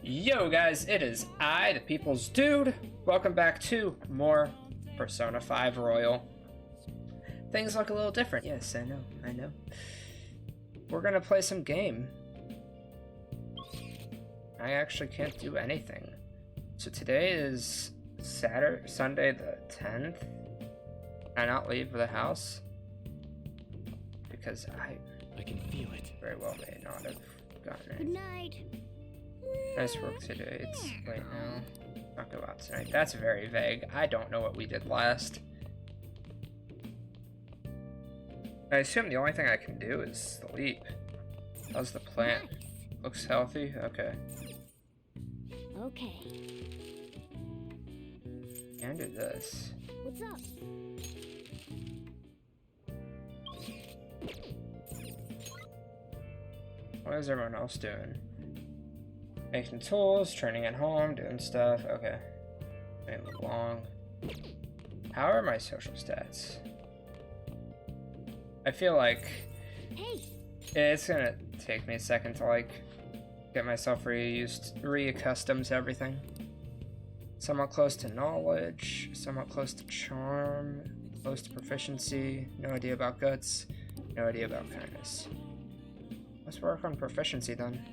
Yo guys, it is I, the People's Dude. Welcome back to more Persona 5 Royal. Things look a little different. Yes, I know. We're gonna play some game. I actually can't do anything. So today is Sunday the 10th. I not leave the house because I can feel it. very well may not have gotten it. Good night. Nice work today. It's late now. Not go out tonight. That's very vague. I don't know what we did last. I assume the only thing I can do is sleep. How's the plant? Looks healthy? Okay. Okay. Can do this. What's up? What is everyone else doing? Making tools, training at home, doing stuff. Okay. Maybe move along. How are my social stats? I feel like Hey. it's gonna take me a second to like get myself reaccustomed to everything. Somewhat close to knowledge, somewhat close to charm, close to proficiency, no idea about guts, no idea about kindness. Let's work on proficiency then.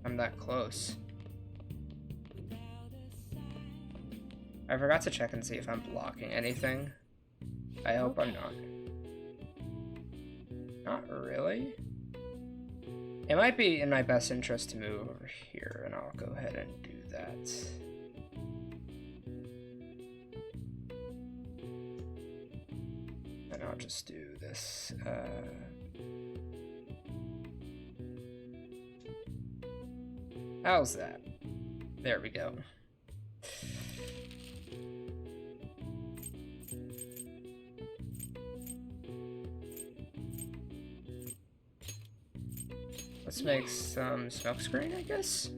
I'm that close. I forgot to check and see if I'm blocking anything. I hope I'm not. Not really. It might be in my best interest to move over here, and I'll go ahead and do that. And I'll just do this. How's that? There we go. Let's make some smokescreen, I guess.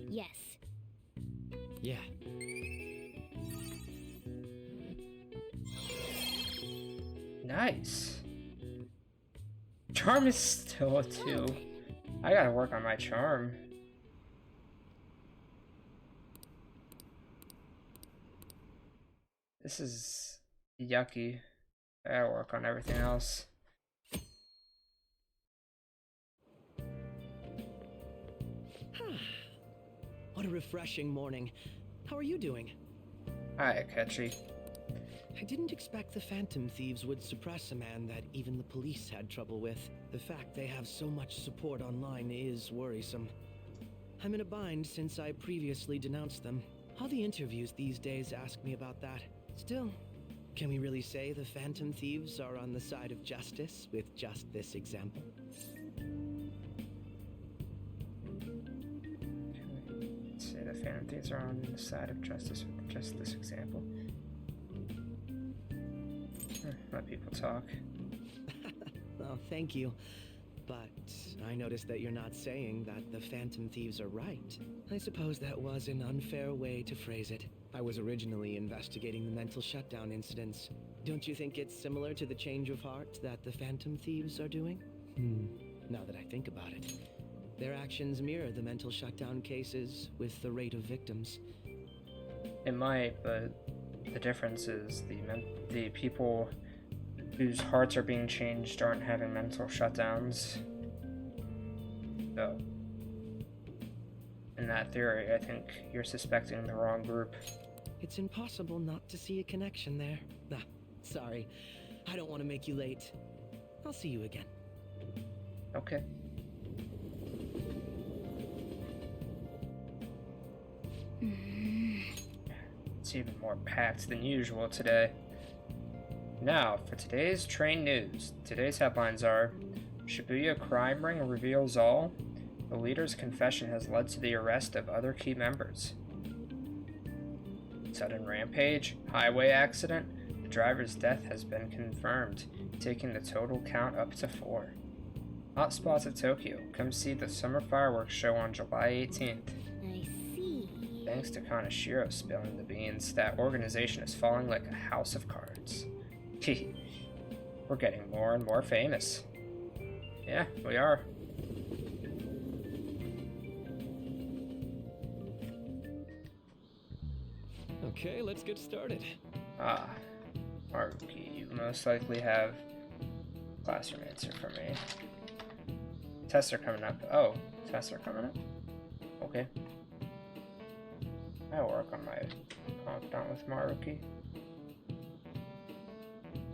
Yes. Yeah. Nice. Charm is still a 2. I gotta work on my charm. This is yucky. I gotta work on everything else. What a refreshing morning. How are you doing? Hi, Ketchy. I didn't expect the Phantom Thieves would suppress a man that even the police had trouble with. The fact they have so much support online is worrisome. I'm in a bind since I previously denounced them. All the interviews these days ask me about that. Still, can we really say the Phantom Thieves are on the side of justice with just this example? Let's say the Phantom Thieves are on the side of justice with just this example. Let people talk. Oh, thank you. But I noticed that you're not saying that the Phantom Thieves are right. I suppose that was an unfair way to phrase it. I was originally investigating the mental shutdown incidents. Don't you think it's similar to the change of heart that the Phantom Thieves are doing? Now that I think about it, their actions mirror the mental shutdown cases with the rate of victims. It might, but the difference is the people whose hearts are being changed aren't having mental shutdowns. So, in that theory, I think you're suspecting the wrong group. It's impossible not to see a connection there. Ah, sorry. I don't want to make you late. I'll see you again. Okay. It's even more packed than usual today. Now, for today's train news. Today's headlines are: Shibuya crime ring reveals all. The leader's confession has led to the arrest of other key members. Sudden rampage, highway accident. The driver's death has been confirmed, taking the total count up to 4. Hot spots of Tokyo. Come see the summer fireworks show on July 18th. I see. Thanks to Kaneshiro spilling the beans, that organization is falling like a house of cards. We're getting more and more famous. Yeah, we are. Okay, let's get started. Ah, Maruki, you most likely have classroom answer for me. Tests are coming up. Oh, tests are coming up? Okay. I'll work on my confidant with Maruki.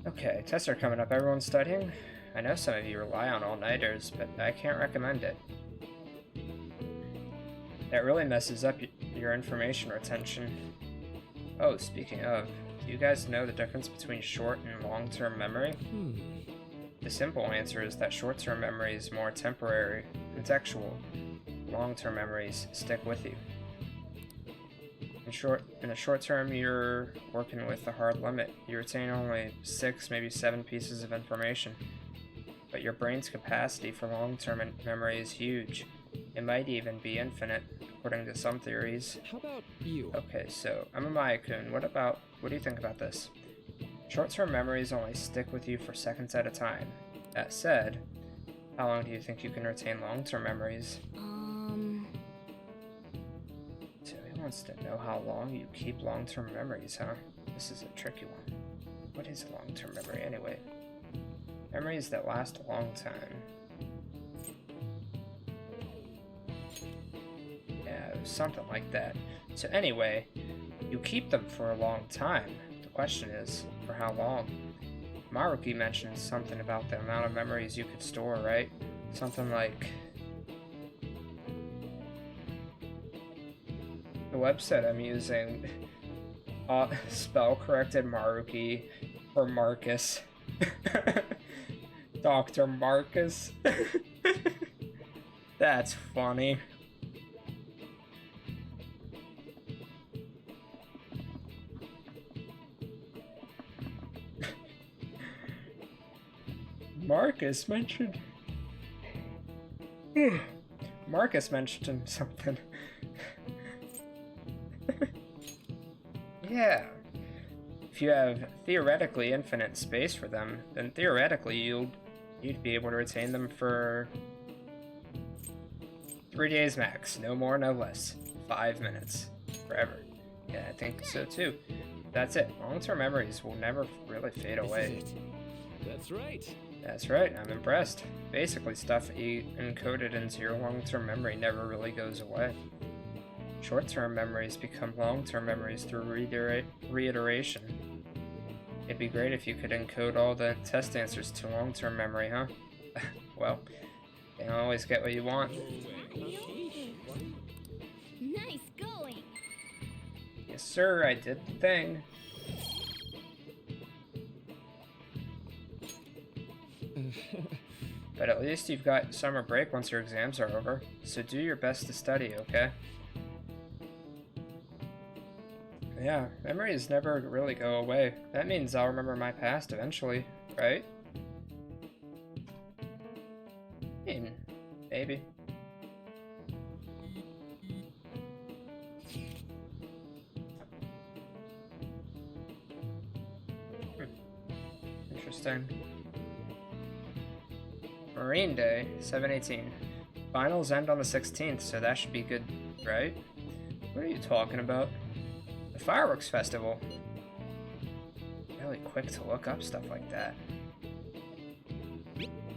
Okay, tests are coming up. Everyone's studying? I know some of you rely on all-nighters, but I can't recommend it. That really messes up your information retention. Oh, speaking of, do you guys know the difference between short and long-term memory? The simple answer is that short-term memory is more temporary, contextual. Long-term memories stick with you. In a short term, you're working with a hard limit. You retain only 6, maybe 7 pieces of information. But your brain's capacity for long-term memory is huge. It might even be infinite, according to some theories. How about you? Okay, so I'm a Maya-kun. What do you think about this? Short-term memories only stick with you for seconds at a time. That said, how long do you think you can retain long-term memories? So he wants to know how long you keep long-term memories, huh? This is a tricky one. What is a long-term memory anyway? Memories that last a long time. Yeah, it was something like that. So anyway, you keep them for a long time. The question is, for how long? Maruki mentioned something about the amount of memories you could store, right? Something like... The website I'm using spell corrected Maruki for Marcus. Dr. Marcus. That's funny. Marcus mentioned something. Yeah. If you have theoretically infinite space for them, then theoretically you'd be able to retain them for 3 days max, no more, no less. 5 minutes. Forever. Yeah, I think so too. That's it. Long-term memories will never really fade away. This is it. That's right. That's right, I'm impressed. Basically, stuff encoded into your long-term memory never really goes away. Short-term memories become long-term memories through reiteration. It'd be great if you could encode all the test answers to long-term memory, huh? Well, you don't always get what you want. Nice going. Yes, sir, I did the thing. But at least you've got summer break once your exams are over, so do your best to study, okay? Yeah, memories never really go away. That means I'll remember my past eventually, right? I mean, maybe. Interesting. Marine Day, 7/18. Finals end on the 16th, so that should be good, right? What are you talking about? The fireworks festival. Really quick to look up stuff like that.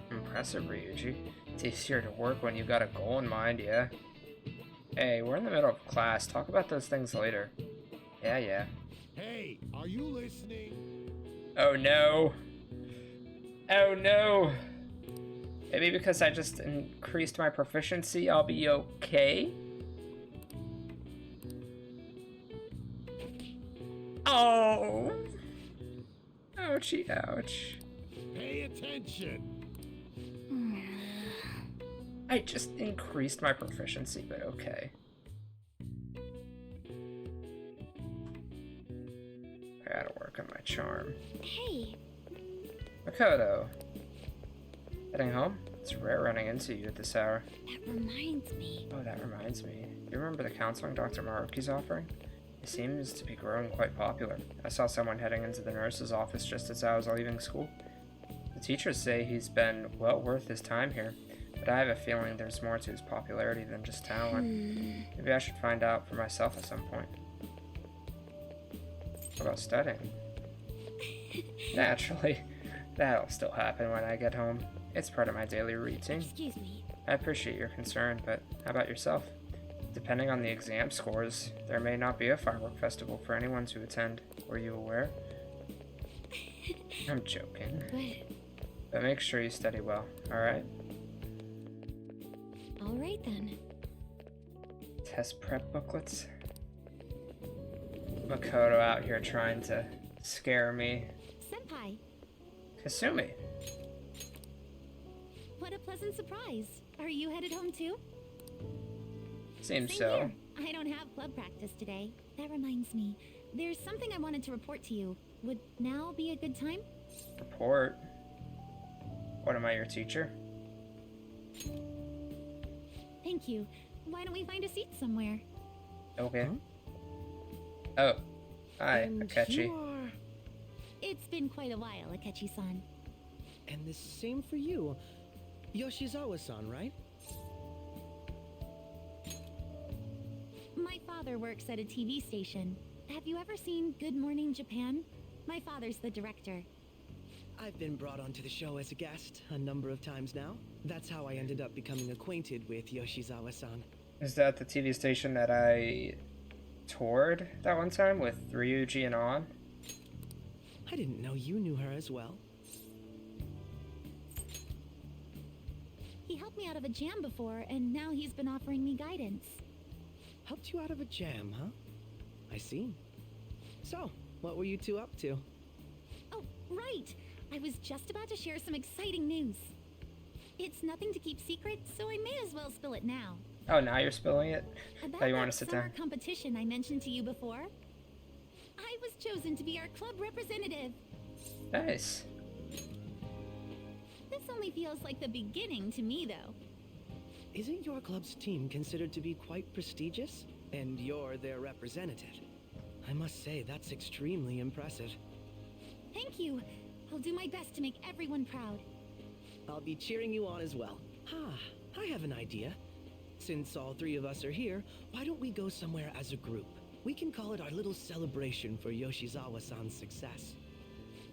Impressive, Ryuji. It's easier to work when you've got a goal in mind, yeah? Hey, we're in the middle of class. Talk about those things later. Yeah. Hey, are you listening? Oh no. Oh no. Maybe because I just increased my proficiency, I'll be okay? Oh! Ouchie, ouch. Pay attention. I just increased my proficiency, but okay. I gotta work on my charm. Hey, Makoto. Heading home? It's rare running into you at this hour. that reminds me. Oh, that reminds me. You remember the counseling Dr. Maruki's offering? It seems to be growing quite popular. I saw someone heading into the nurse's office just as I was leaving school. The teachers say he's been well worth his time here, but I have a feeling there's more to his popularity than just talent. Maybe I should find out for myself at some point. What about studying? Naturally. That'll still happen when I get home. It's part of my daily routine. Excuse me. I appreciate your concern, but how about yourself? Depending on the exam scores, there may not be a firework festival for anyone to attend. Were you aware? I'm joking. But make sure you study well, alright? All right then. Test prep booklets. Makoto out here trying to scare me. Senpai, Kasumi. what a pleasant surprise. Are you headed home too? Seems Same so. here. I don't have club practice today. That reminds me. There's something I wanted to report to you. Would now be a good time? Report. What, am I your teacher? Thank you. Why don't we find a seat somewhere? Okay. Huh? Oh. Hi, And Akechi. you are... It's been quite a while, Akechi-san. And the same for you. Yoshizawa-san, right? My father works at a TV station. Have you ever seen Good Morning Japan? My father's the director. I've been brought onto the show as a guest a number of times now. That's how I ended up becoming acquainted with Yoshizawa-san. Is that the TV station that I toured that one time with Ryuji and On? I didn't know you knew her as well. He helped me out of a jam before, and now he's been offering me guidance. Helped you out of a jam, huh? I see. So, what were you two up to? Oh, right! I was just about to share some exciting news. It's nothing to keep secret, so I may as well spill it now. Oh, now you're spilling it? About Oh, you that want to sit summer down? competition I mentioned to you before. I was chosen to be our club representative. Nice. This only feels like the beginning to me, though. Isn't your club's team considered to be quite prestigious? And you're their representative. I must say, that's extremely impressive. Thank you. I'll do my best to make everyone proud. I'll be cheering you on as well. I have an idea. Since all three of us are here, why don't we go somewhere as a group? We can call it our little celebration for Yoshizawa-san's success.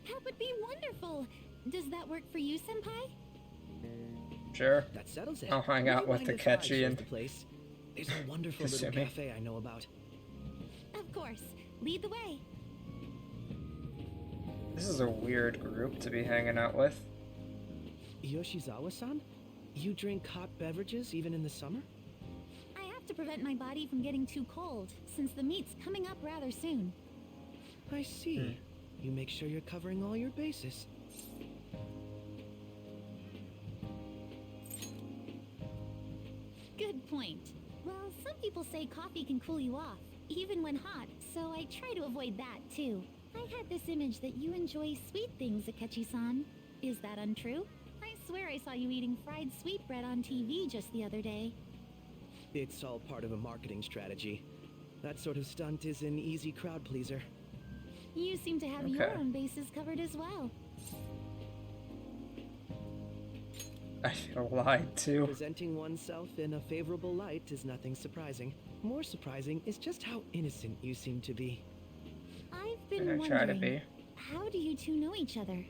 That would be wonderful. Does that work for you, Senpai? Sure. That settles it. I'll hang Would out you with mind if I Takechi chose and the place. There's a wonderful little Kasumi. cafe I know about. Of course. Lead the way. This is a weird group to be hanging out with. Yoshizawa-san? You drink hot beverages even in the summer? I have to prevent my body from getting too cold, since the meet's coming up rather soon. I see. You make sure you're covering all your bases. Good point. Well, some people say coffee can cool you off, even when hot, so I try to avoid that too. I had this image that you enjoy sweet things, Akechi-san. Is that untrue? I swear I saw you eating fried sweetbread on TV just the other day. It's all part of a marketing strategy. That sort of stunt is an easy crowd pleaser. You seem to have your Okay. own bases covered as well. I feel lied to. Presenting oneself in a favorable light is nothing surprising. More surprising is just how innocent you seem to be. I've been I wondering, try to be. how do you two know each other?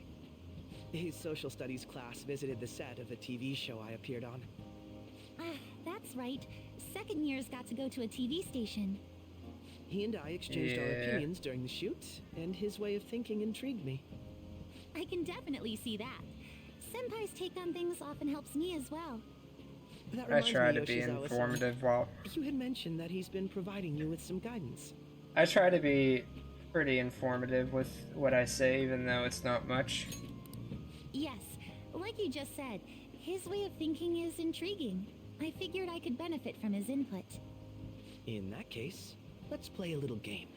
His social studies class visited the set of a TV show I appeared on. Ah, that's right. Second years got to go to a TV station. He and I exchanged our Yeah. opinions during the shoot, and his way of thinking intrigued me. I can definitely see that. Senpai's take on things often helps me as well. That I reminds try me, to be Yoshizawa-san, informative while... You had mentioned that he's been providing you with some guidance. I try to be pretty informative with what I say, even though it's not much. Yes, like you just said, his way of thinking is intriguing. I figured I could benefit from his input. In that case, let's play a little game.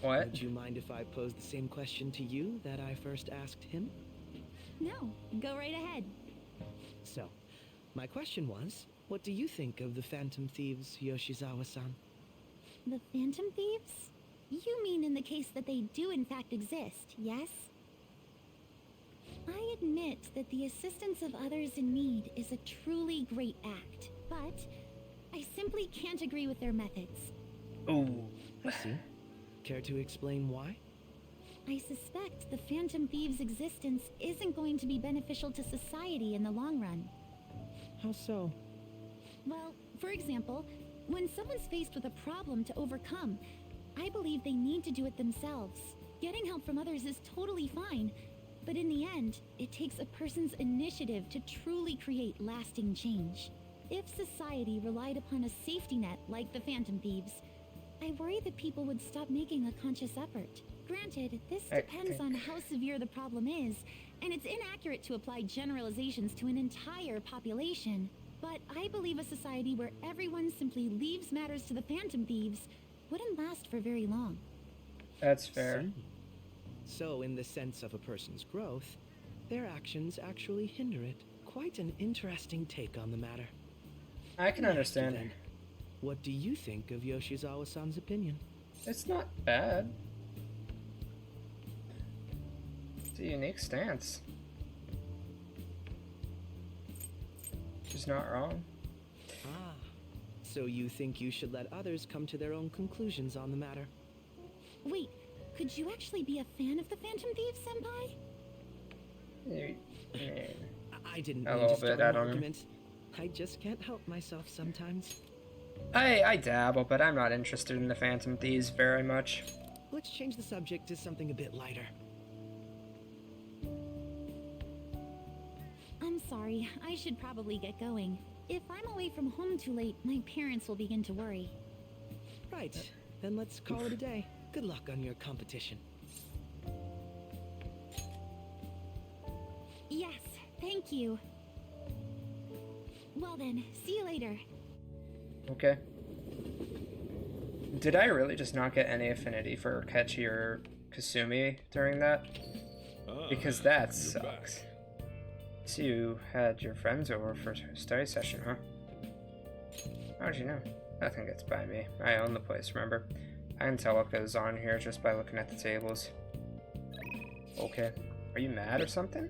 What? Would you mind if I posed the same question to you that I first asked him? No, go right ahead. So, my question was, what do you think of the Phantom Thieves, Yoshizawa-san? The Phantom Thieves? You mean in the case that they do in fact exist, yes? I admit that the assistance of others in need is a truly great act, but I simply can't agree with their methods. Ooh. I see. Care to explain why? I suspect the Phantom Thieves' existence isn't going to be beneficial to society in the long run. How so? Well, for example, when someone's faced with a problem to overcome, I believe they need to do it themselves. Getting help from others is totally fine, but in the end, it takes a person's initiative to truly create lasting change. If society relied upon a safety net like the Phantom Thieves, I worry that people would stop making a conscious effort. Granted, this depends on how severe the problem is, and it's inaccurate to apply generalizations to an entire population. But I believe a society where everyone simply leaves matters to the Phantom Thieves wouldn't last for very long. That's fair. So, in the sense of a person's growth, their actions actually hinder it. Quite an interesting take on the matter. I can understand. Then, what do you think of Yoshizawa-san's opinion? It's not bad. It's a unique stance. She's not wrong. Ah, so you think you should let others come to their own conclusions on the matter? Wait, could you actually be a fan of the Phantom Thieves, Senpai? I didn't A mean little to start bit, I an don't know. argument. I just can't help myself sometimes. I dabble, but I'm not interested in the Phantom Thieves very much. Let's change the subject to something a bit lighter. I'm sorry, I should probably get going. If I'm away from home too late, my parents will begin to worry. Right, then let's call it a day. Good luck on your competition. Yes, thank you. Well then, see you later. Okay. Did I really just not get any affinity for Kechi or Kasumi during that? Because that you're sucks. So you had your friends over for a study session, huh? How'd you know? Nothing gets by me. I own the place, remember? I can tell what goes on here just by looking at the tables. Okay. Are you mad or something?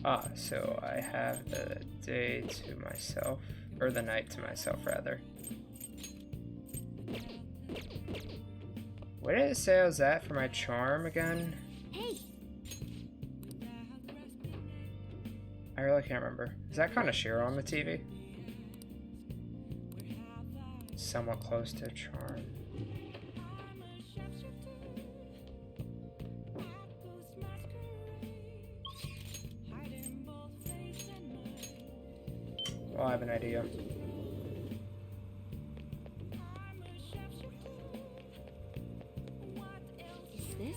Ah, so I have the day to myself, or the night to myself, rather. Where did it say I was at for my charm again? Hey, I really can't remember. Is that Kanashiro on the TV? Somewhat close to charm. Oh, I have an idea. Is this?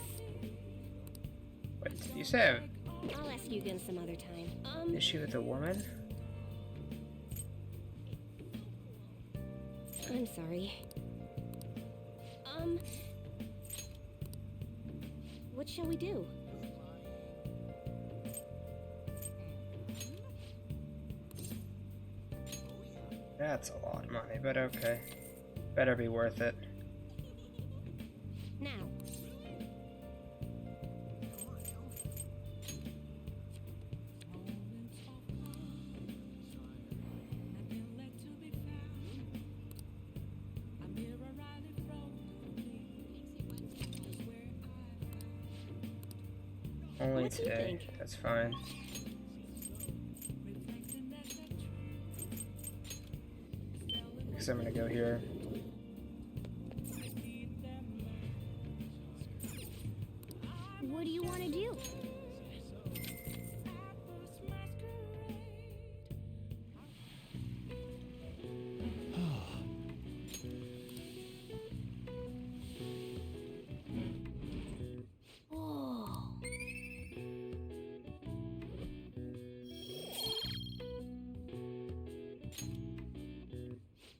Wait, did you say I'll ask you again some other time. an issue with a woman? I'm sorry. What shall we do? That's a lot of money, but okay. Better be worth it. Now. Only What do you today. think? That's fine. Because I'm gonna go here. what do you want to do? Oh.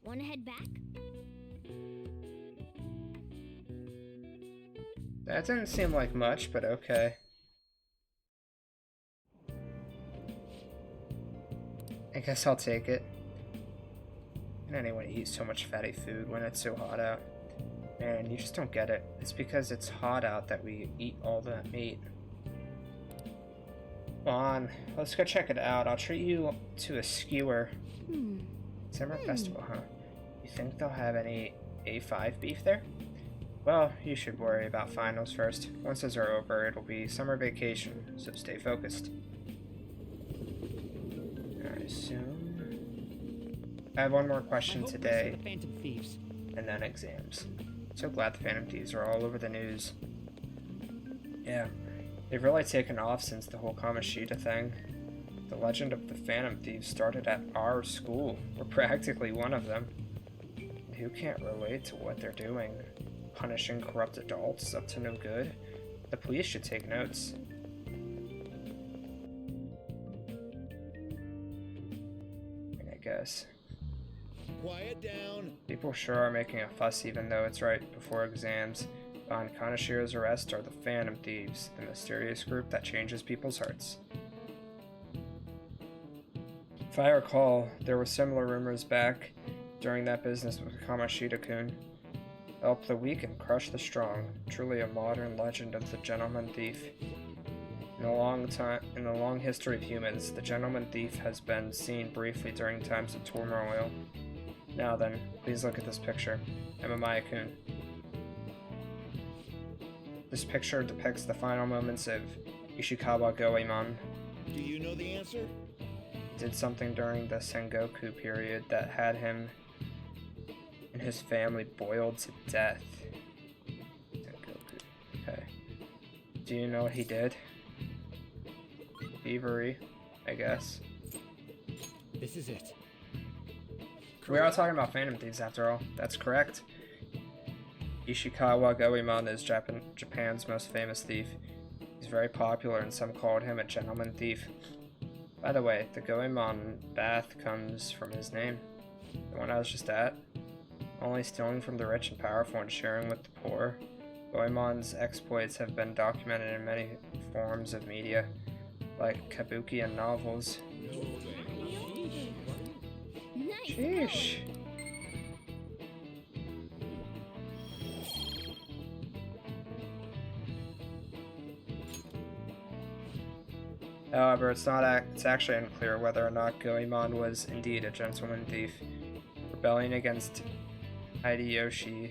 Want to head back? That didn't seem like much, but okay. I guess I'll take it. Can anyone eat so much fatty food when it's so hot out? Man, you just don't get it. It's because it's hot out that we eat all that meat. Come on, let's go check it out. I'll treat you to a skewer. Summer festival, huh? You think they'll have any A5 beef there? Well, you should worry about finals first. Once those are over, it'll be summer vacation, so stay focused. I assume... I have one more question today, The Phantom Thieves. and then exams. So glad the Phantom Thieves are all over the news. Yeah, they've really taken off since the whole Kamoshida thing. The legend of the Phantom Thieves started at our school. We're practically one of them. Who can't relate to what they're doing? Punishing corrupt adults up to no good? The police should take notes. I guess. Quiet down. People sure are making a fuss even though it's right before exams. Behind Kanashiro's arrest are the Phantom Thieves, the mysterious group that changes people's hearts. If I recall, there were similar rumors back during that business with Kamoshida-kun. Help the weak and crush the strong. Truly a modern legend of the gentleman thief. In the long history of humans, the gentleman thief has been seen briefly during times of turmoil. Now then, please look at this picture. Amamiya-kun. This picture depicts the final moments of Ishikawa Goemon. Do you know the answer? Did something during the Sengoku period that had him and his family boiled to death. Sengoku. Okay. Do you know what he did? Thievery, I guess. This is it. We are talking about Phantom Thieves after all. That's correct. Ishikawa Goemon is Japan's most famous thief. He's very popular and some called him a gentleman thief. By the way, the Goemon bath comes from his name. The one I was just at. Only stealing from the rich and powerful and sharing with the poor. Goemon's exploits have been documented in many forms of media, like kabuki and novels. Nice. Sheesh. However, it's actually unclear whether or not Goemon was indeed a gentleman thief. Rebelling against Hideyoshi,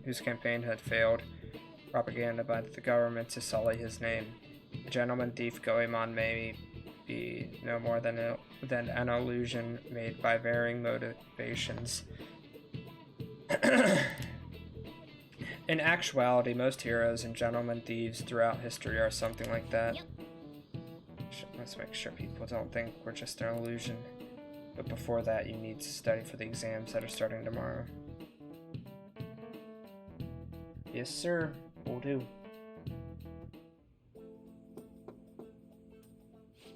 whose campaign had failed, propaganda by the government to sully his name. The gentleman thief Goemon may be no more than an illusion made by varying motivations. In actuality, most heroes and gentleman thieves throughout history are something like that. Yep. Let's make sure people don't think we're just an illusion. But before that, you need to study for the exams that are starting tomorrow. Yes, sir. Will do.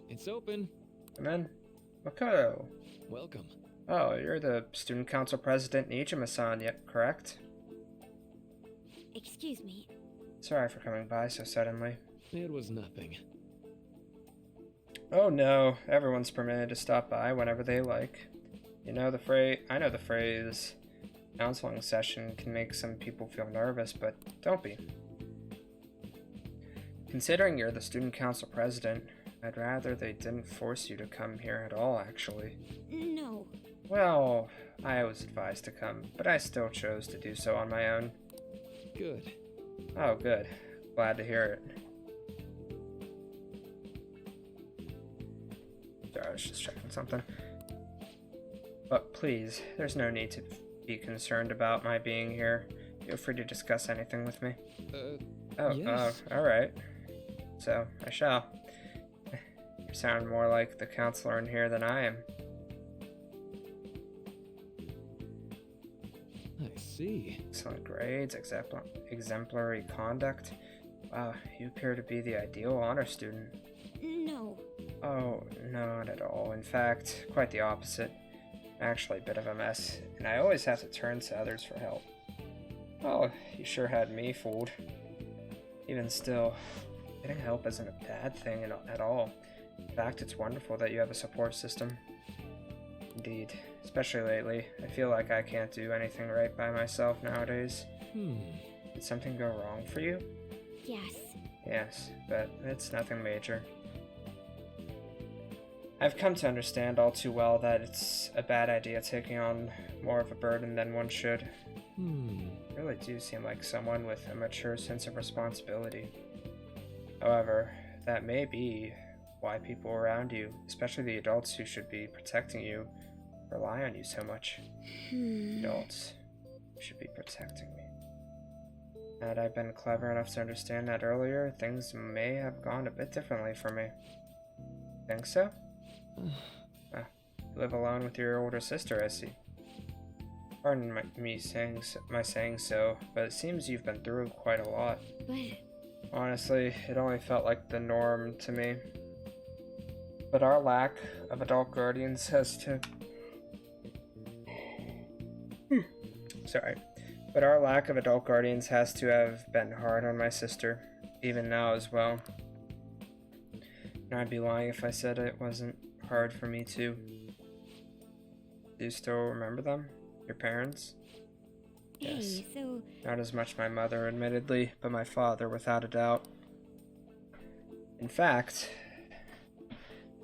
It's open. Come in. Makoto. Welcome. Oh, you're the student council president Nijima-san, yet correct? Excuse me. Sorry for coming by so suddenly. It was nothing. Oh no, everyone's permitted to stop by whenever they like. I know the phrase counseling session can make some people feel nervous, but don't be. Considering you're the student council president, I'd rather they didn't force you to come here at all, actually. No. Well, I was advised to come, but I still chose to do so on my own. Good. Oh, good. Glad to hear it. Sorry, I was just checking something. But please, there's no need to be concerned about my being here. Feel free to discuss anything with me. Yes. Alright. So, I shall. You sound more like the counselor in here than I am. I see. Excellent grades, exemplary conduct. Wow, you appear to be the ideal honor student. No. Oh, not at all. In fact, quite the opposite. Actually, a bit of a mess, and I always have to turn to others for help. Oh, you sure had me fooled. Even still, getting help isn't a bad thing at all. In fact, it's wonderful that you have a support system. Indeed, especially lately. I feel like I can't do anything right by myself nowadays. Did something go wrong for you? Yes. Yes, but it's nothing major. I've come to understand all too well that it's a bad idea taking on more of a burden than one should. You really do seem like someone with a mature sense of responsibility. However, that may be why people around you, especially the adults who should be protecting you, rely on you so much. Adults should be protecting me. Had I been clever enough to understand that earlier, things may have gone a bit differently for me. Think so? You live alone with your older sister, I see. Pardon me saying so, but it seems you've been through quite a lot. But Honestly, it only felt like the norm to me. But our lack of adult guardians has to... But our lack of adult guardians has to have been hard on my sister, even now as well. And I'd be lying if I said it wasn't hard for me too. Do you still remember them? Your parents? Yes. hey, so Not as much my mother, admittedly, but my father, without a doubt. In fact,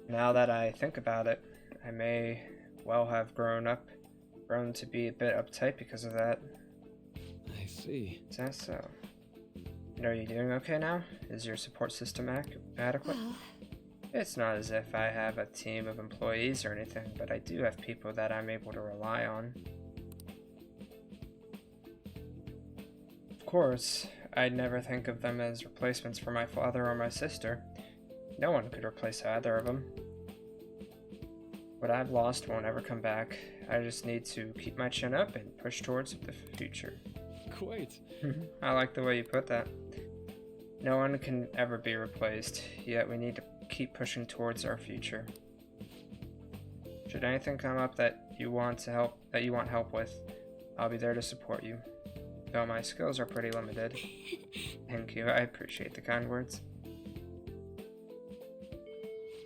now that I think about it, I may well have grown to be a bit uptight because of that. I see. Is that so? And are you doing okay now? Is your support system adequate? well, It's not as if I have a team of employees or anything, but I do have people that I'm able to rely on. Of course, I'd never think of them as replacements for my father or my sister. No one could replace either of them. What I've lost won't ever come back. I just need to keep my chin up and push towards the future. Quite. I like the way you put that. No one can ever be replaced, yet we need to keep pushing towards our future. Should anything come up that you want help with, I'll be there to support you. Though my skills are pretty limited. Thank you, I appreciate the kind words.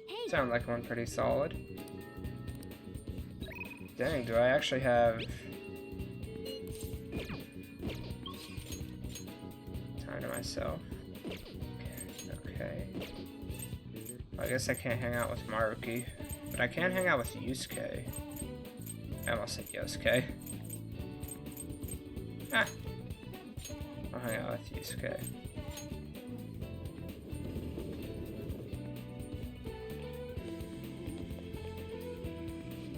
Hey, Sound like one pretty solid. Dang, do I actually have time to myself? Okay. Well, I guess I can't hang out with Maruki, but I can hang out with Yusuke. I almost said Yosuke. I'll hang out with Yusuke.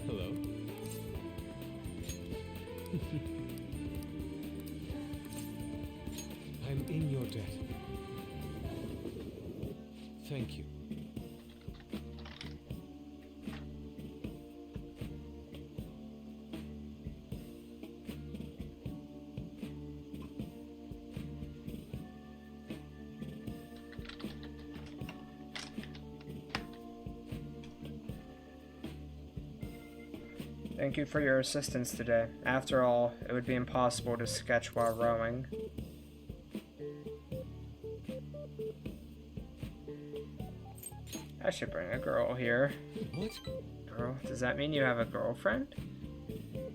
Hello. I'm in your debt. Thank you. Thank you for your assistance today. After all, it would be impossible to sketch while rowing. I should bring a girl here. What? Girl, does that mean you have a girlfriend?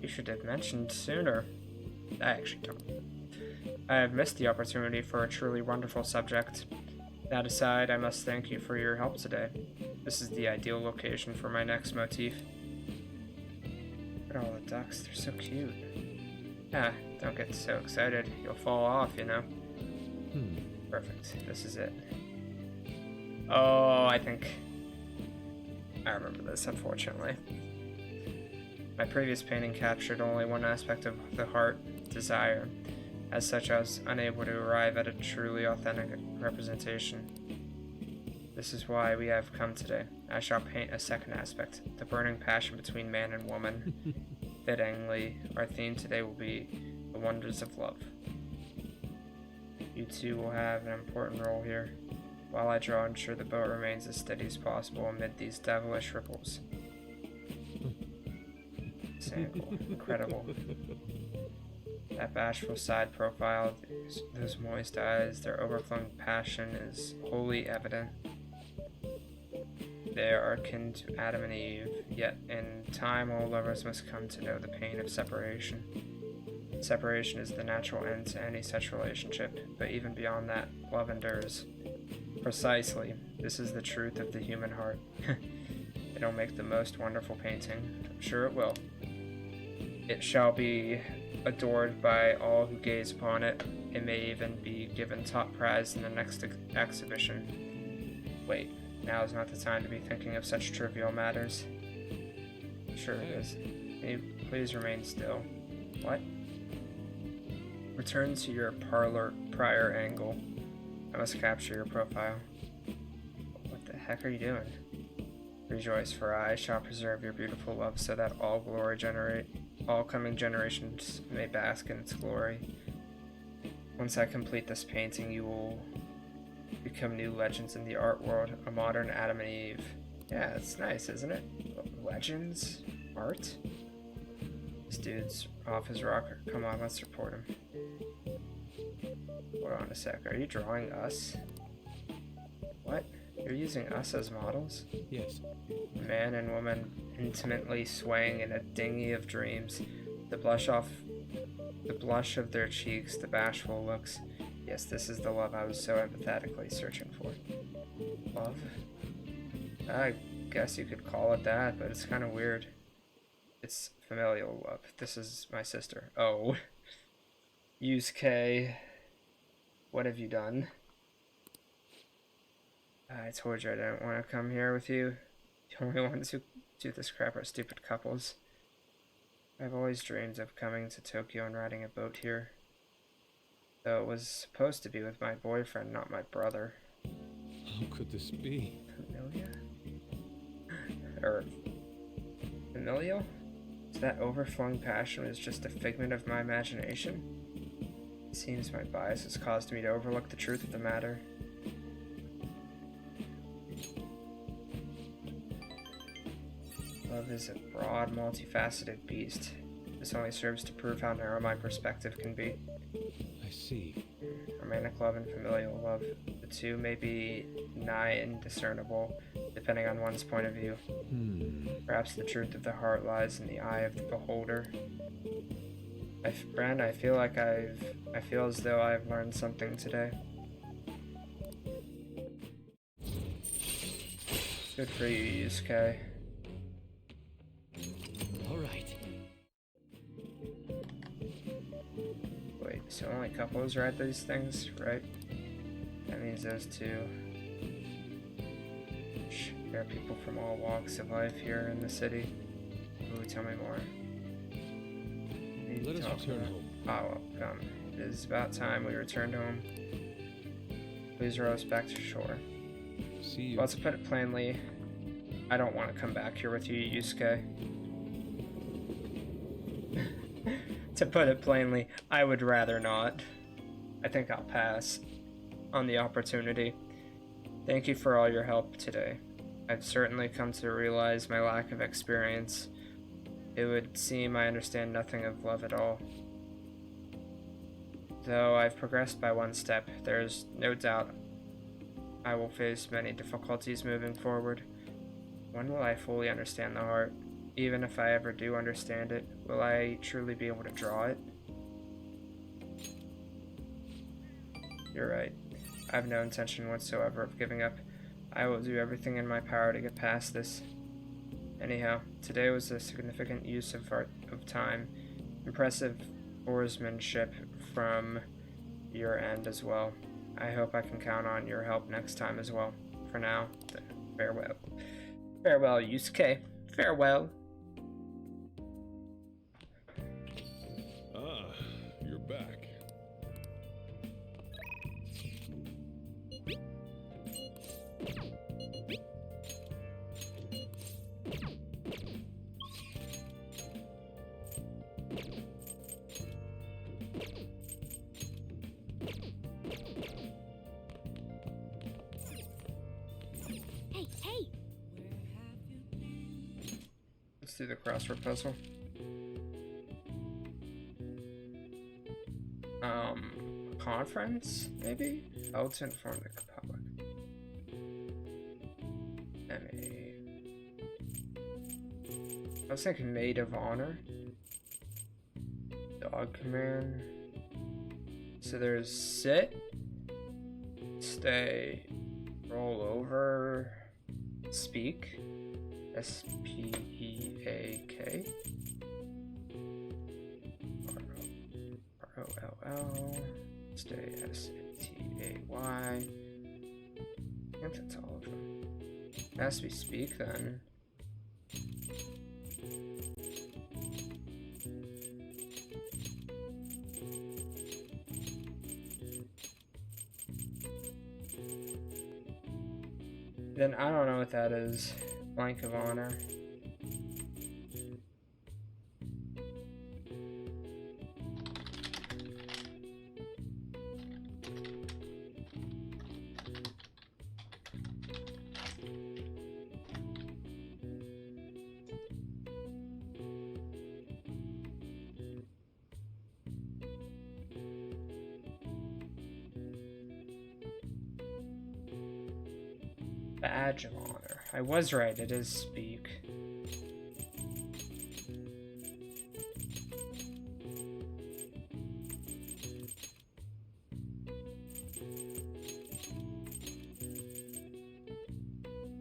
You should have mentioned sooner. I actually don't. I have missed the opportunity for a truly wonderful subject. That aside, I must thank you for your help today. This is the ideal location for my next motif. Look at all the ducks, they're so cute. Don't get so excited, you'll fall off, you know. Perfect, this is it. Oh, I think I remember this, unfortunately. My previous painting captured only one aspect of the heart, desire. As such, I was unable to arrive at a truly authentic representation. This is why we have come today. I shall paint a second aspect, the burning passion between man and woman. Fittingly, our theme today will be the wonders of love. You two will have an important role here. While I draw, ensure the boat remains as steady as possible amid these devilish ripples. Sample. Incredible. That bashful side profile, those moist eyes, their overflowing passion is wholly evident. They are akin to Adam and Eve, yet in time all lovers must come to know the pain of separation. Separation is the natural end to any such relationship, but even beyond that, love endures. Precisely, this is the truth of the human heart. It'll make the most wonderful painting. I'm sure it will. It shall be adored by all who gaze upon it. It may even be given top prize in the next exhibition. Wait, now is not the time to be thinking of such trivial matters. Sure it is. May you please remain still. What? Return to your prior angle. I must capture your profile. What the heck are you doing? Rejoice, for I shall preserve your beautiful love so that all coming generations may bask in its glory. Once I complete this painting, you will become new legends in the art world, a modern Adam and Eve. Yeah, it's nice, isn't it? Legends? Art? This dude's off his rocker. Come on, let's report him. Hold on a sec, are you drawing us? What? You're using us as models? Yes. A man and woman intimately swaying in a dinghy of dreams. The blush of their cheeks, the bashful looks. Yes, this is the love I was so empathetically searching for. Love? I guess you could call it that, but it's kind of weird. It's familial love. This is my sister. Oh. Yusuke. What have you done? I told you I didn't want to come here with you. The only ones who do this crap are stupid couples. I've always dreamed of coming to Tokyo and riding a boat here. Though it was supposed to be with my boyfriend, not my brother. How could this be? Familia? Or familial? So that overflowing passion was just a figment of my imagination? It seems my bias has caused me to overlook the truth of the matter. Love is a broad, multifaceted beast. This only serves to prove how narrow my perspective can be. I see. Romantic love and familial love. The two may be nigh indiscernible, depending on one's point of view. Perhaps the truth of the heart lies in the eye of the beholder. Friend, I feel as though I've learned something today. Good for you, Yusuke. All right. Wait, so only couples ride these things, right? That means those two. There are people from all walks of life here in the city. Ooh, tell me more. Let us return home. Oh, well, come. It is about time we returned home. Please row us back to shore. See you. Well, to put it plainly, I don't want to come back here with you, Yusuke. To put it plainly, I would rather not. I think I'll pass on the opportunity. Thank you for all your help today. I've certainly come to realize my lack of experience. It would seem I understand nothing of love at all. Though I've progressed by one step, there's no doubt I will face many difficulties moving forward. When will I fully understand the heart? Even if I ever do understand it, will I truly be able to draw it? You're right. I have no intention whatsoever of giving up. I will do everything in my power to get past this. Anyhow, today was a significant use of time. Impressive oarsmanship from your end as well. I hope I can count on your help next time as well. For now, farewell. Farewell, Yusuke. Farewell. Ah, you're back. Hey! Let's do the crossword puzzle. Conference, maybe? Held to inform the public. I was thinking maid of honor. Dog command. So there's sit, stay, roll over, speak, S-P-E-A-K. R-O-L-L. Stay S-T-A-Y. I think that's all of them. As we speak, then. Then I don't know what that is. Blank of honor. Badge of honor. I was right, it is speak.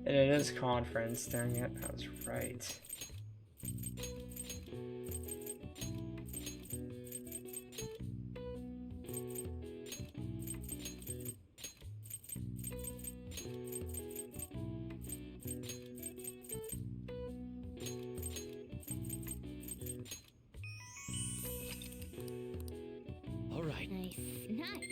And it is conference, dang it, I was right. All right. Nice, nice.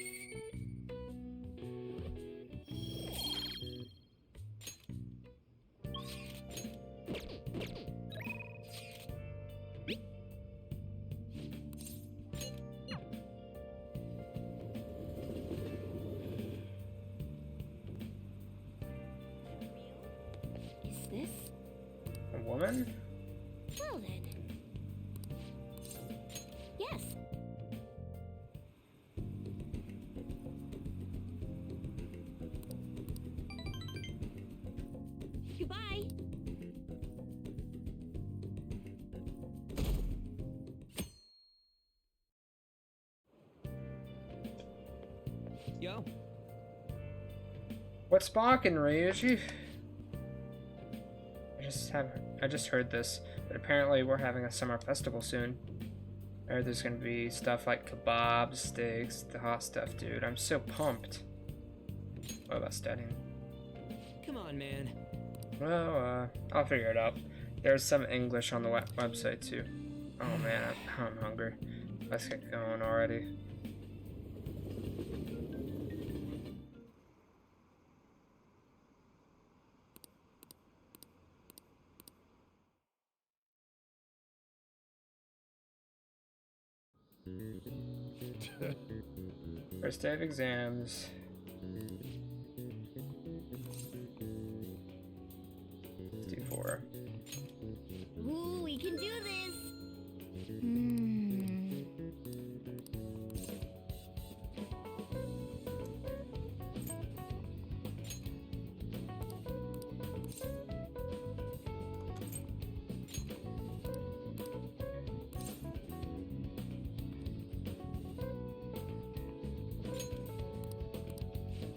Is this? A woman? Well then. Yes. Goodbye. Yo, What's barking, Ryuji? I just heard this, but apparently we're having a summer festival soon. I heard there's gonna be stuff like kebabs, steaks, the hot stuff, dude. I'm so pumped. What about studying? come on, man. Well, I'll figure it out. There's some English on the website too. Oh man, I'm hungry. Let's get going already. First day of exams. Let's do 4. Ooh, we can do this. Hmm.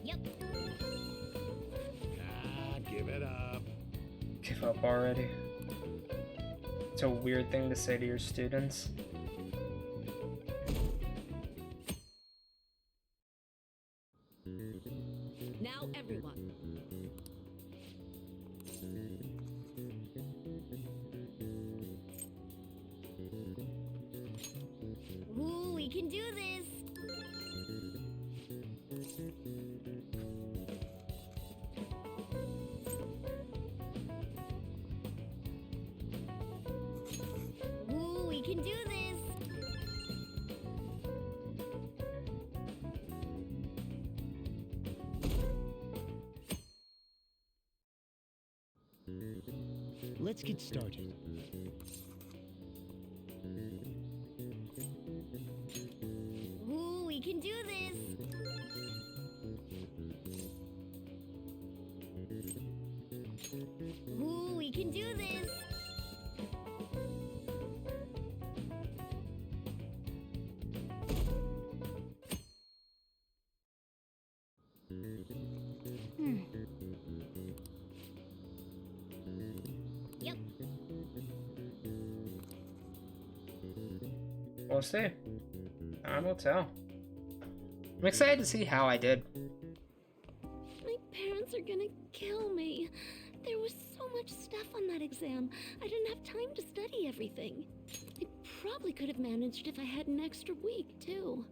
Yep. Ah, give it up. Give up already. It's a weird thing to say to your students. Now everyone. Ooh, we can do this. Ooh, we can do this. Let's get started. Ooh, we can do this. Ooh, we can do this. Hmm. We'll see. Time will tell. I'm excited to see how I did. My parents are gonna kill me. There was so much stuff on that exam. I didn't have time to study everything. I probably could have managed if I had an extra week, too.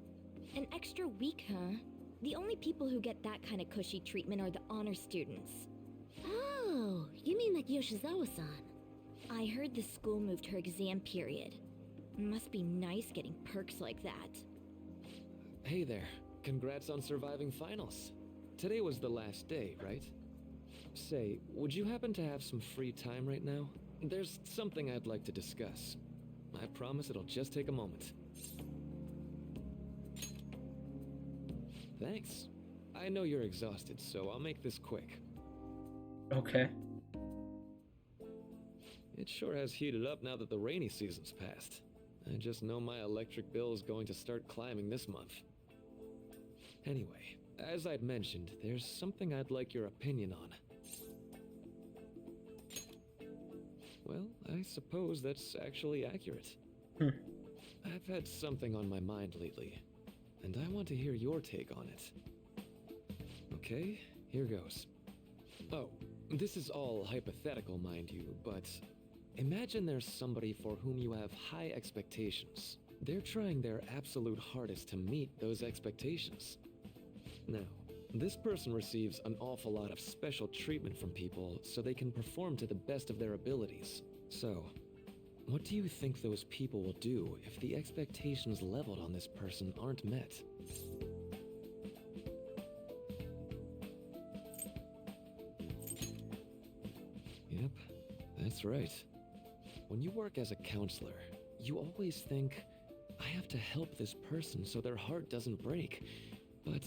An extra week, huh? The only people who get that kind of cushy treatment are the honor students. Oh, you mean like Yoshizawa-san? I heard the school moved her exam period. Must be nice getting perks like that. Hey there. Congrats on surviving finals. Today was the last day, right? Say, would you happen to have some free time right now? There's something I'd like to discuss. I promise it'll just take a moment. Thanks. I know you're exhausted, so I'll make this quick. Okay. It sure has heated up now that the rainy season's passed. I just know my electric bill is going to start climbing this month. Anyway, as I'd mentioned, there's something I'd like your opinion on. Well, I suppose that's actually accurate. I've had something on my mind lately, and I want to hear your take on it. Okay, here goes. Oh, this is all hypothetical, mind you, but imagine there's somebody for whom you have high expectations. They're trying their absolute hardest to meet those expectations. Now, this person receives an awful lot of special treatment from people so they can perform to the best of their abilities. So, what do you think those people will do if the expectations leveled on this person aren't met? Yep, that's right. When you work as a counselor, you always think, I have to help this person so their heart doesn't break. But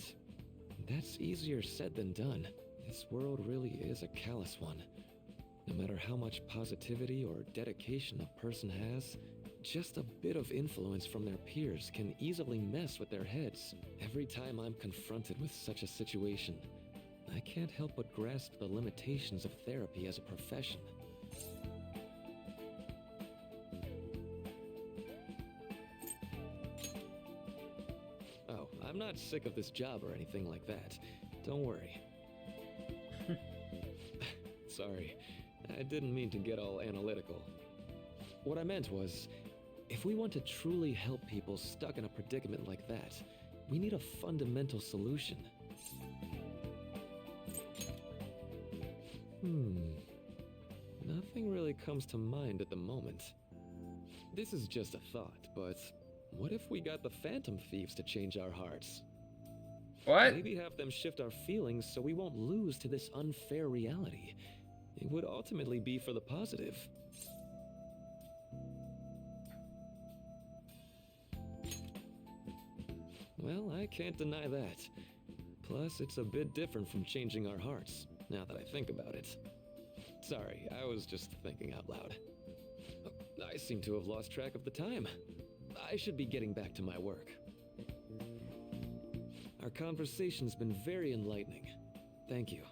that's easier said than done. This world really is a callous one. No matter how much positivity or dedication a person has, just a bit of influence from their peers can easily mess with their heads. Every time I'm confronted with such a situation, I can't help but grasp the limitations of therapy as a profession. Oh, I'm not sick of this job or anything like that. Don't worry. Sorry, I didn't mean to get all analytical. What I meant was, if we want to truly help people stuck in a predicament like that, we need a fundamental solution. Nothing really comes to mind at the moment. This is just a thought, but what if we got the Phantom Thieves to change our hearts? What? Maybe have them shift our feelings so we won't lose to this unfair reality. It would ultimately be for the positive. Well, I can't deny that. Plus, it's a bit different from changing our hearts, now that I think about it. Sorry, I was just thinking out loud. I seem to have lost track of the time. I should be getting back to my work. Our conversation's been very enlightening. Thank you,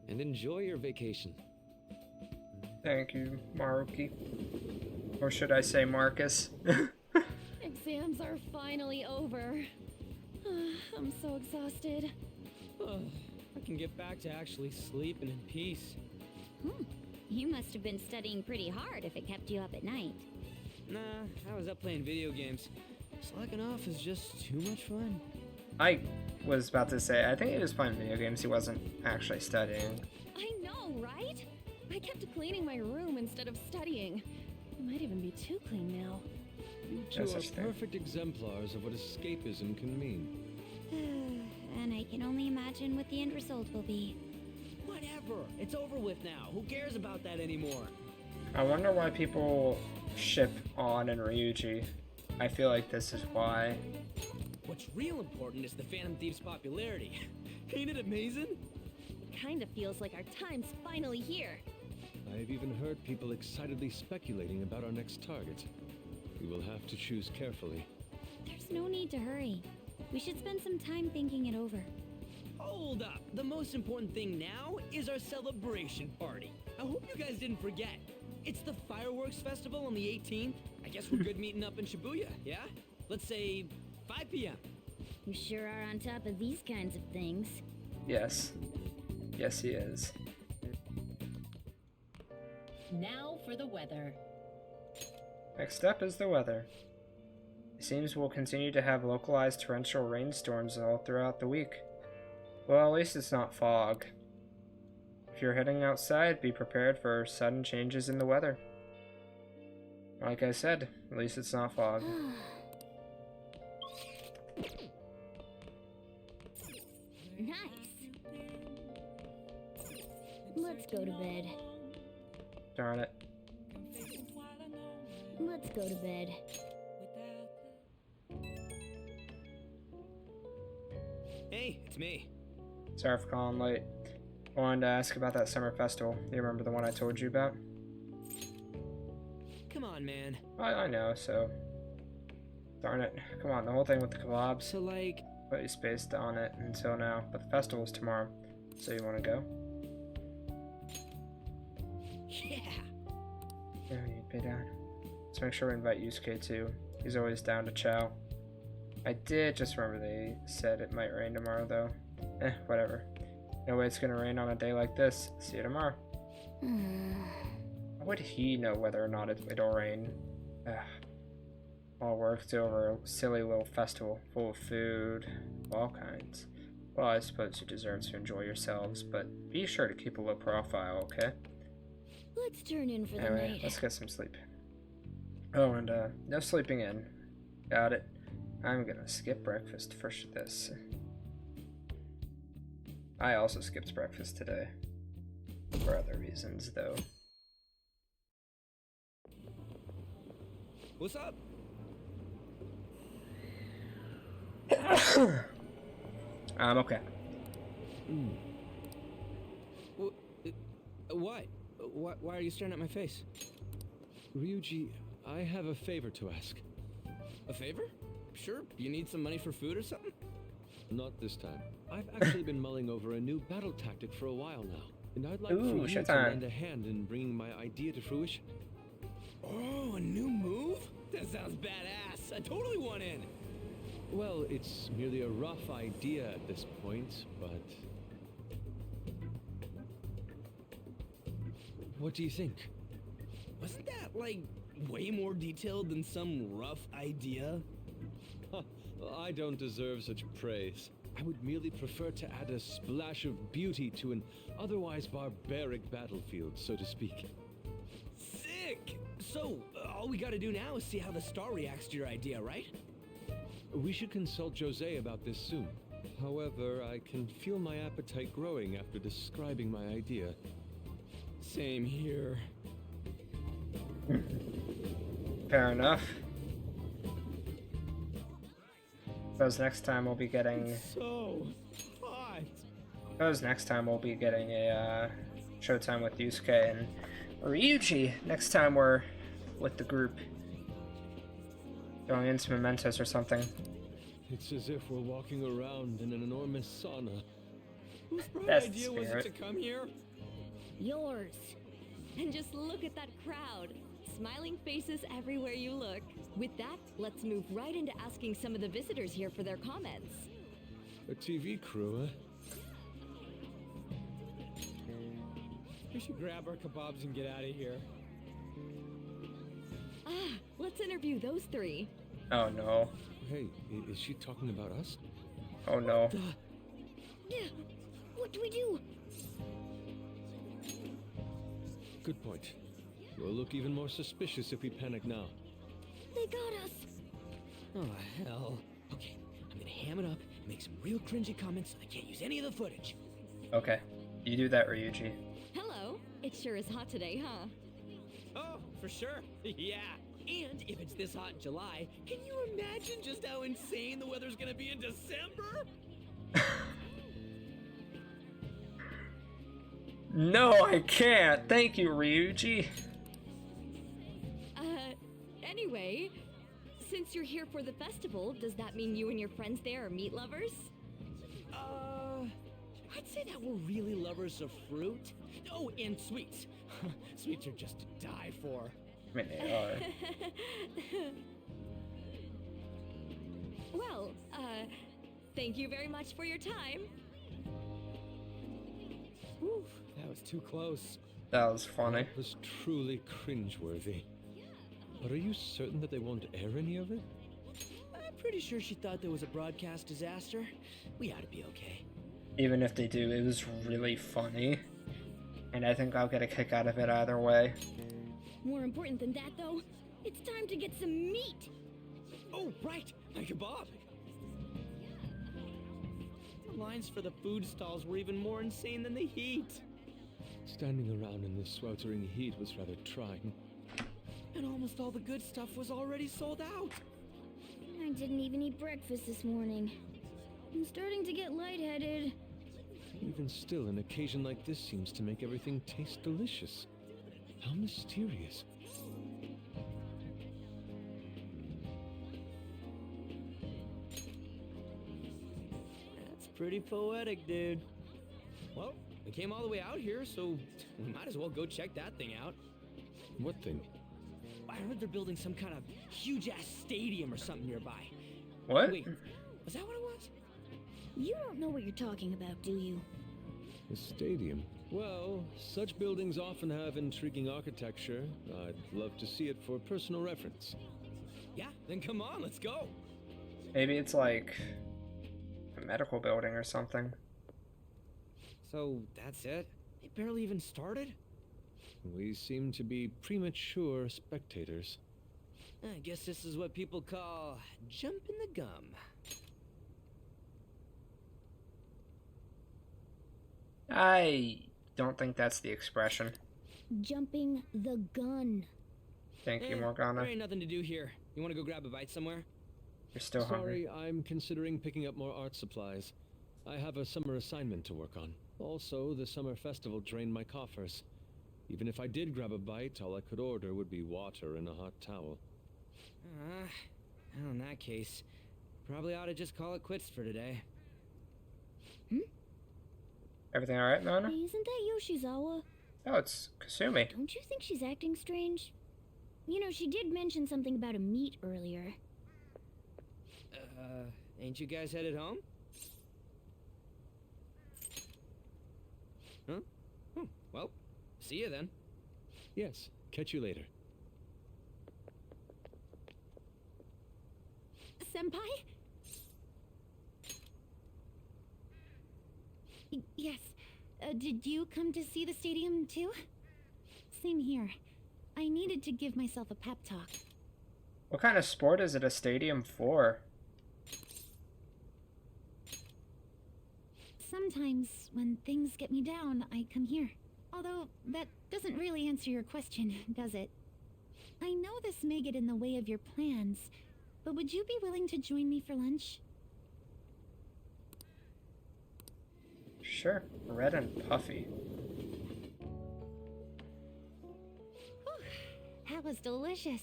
and enjoy your vacation. Thank you, Maruki. Or should I say Marcus? Exams are finally over. I'm so exhausted. I can get back to actually sleeping in peace. You must have been studying pretty hard if it kept you up at night. Nah, I was up playing video games. Slacking off is just too much fun. I was about to say, I think he was playing video games. He wasn't actually studying. I know, right? I kept cleaning my room instead of studying. It might even be too clean now. You No two such are thing. perfect exemplars of what escapism can mean. And I can only imagine what the end result will be. Whatever. It's over with now. Who cares about that anymore? I wonder why people ship On and Ryuji. I feel like this is why. What's real important is the Phantom Thieves' popularity. Ain't it amazing? Kinda feels like our time's finally here. I've even heard people excitedly speculating about our next target. We will have to choose carefully. There's no need to hurry. We should spend some time thinking it over. Hold up. The most important thing now is our celebration party. I hope you guys didn't forget. It's the fireworks festival on the 18th. I guess we're good meeting up in Shibuya, yeah? Let's say 5 p.m. You sure are on top of these kinds of things. Yes. Yes, he is. Now for the weather. Next up is the weather. It seems we'll continue to have localized torrential rainstorms all throughout the week. Well, at least it's not fog. If you're heading outside, be prepared for sudden changes in the weather. Like I said, at least it's not fog. Nice. Let's go to bed. Darn it. Let's go to bed. Hey, it's me. Sorry for calling late. I wanted to ask about that summer festival. You remember the one I told you about? Come on, man. I know, so... Darn it. Come on, the whole thing with the kebabs. So, like... But you spaced on it until now. But the festival's tomorrow. So you want to go? Yeah. Yeah, you'd be down. Let's make sure we invite Yusuke too. He's always down to chow. I did just remember they said it might rain tomorrow though. Whatever. No way it's gonna rain on a day like this. See you tomorrow. How would he know whether or not it'll rain? Ugh. All worked over a silly little festival full of food, all kinds. Well, I suppose you deserve to enjoy yourselves, but be sure to keep a low profile, okay? Let's turn in for the Anyway, night. let's get some sleep. Oh, and no sleeping in. Got it. I'm gonna skip breakfast for this. I also skipped breakfast today. For other reasons, though. What's up? Okay. What? Why are you staring at my face? Ryuji, I have a favor to ask. A favor? Sure. You need some money for food or something? Not this time. I've actually been mulling over a new battle tactic for a while now, and I'd like Ooh, for you to showtime. lend a hand in bringing my idea to fruition. Oh, a new move? That sounds badass. I totally want in. Well, it's merely a rough idea at this point, but... What do you think? Wasn't that, like, way more detailed than some rough idea? I don't deserve such praise. I would merely prefer to add a splash of beauty to an otherwise barbaric battlefield, so to speak. Sick! So, all we gotta do now is see how the star reacts to your idea, right? We should consult Jose about this soon. However, I can feel my appetite growing after describing my idea. Same here. Fair enough. Suppose next time we'll be getting... So hot! Suppose next time we'll be getting a showtime with Yusuke and Ryuji. Next time we're with the group. Going into Mementos or something. It's as if we're walking around in an enormous sauna. Whose bright That's the idea was it spirit. to come here? Yours. And just look at that crowd. Smiling faces everywhere you look. With that, let's move right into asking some of the visitors here for their comments. A TV crew, We should grab our kebabs and get out of here. Ah, let's interview those three. Oh no. Hey, is she talking about us? Oh no. Yeah. What do we do? Good point. We'll look even more suspicious if we panic now. They got us. Oh, hell. Okay, I'm gonna ham it up and make some real cringy comments so I can't use any of the footage. Okay. You do that, Ryuji. Hello. It sure is hot today, huh? Oh, for sure. Yeah. And if it's this hot in July, can you imagine just how insane the weather's gonna be in December? No, I can't. Thank you, Ryuji. Anyway, since you're here for the festival, does that mean you and your friends there are meat lovers? I'd say that we're really lovers of fruit. Oh, and sweets. Sweets are just to die for. I mean, they are. Well, thank you very much for your time. Whew, that was too close. That was funny. That was truly cringeworthy. But are you certain that they won't air any of it? I'm pretty sure she thought there was a broadcast disaster. We ought to be okay. Even if they do, it was really funny. And I think I'll get a kick out of it either way. More important than that, though, it's time to get some meat. Oh, right, my kebab. The lines for the food stalls were even more insane than the heat. Standing around in this sweltering heat was rather trying. And almost all the good stuff was already sold out. I didn't even eat breakfast this morning. I'm starting to get lightheaded. Even still, an occasion like this seems to make everything taste delicious. How mysterious. That's pretty poetic, dude. Well, we came all the way out here, so we might as well go check that thing out. What thing? I heard they're building some kind of huge-ass stadium or something nearby. What? Wait, was that what it was? You don't know what you're talking about, do you? A stadium? Well, such buildings often have intriguing architecture. I'd love to see it for personal reference. Yeah, then come on, let's go. Maybe it's like a medical building or something. So, that's it? It barely even started? We seem to be premature spectators. I guess this is what people call jumping the gum. I don't think that's the expression. Jumping the gun. Thank you, There Morgana. ain't nothing to do here. You want to go grab a bite somewhere? You're still hungry. Sorry, I'm considering picking up more art supplies. I have a summer assignment to work on. Also, the summer festival drained my coffers. Even if I did grab a bite, all I could order would be water and a hot towel. Well, in that case, probably ought to just call it quits for today. Everything alright, Nana? Hey, isn't that Yoshizawa? Oh, it's Kasumi. Don't you think she's acting strange? You know, she did mention something about a meet earlier. Ain't you guys headed home? Huh? Oh, well, see you then. Yes, catch you later. Senpai? Yes. Did you come to see the stadium too? Same here. I needed to give myself a pep talk. What kind of sport is it a stadium for? Sometimes, when things get me down, I come here. Although, that doesn't really answer your question, does it? I know this may get in the way of your plans, but would you be willing to join me for lunch? Sure. Red and puffy. Whew, that was delicious.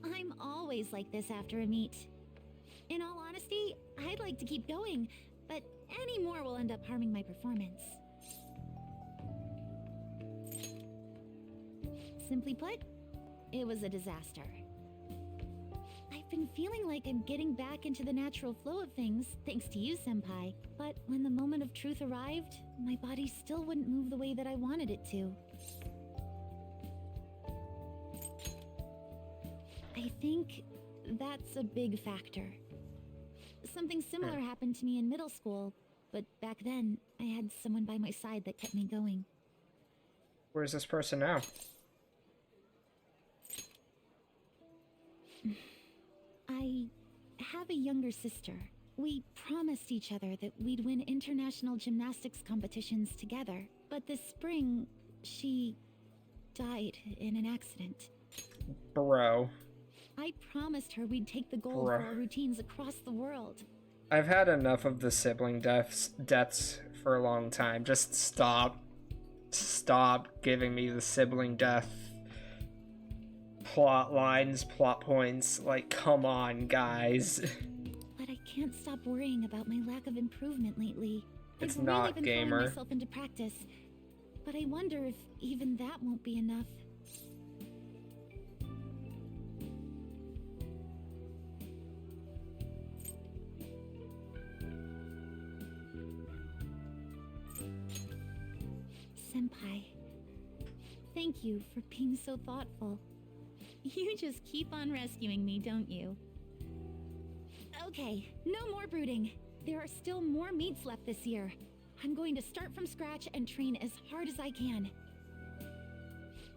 I'm always like this after a meet. In all honesty, I'd like to keep going, but any more will end up harming my performance. Simply put, it was a disaster. I've been feeling like I'm getting back into the natural flow of things, thanks to you, Senpai. But when the moment of truth arrived, my body still wouldn't move the way that I wanted it to. I think that's a big factor. Something similar happened to me in middle school, but back then, I had someone by my side that kept me going. Where's this person now? I have a younger sister. We promised each other that we'd win international gymnastics competitions together. But this spring, she died in an accident. Bro. I promised her we'd take the gold for our routines across the world. I've had enough of the sibling deaths for a long time. Just stop. Stop giving me the sibling death plot lines, plot points. Like, come on, guys. But I can't stop worrying about my lack of improvement lately. It's I've not really been gamer. throwing myself into practice, but I wonder if even that won't be enough. Senpai. Thank you for being so thoughtful. You just keep on rescuing me, don't you? Okay, no more brooding. There are still more meets left this year. I'm going to start from scratch and train as hard as I can.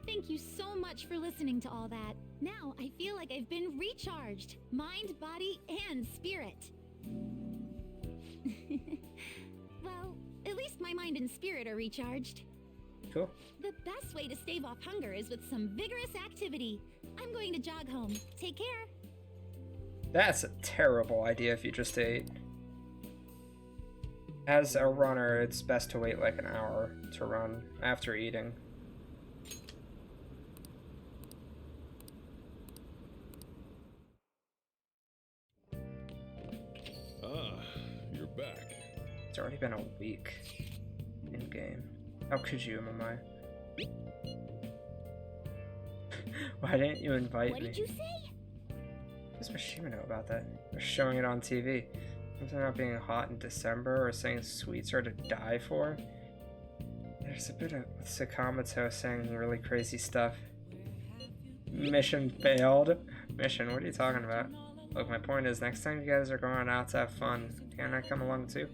Thank you so much for listening to all that. Now I feel like I've been recharged. Mind, body, and spirit. Well, at least my mind and spirit are recharged. Cool. The best way to stave off hunger is with some vigorous activity. I'm going to jog home. Take care. That's a terrible idea if you just ate. As a runner, it's best to wait like an hour to run after eating. Ah, you're back. It's already been a week in game. How could you, Mamai? Why didn't you invite What me? did you say? What does Mishima know about that? They're showing it on TV. Something about being hot in December or saying sweets are to die for. There's a bit of Sakamoto saying really crazy stuff. Mission failed. Mission, what are you talking about? Look, my point is, next time you guys are going out to have fun, can I come along too?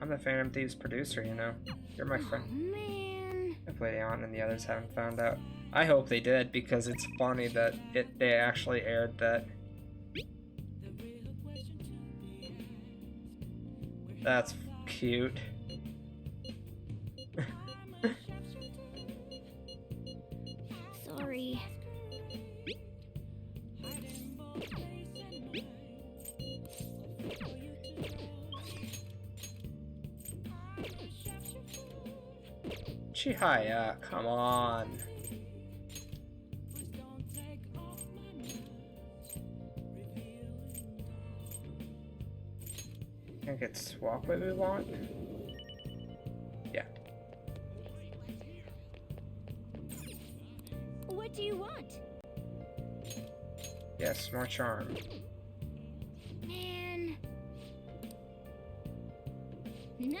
I'm the Phantom Thieves producer, you know. You're my friend. Man. Hopefully Aunt and the others haven't found out. I hope they did, because it's funny that they actually aired that. That's cute. Sorry. Chihaya, come on. I think it's swap what we want. Yeah. What do you want? Yes, more charm. Man. Nice.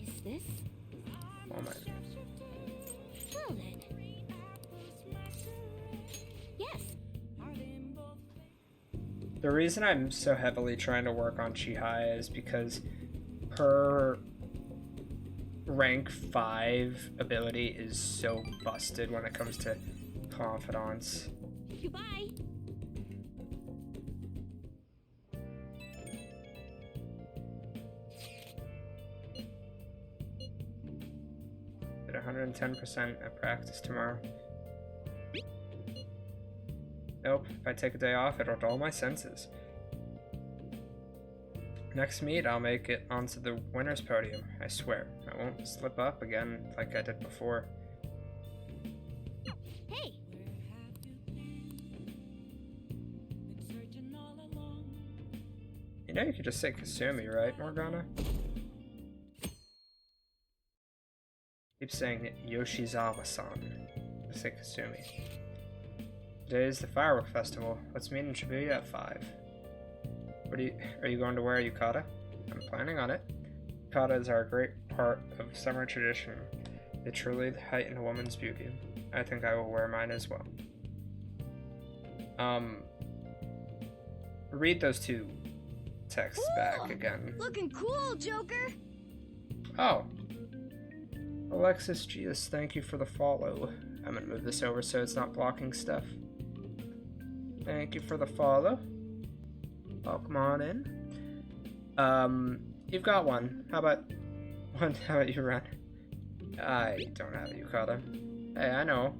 Is this? Oh my. Well then. Yes. The reason I'm so heavily trying to work on Chihaya is because her rank 5 ability is so busted when it comes to confidence. Goodbye. At 110% at practice tomorrow. Nope, if I take a day off, it'll dull my senses. Next meet, I'll make it onto the winner's podium, I swear. I won't slip up again like I did before. Hey. You know you could just say Kasumi, right, Morgana? Keep saying it, Yoshizawa-san. Just say Kasumi. Today is the firework festival. Let's meet in Shibuya at 5. Are you going to wear a yukata? I'm planning on it. Yukata is our great part of summer tradition. They truly heighten a woman's beauty. I think I will wear mine as well. Read those two texts back again. Looking cool, Joker! Oh. Alexis Gius, thank you for the follow. I'm gonna move this over so it's not blocking stuff. Thank you for the follow. Welcome on in. You've got one. How about you run? I don't have a yukata. Hey, I know.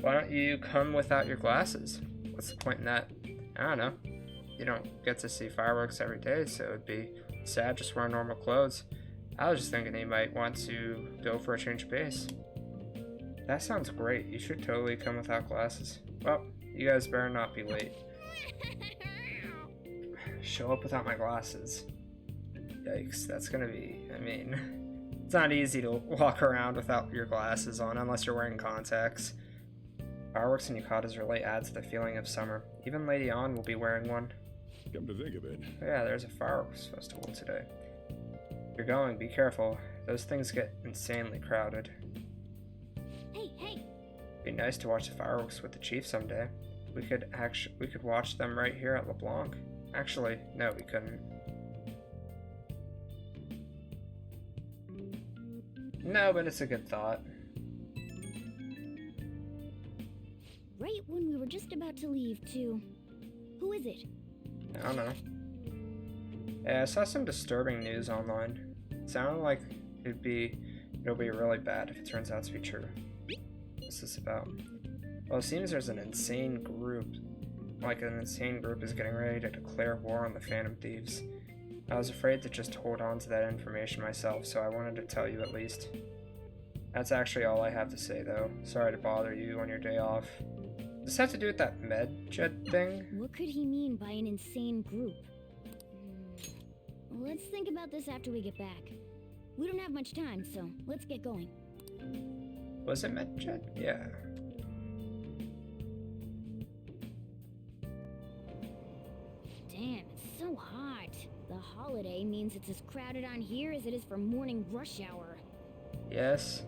Why don't you come without your glasses? What's the point in that? I don't know. You don't get to see fireworks every day, so it'd be sad just wearing normal clothes. I was just thinking he might want to go for a change of pace. That sounds great. You should totally come without glasses. Well, you guys better not be late. Show up without my glasses. Yikes, that's gonna be, I mean, it's not easy to walk around without your glasses on unless you're wearing contacts. Fireworks and yukatas really add to the feeling of summer. Even Lady Ann will be wearing one. Come to think of it, Yeah, there's a fireworks festival today. If you're going, be careful. Those things get insanely crowded. Hey, hey! Be nice to watch the fireworks with the chief someday. We could watch them right here at LeBlanc. Actually, no, we couldn't. No, but it's a good thought. Right when we were just about to leave, too. Who is it? I don't know. Yeah, I saw some disturbing news online. It sounded like it'll be really bad if it turns out to be true. What's this about? Well, it seems there's an insane group. Like an insane group is getting ready to declare war on the Phantom Thieves. I was afraid to just hold on to that information myself, so I wanted to tell you at least. That's actually all I have to say, though. Sorry to bother you on your day off. Does this have to do with that med-jet thing? What could he mean by an insane group? Let's think about this after we get back. We don't have much time, so let's get going. Was it med-jet? Yeah. Damn, it's so hot. The holiday means it's as crowded on here as it is for morning rush hour. Yes.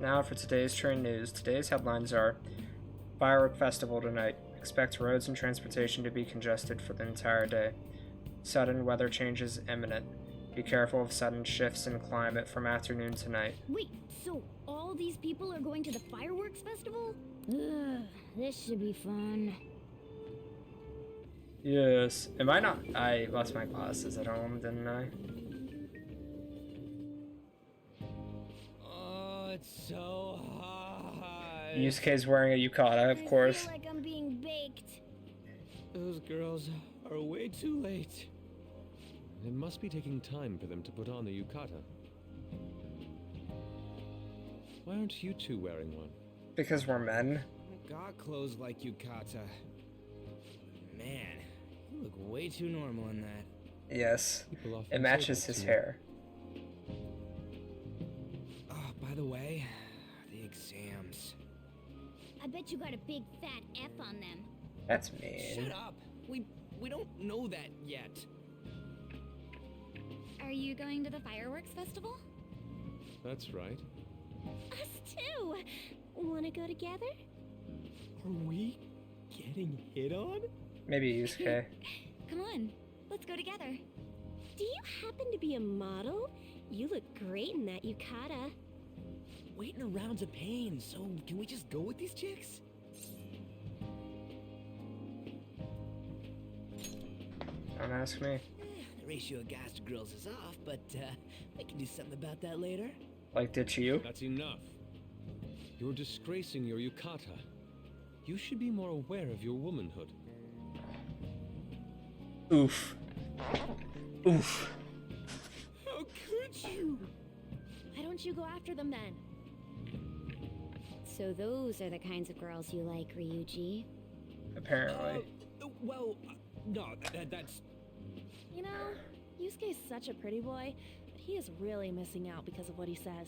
Now for today's train news. Today's headlines are: Firework Festival tonight. Expect roads and transportation to be congested for the entire day. Sudden weather changes imminent. Be careful of sudden shifts in climate from afternoon to night. Wait, so all these people are going to the fireworks festival? Ugh, this should be fun. Yes. Am I not? I lost my glasses at home, didn't I? Oh, it's so hot. Yusuke's wearing a yukata, of course. I feel like I'm being baked. Those girls are way too late. It must be taking time for them to put on the yukata. Why aren't you two wearing one? Because we're men. I got clothes like yukata. Man, you look way too normal in that. Yes. People often It say matches that his to me. hair. Oh, by the way, the exams. I bet you got a big fat F on them. That's mean. Shut up. We don't know that yet. Are you going to the fireworks festival? That's right. Us too! Wanna go together? Are we getting hit on? Maybe Yusuke. Come on, let's go together. Do you happen to be a model? You look great in that yukata. Waiting around's a pain, so can we just go with these chicks? Don't ask me. The ratio of guys to girls is off, but we can do something about that later. Like, did you? That's enough. You're disgracing your yukata. You should be more aware of your womanhood. Oof. Oof. How could you? Why don't you go after them then? So those are the kinds of girls you like, Ryuji. Apparently. Well, no, that's... You know, Yusuke's such a pretty boy, but he is really missing out because of what he says.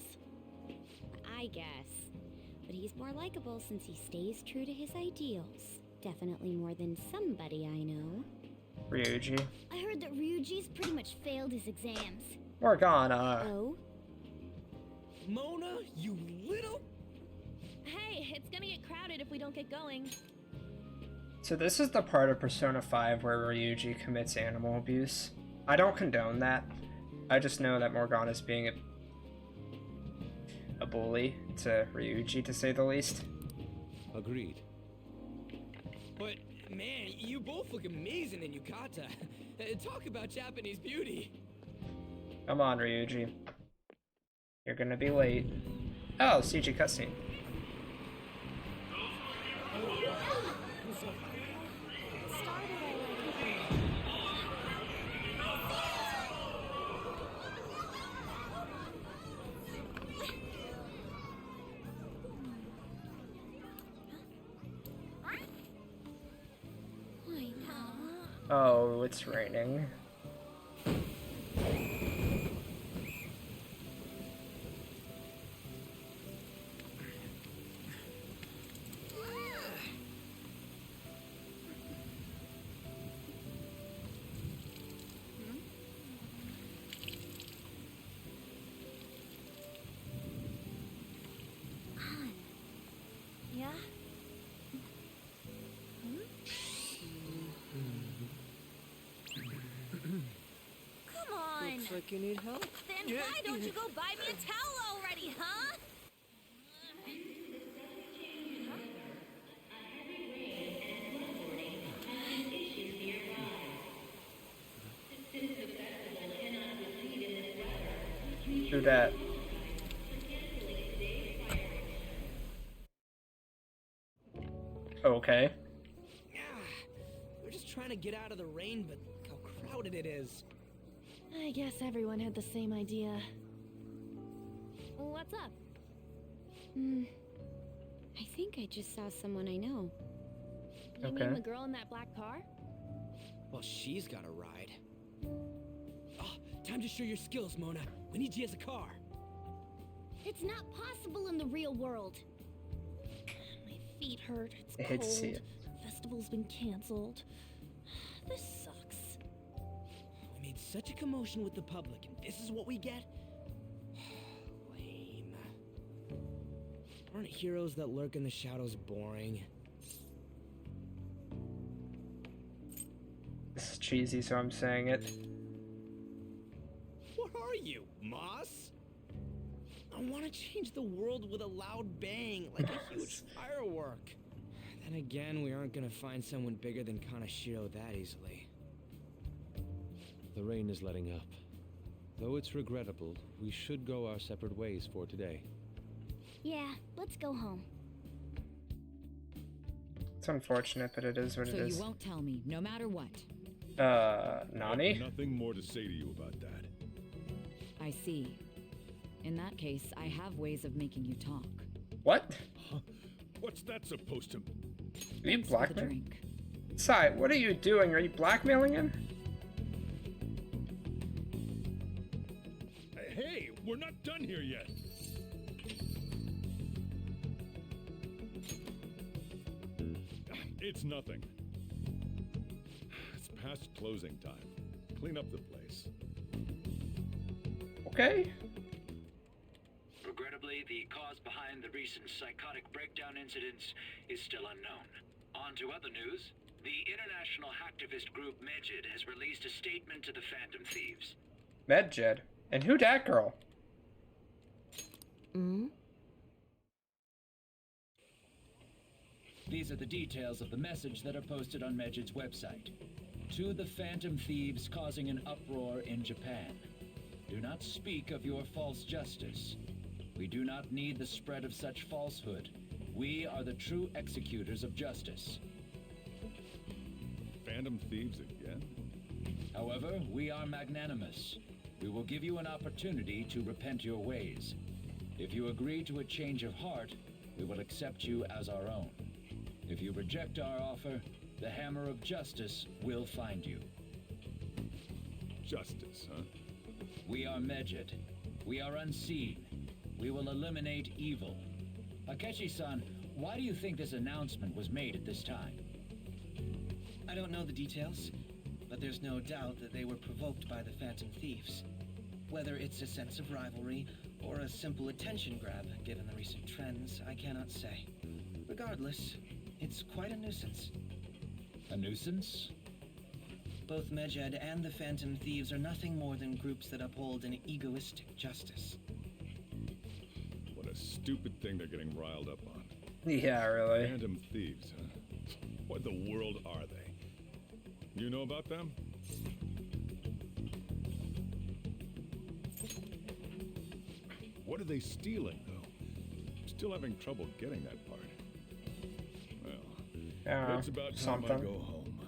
I guess. But he's more likable since he stays true to his ideals. Definitely more than somebody I know. Ryuji. I heard that Ryuji's pretty much failed his exams. Morgana. Oh? Mona, you little... Hey, it's gonna get crowded if we don't get going. So this is the part of Persona 5 where Ryuji commits animal abuse. I don't condone that. I just know that Morgana's being a bully to Ryuji, to say the least. Agreed. But, man, you both look amazing in yukata. Talk about Japanese beauty. Come on, Ryuji. You're gonna be late. Oh, CG cutscene. Oh, it's raining. Yeah? Come on! Looks like you need help. Then why don't you go buy me a towel already, huh? Do that. Okay. We're just trying to get out of the rain, but look how crowded it is. I guess everyone had the same idea. What's up? I think I just saw someone I know. You Okay. mean the girl in that black car? Well, she's got a ride. Oh, time to show your skills, Mona. We need you as a car. It's not possible in the real world. My feet hurt. It's I hate to cold. see it. Festival's been canceled. This sucks. We made such a commotion with the public, and this is what we get? Lame. Aren't heroes that lurk in the shadows boring? This is cheesy, so I'm saying it. What are you, Moss? I want to change the world with a loud bang, like a huge firework. Then again, we aren't gonna find someone bigger than Kanashiro that easily. The rain is letting up. Though it's regrettable, we should go our separate ways for today. Yeah, let's go home. It's unfortunate, but it is what So it you is. won't tell me, no matter what. Nani? Nothing more to say to you about that. I see. In that case, I have ways of making you talk. What? What's that supposed to... Are you Thanks for the blackmailing? drink. Sai, what are you doing? Are you blackmailing him? Hey, we're not done here yet. It's nothing. It's past closing time. Clean up the place. Okay. Regrettably, the cause behind the recent psychotic breakdown incidents is still unknown. On to other news. The international hacktivist group Medjed has released a statement to the Phantom Thieves. Medjed. And who dat girl? These are the details of the message that are posted on Medjed's website. To the Phantom Thieves causing an uproar in Japan. Do not speak of your false justice. We do not need the spread of such falsehood. We are the true executors of justice. Phantom Thieves again? However, we are magnanimous. We will give you an opportunity to repent your ways. If you agree to a change of heart, we will accept you as our own. If you reject our offer, the hammer of justice will find you. Justice, huh? We are Medjed. We are unseen. We will eliminate evil. Akechi-san, why do you think this announcement was made at this time? I don't know the details, but there's no doubt that they were provoked by the Phantom Thieves. Whether it's a sense of rivalry or a simple attention grab, given the recent trends, I cannot say. Regardless, it's quite a nuisance. A nuisance? Both Medjed and the Phantom Thieves are nothing more than groups that uphold an egoistic justice. What a stupid thing they're getting riled up on. Yeah, really. Phantom Thieves, huh? What the world are they? You know about them? What are they stealing, though? I'm still having trouble getting that part. Well, it's about time I something. go home.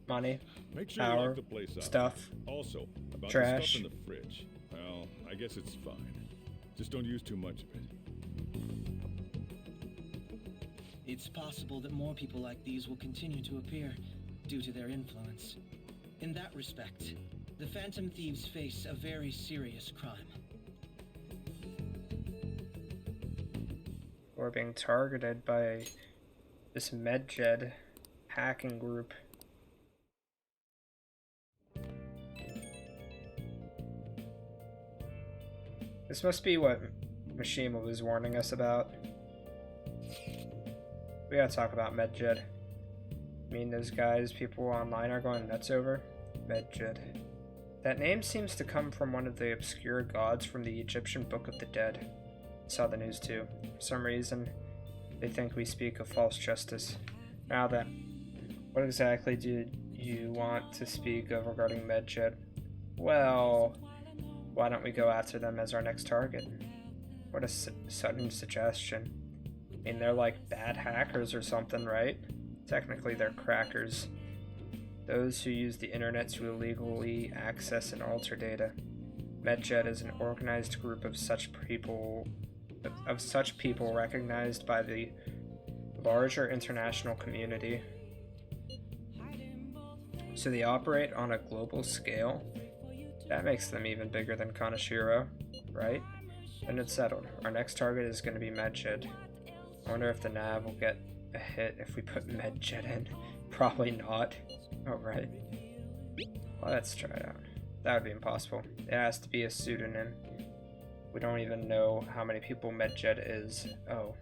Money. Make sure you Power. lock the place up. Stuff. Also, about the Trash. stuff in the fridge. Well, I guess it's fine. Just don't use too much of it. It's possible that more people like these will continue to appear. due to their influence. In that respect, the Phantom Thieves face a very serious crime. We're being targeted by this MedJed hacking group. This must be what Mishima was warning us about. We gotta talk about MedJed. I mean, those guys people online are going nuts over? MedJed. That name seems to come from one of the obscure gods from the Egyptian Book of the Dead. I saw the news too. For some reason, they think we speak of false justice. Now then, what exactly do you want to speak of regarding MedJed? Well, why don't we go after them as our next target? What a sudden suggestion. I mean, they're like bad hackers or something, right? Technically, they're crackers. Those who use the internet to illegally access and alter data. MedJed is an organized group of such people recognized by the larger international community. So they operate on a global scale? That makes them even bigger than Kaneshiro, right? Then it's settled. Our next target is going to be MedJed. I wonder if the nav will get a hit if we put MedJed in. Probably not. Oh, right. Well, let's try it out. That would be impossible. It has to be a pseudonym. We don't even know how many people MedJed is. Oh.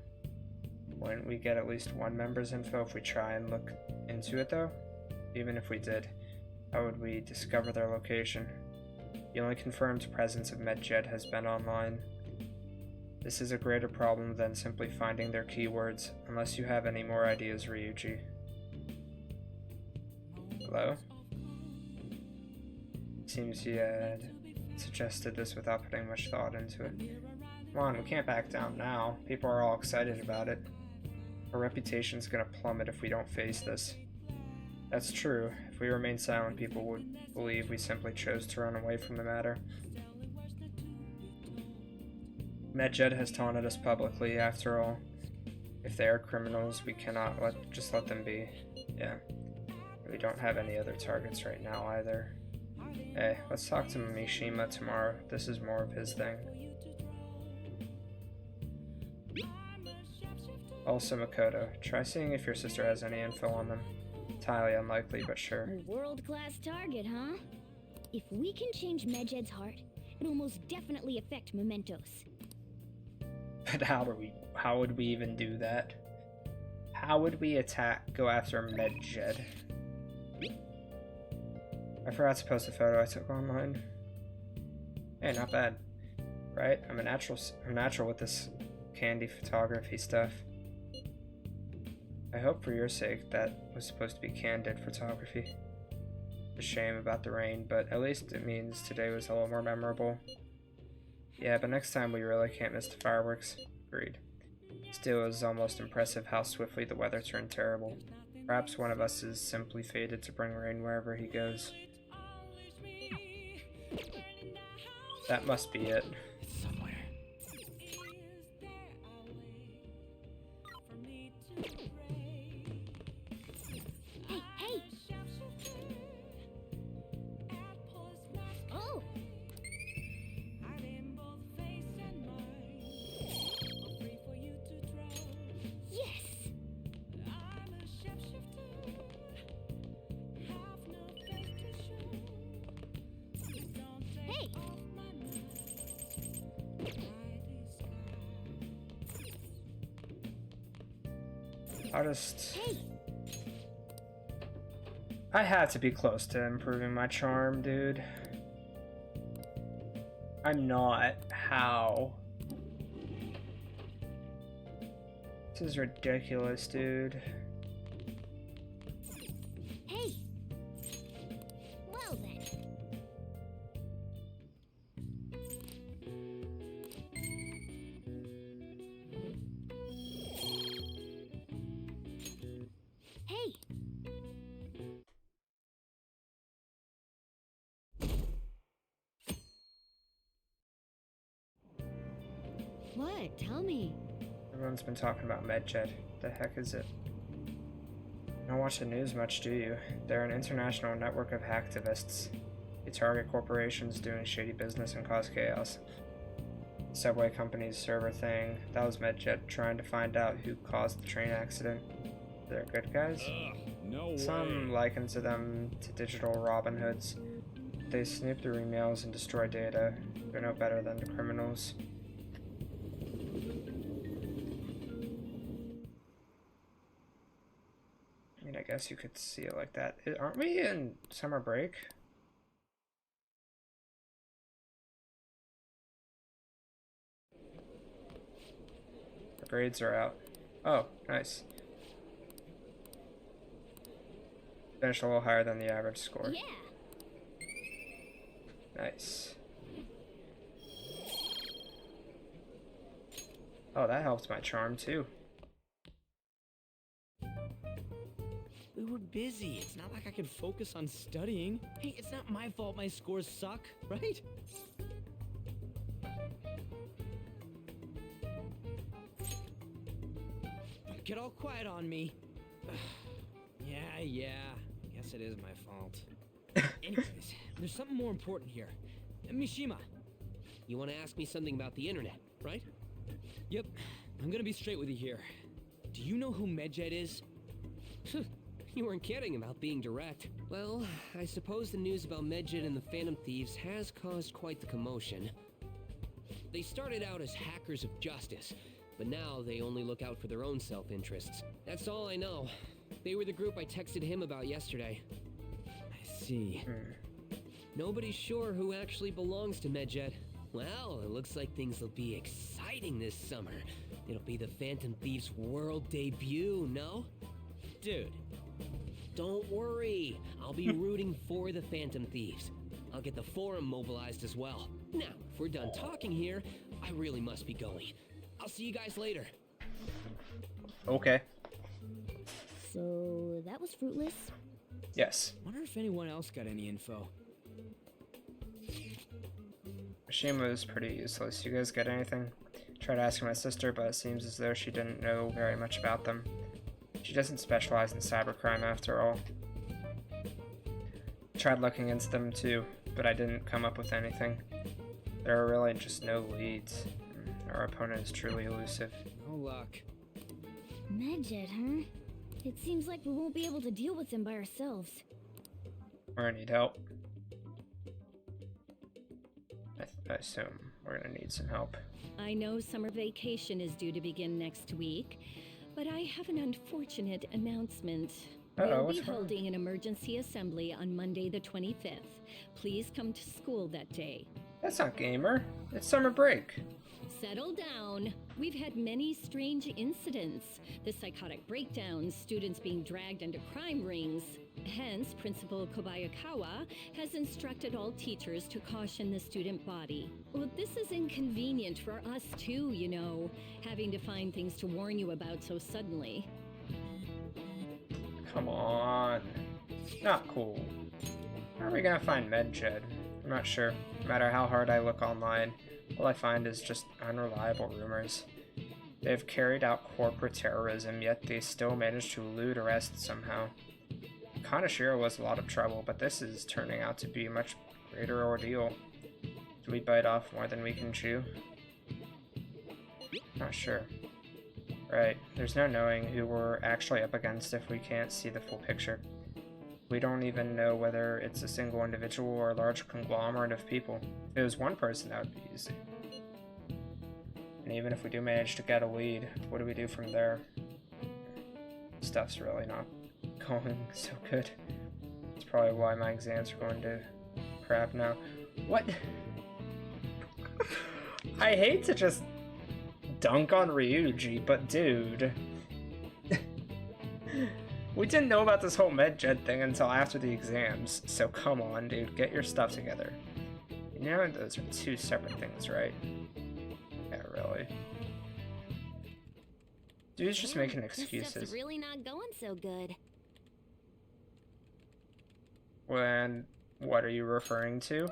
Wouldn't we get at least one member's info if we try and look into it, though? Even if we did, how would we discover their location? The only confirmed presence of MedJed has been online. This is a greater problem than simply finding their keywords, unless you have any more ideas, Ryuji. Hello? Seems you had suggested this without putting much thought into it. Come on, we can't back down now. People are all excited about it. Our reputation's gonna plummet if we don't face this. That's true. If we remain silent, people would believe we simply chose to run away from the matter. MedJed has taunted us publicly, after all. If they are criminals, we cannot just let them be. Yeah. We don't have any other targets right now, either. Hey, let's talk to Mishima tomorrow. This is more of his thing. Also, Makoto, try seeing if your sister has any info on them. It's highly unlikely, but sure. A world-class target, huh? If we can change MedJed's heart, it'll most definitely affect Mementos. But how would we even do that? How would we go after MedJed? I forgot to post a photo I took online. Hey, not bad. Right? I'm natural with this candy photography stuff. I hope for your sake that was supposed to be candid photography. It's a shame about the rain, but at least it means today was a little more memorable. Yeah, but next time we really can't miss the fireworks. Agreed. Still, it was almost impressive how swiftly the weather turned terrible. Perhaps one of us is simply fated to bring rain wherever he goes. That must be it. Somewhere. Hey, hey! Oh! Yes! Hey! Hey! I had to be close to improving my charm, dude. I'm not. How? This is ridiculous, dude. Hey! Well then. Hey! What? Tell me. Everyone's been talking about MedJed. The heck is it? Don't watch the news much, do you? They're an international network of hacktivists. They target corporations doing shady business and cause chaos. Subway company's server thing. That was MedJet trying to find out who caused the train accident. They're good guys? No Some liken to them to digital Robin Hoods. They snoop through emails and destroy data. They're no better than the criminals. I mean, I guess you could see it like that. Aren't we in summer break? The grades are out. Oh, nice. Finished a little higher than the average score. Yeah. Nice. Oh, that helped my charm too. We were busy. It's not like I could focus on studying. Hey, it's not my fault my scores suck, right? Don't get all quiet on me. Yeah. Guess it is my fault. Anyways, there's something more important here. Mishima. You want to ask me something about the internet, right? Yep. I'm gonna be straight with you here. Do you know who MedJet is? You weren't kidding about being direct. Well, I suppose the news about MedJet and the Phantom Thieves has caused quite the commotion. They started out as hackers of justice, but now they only look out for their own self-interests. That's all I know. They were the group I texted him about yesterday. I see. Nobody's sure who actually belongs to MedJet. Well, it looks like things will be exciting this summer. It'll be the Phantom Thieves' world debut, no? Dude. Don't worry. I'll be rooting for the Phantom Thieves. I'll get the forum mobilized as well. Now, if we're done talking here, I really must be going. I'll see you guys later. Okay. So, that was fruitless? Yes. Wonder if anyone else got any info. Mishima was pretty useless. You guys get anything? Tried asking my sister, but it seems as though she didn't know very much about them. She doesn't specialize in cybercrime after all. Tried looking into them too, but I didn't come up with anything. There are really just no leads. Our opponent is truly elusive. No luck. MedJet, huh? It seems like we won't be able to deal with them by ourselves. We're gonna need help. I assume we're gonna need some help. I know summer vacation is due to begin next week, but I have an unfortunate announcement. We'll be holding an emergency assembly on Monday the 25th. Please come to school that day. That's not gamer. It's summer break. Settle down. We've had many strange incidents. The psychotic breakdowns, students being dragged into crime rings. Hence, Principal Kobayakawa has instructed all teachers to caution the student body. Well, this is inconvenient for us too, you know, having to find things to warn you about so suddenly. Come on. Not cool. How are we gonna find MedJet? I'm not sure. No matter how hard I look online, all I find is just unreliable rumors. They've carried out corporate terrorism, yet they still managed to elude arrest somehow. Kanashiro was a lot of trouble, but this is turning out to be a much greater ordeal. Do we bite off more than we can chew? Not sure. Right, there's no knowing who we're actually up against if we can't see the full picture. We don't even know whether it's a single individual or a large conglomerate of people. If it was one person, that would be easy. And even if we do manage to get a lead, what do we do from there? Stuff's really not going so good. That's probably why my exams are going to crap now. What? I hate to just dunk on Ryuji, but dude. We didn't know about this whole MedJet thing until after the exams, so come on, dude, get your stuff together. You know those are two separate things, right? Yeah, really. Dude's just making This excuses. stuff's really not going so good. When, what are you referring to?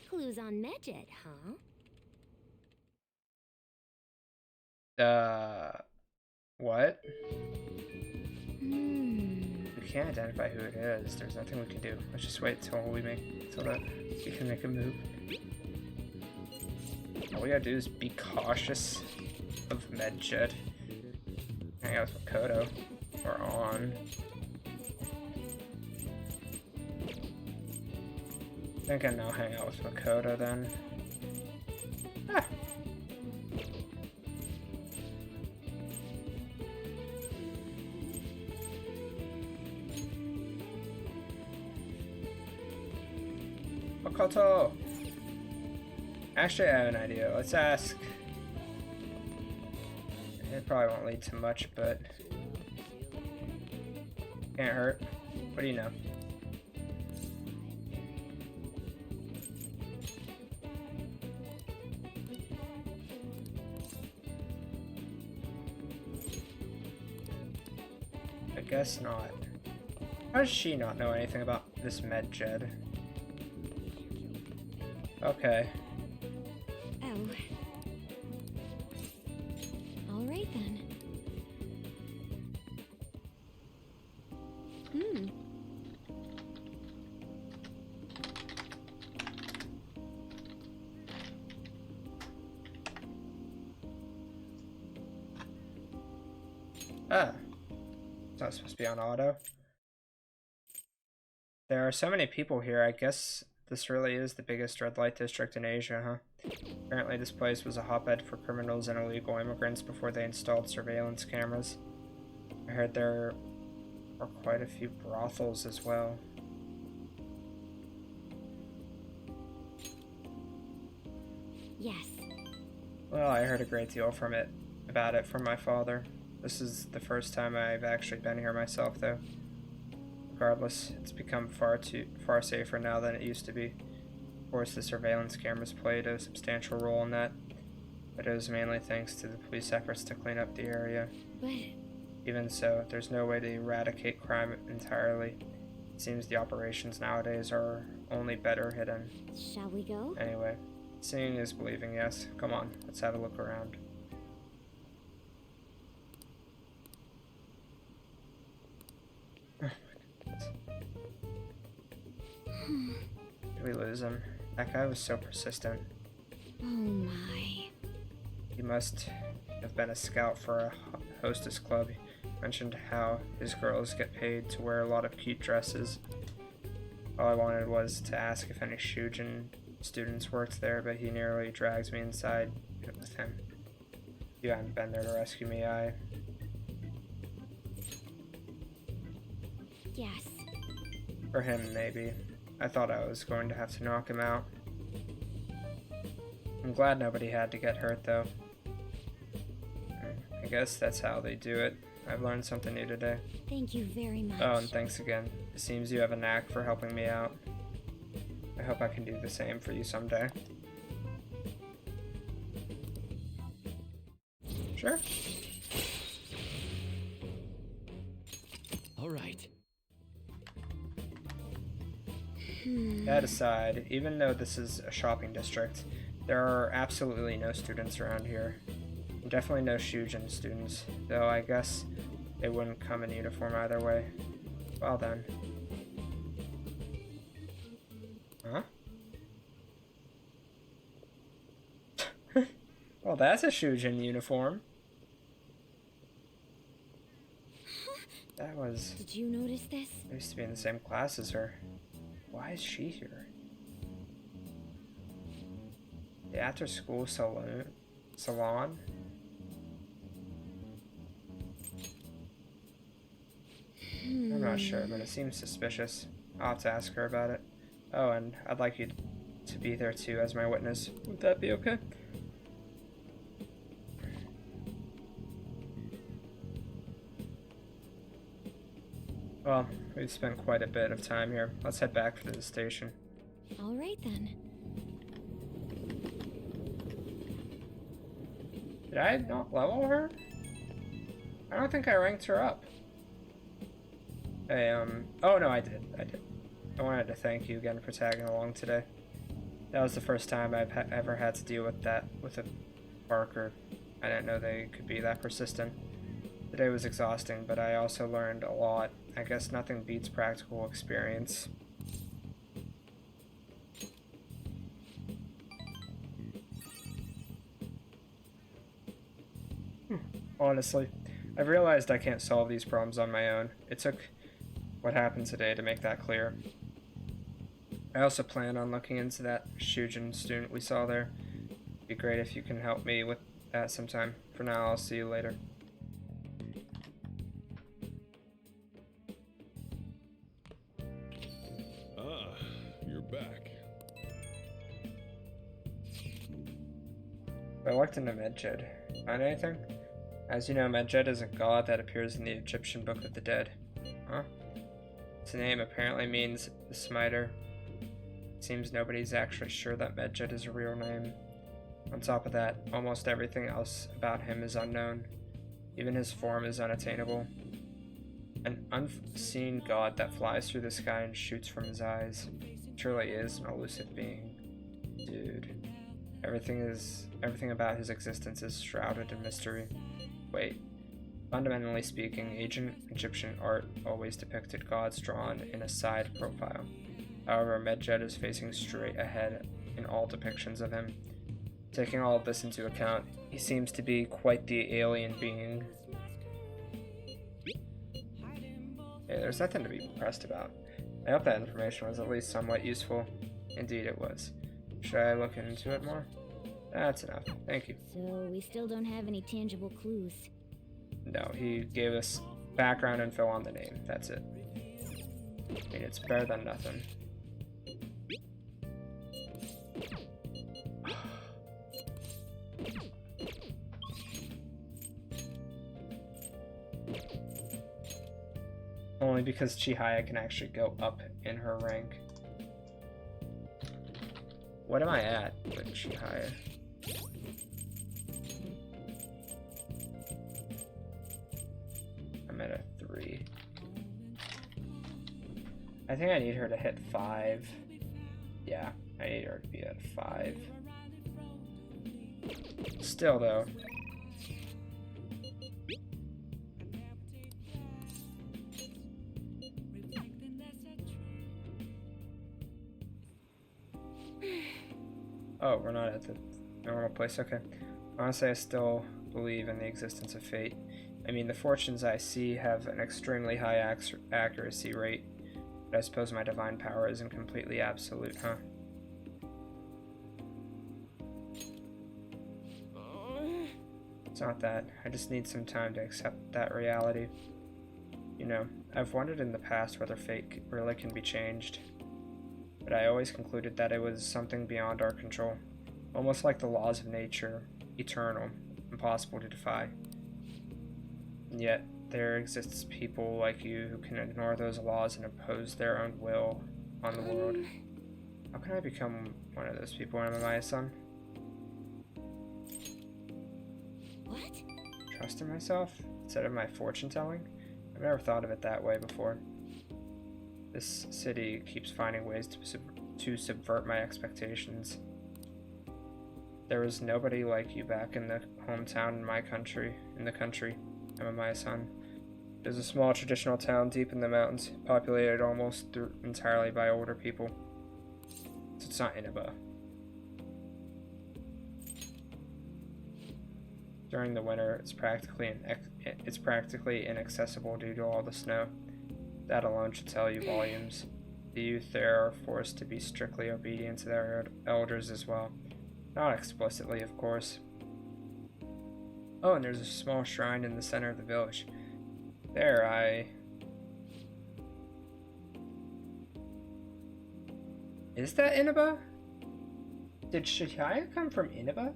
Clues on MedJet, huh? What? can't identify who it is, there's nothing we can do. Let's just wait till we can make a move. All we gotta do is be cautious of Medjed. Hang out with Makoto. Or on. I think I now hang out with Makoto then. Ah. Makoto! Actually, I have an idea. Let's ask. It probably won't lead to much, but can't hurt. What do you know? I guess not. How does she not know anything about this Medjed? Okay. Oh. All right then. Ah. It's not supposed to be on auto. There are so many people here, I guess this really is the biggest red light district in Asia, huh? Apparently this place was a hotbed for criminals and illegal immigrants before they installed surveillance cameras. I heard there are quite a few brothels as well. Yes. Well, I heard a great deal about it from my father. This is the first time I've actually been here myself, though. Regardless, it's become far safer now than it used to be. Of course, the surveillance cameras played a substantial role in that, but it was mainly thanks to the police efforts to clean up the area. But even so, there's no way to eradicate crime entirely. It seems the operations nowadays are only better hidden. Shall we go? Anyway, seeing is believing, yes. Come on, let's have a look around. Did we lose him? That guy was so persistent. Oh my. He must have been a scout for a hostess club. He mentioned how his girls get paid to wear a lot of cute dresses. All I wanted was to ask if any Shujin students worked there, but he nearly drags me inside with him. You hadn't been there to rescue me, Yes. For him, maybe. I thought I was going to have to knock him out. I'm glad nobody had to get hurt, though. I guess that's how they do it. I've learned something new today. Thank you very much. Oh, and thanks again. It seems you have a knack for helping me out. I hope I can do the same for you someday. Sure. All right. That aside, even though this is a shopping district, there are absolutely no students around here. Definitely no Shujin students, though I guess they wouldn't come in uniform either way. Well then. Huh? Well, that's a Shujin uniform. That was... Did you notice this? I used to be in the same class as her. Why is she here? The after-school salon? I'm not sure, but it seems suspicious. I'll have to ask her about it. Oh, and I'd like you to be there too as my witness. Would that be okay? Well, we've spent quite a bit of time here. Let's head back to the station. All right then. Did I not level her? I don't think I ranked her up. Hey, oh no, I did. I wanted to thank you again for tagging along today. That was the first time I've ever had to deal with that with a Barker. I didn't know they could be that persistent. Today was exhausting, but I also learned a lot. I guess nothing beats practical experience. Honestly, I've realized I can't solve these problems on my own. It took what happened today to make that clear. I also plan on looking into that Shujin student we saw there. It'd be great if you can help me with that sometime. For now, I'll see you later. Ah, you're back. I looked into Medjed. Find anything? As you know, Medjed is a god that appears in the Egyptian Book of the Dead. Huh? Its name apparently means the Smiter. It seems nobody's actually sure that Medjed is a real name. On top of that, almost everything else about him is unknown. Even his form is unattainable. An unseen god that flies through the sky and shoots from his eyes. Truly is an elusive being. Dude. Everything about his existence is shrouded in mystery. Wait. Fundamentally speaking, ancient Egyptian art always depicted gods drawn in a side profile. However, Medjed is facing straight ahead in all depictions of him. Taking all of this into account, he seems to be quite the alien being. Hey, there's nothing to be impressed about. I hope that information was at least somewhat useful. Indeed it was. Should I look into it more? That's enough. Thank you. So we still don't have any tangible clues. No, he gave us background info on the name. That's it. I mean, it's better than nothing. Only because Chihaya can actually go up in her rank. What am I at with Chihaya? I'm at a 3. I think I need her to hit 5. Yeah, I need her to be at 5. Still though. Oh, we're not at the normal place. Okay. Honestly, I still believe in the existence of fate. I mean, the fortunes I see have an extremely high accuracy rate, but I suppose my divine power isn't completely absolute, huh? It's not that. I just need some time to accept that reality. You know, I've wondered in the past whether fate really can be changed. But I always concluded that it was something beyond our control, almost like the laws of nature, eternal, impossible to defy. And yet, there exists people like you who can ignore those laws and impose their own will on the world. How can I become one of those people, Amamaya-san? What? Trust in myself instead of my fortune-telling? I've never thought of it that way before. This city keeps finding ways to subvert my expectations. There was nobody like you back in the hometown in the country, Amamaya-san. There's a small traditional town deep in the mountains, populated almost entirely by older people. So it's not Inaba. During the winter, it's practically inaccessible due to all the snow. That alone should tell you volumes. The youth there are forced to be strictly obedient to their elders as well. Not explicitly, of course. Oh, and there's a small shrine in the center of the village. Is that Inaba? Did Chihaya come from Inaba?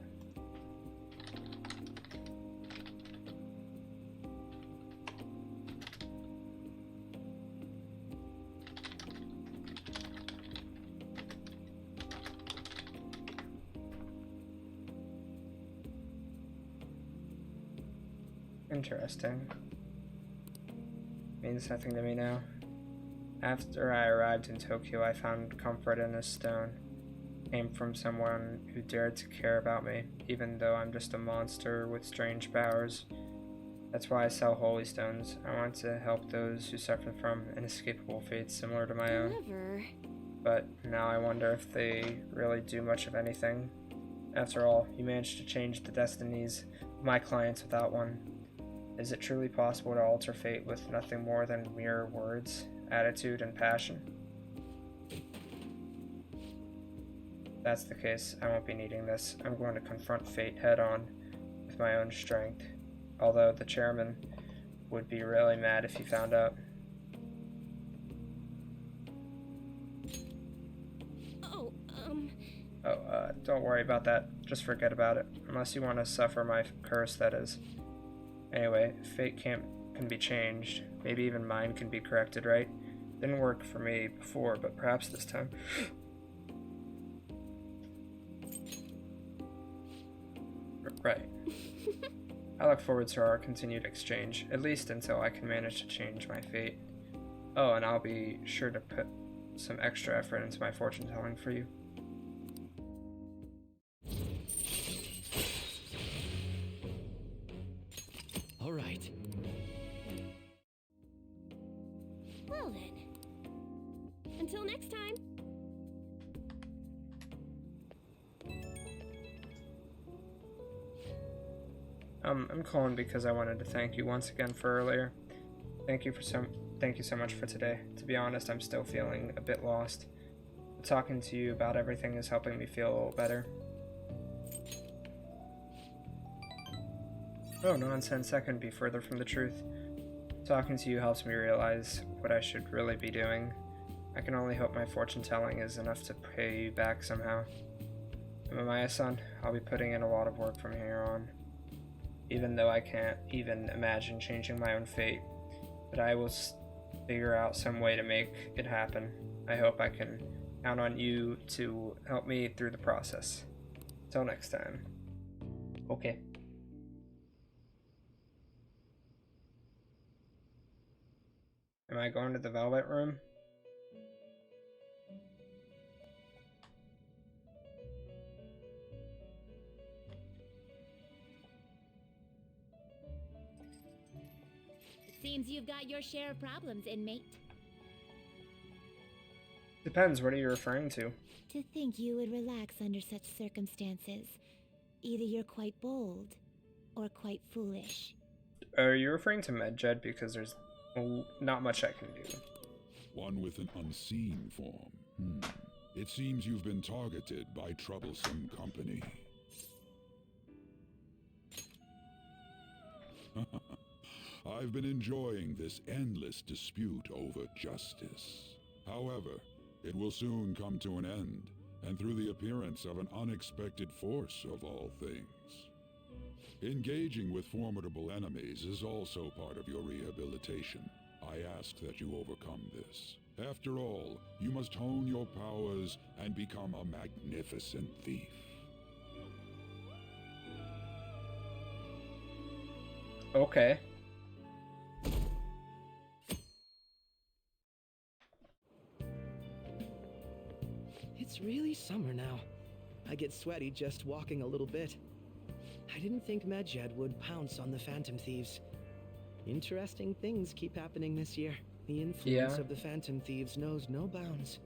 Interesting. Means nothing to me now. After I arrived in Tokyo, I found comfort in a stone. Came from someone who dared to care about me, even though I'm just a monster with strange powers. That's why I sell holy stones. I want to help those who suffer from inescapable fates similar to my own. Clever. But now I wonder if they really do much of anything. After all, you managed to change the destinies of my clients without one. Is it truly possible to alter fate with nothing more than mere words, attitude, and passion? If that's the case, I won't be needing this. I'm going to confront fate head-on with my own strength. Although the chairman would be really mad if he found out. Don't worry about that. Just forget about it. Unless you want to suffer my curse, that is. Anyway, fate can be changed. Maybe even mine can be corrected, right? Didn't work for me before, but perhaps this time. Right. I look forward to our continued exchange, at least until I can manage to change my fate. Oh, and I'll be sure to put some extra effort into my fortune telling for you. All right. Well then. Until next time. I'm calling because I wanted to thank you once again for earlier. Thank you so much for today. To be honest, I'm still feeling a bit lost. But talking to you about everything is helping me feel a little better. Oh, nonsense, that couldn't be further from the truth. Talking to you helps me realize what I should really be doing. I can only hope my fortune telling is enough to pay you back somehow. Amaya-san, I'll be putting in a lot of work from here on. Even though I can't even imagine changing my own fate, but I will figure out some way to make it happen. I hope I can count on you to help me through the process. Till next time. Okay. Am I going to the Velvet Room? Seems you've got your share of problems, inmate. Depends, what are you referring to? To think you would relax under such circumstances. Either you're quite bold, or quite foolish. Are you referring to Medjed? Because there's not much I can do. One with an unseen form. It seems you've been targeted by troublesome company. I've been enjoying this endless dispute over justice. However, it will soon come to an end, and through the appearance of an unexpected force of all things. Engaging with formidable enemies is also part of your rehabilitation. I ask that you overcome this. After all, you must hone your powers and become a magnificent thief. Okay. It's really summer now. I get sweaty just walking a little bit. I didn't think Medjed would pounce on the Phantom Thieves. Interesting things keep happening this year. The influence of the Phantom Thieves knows no bounds.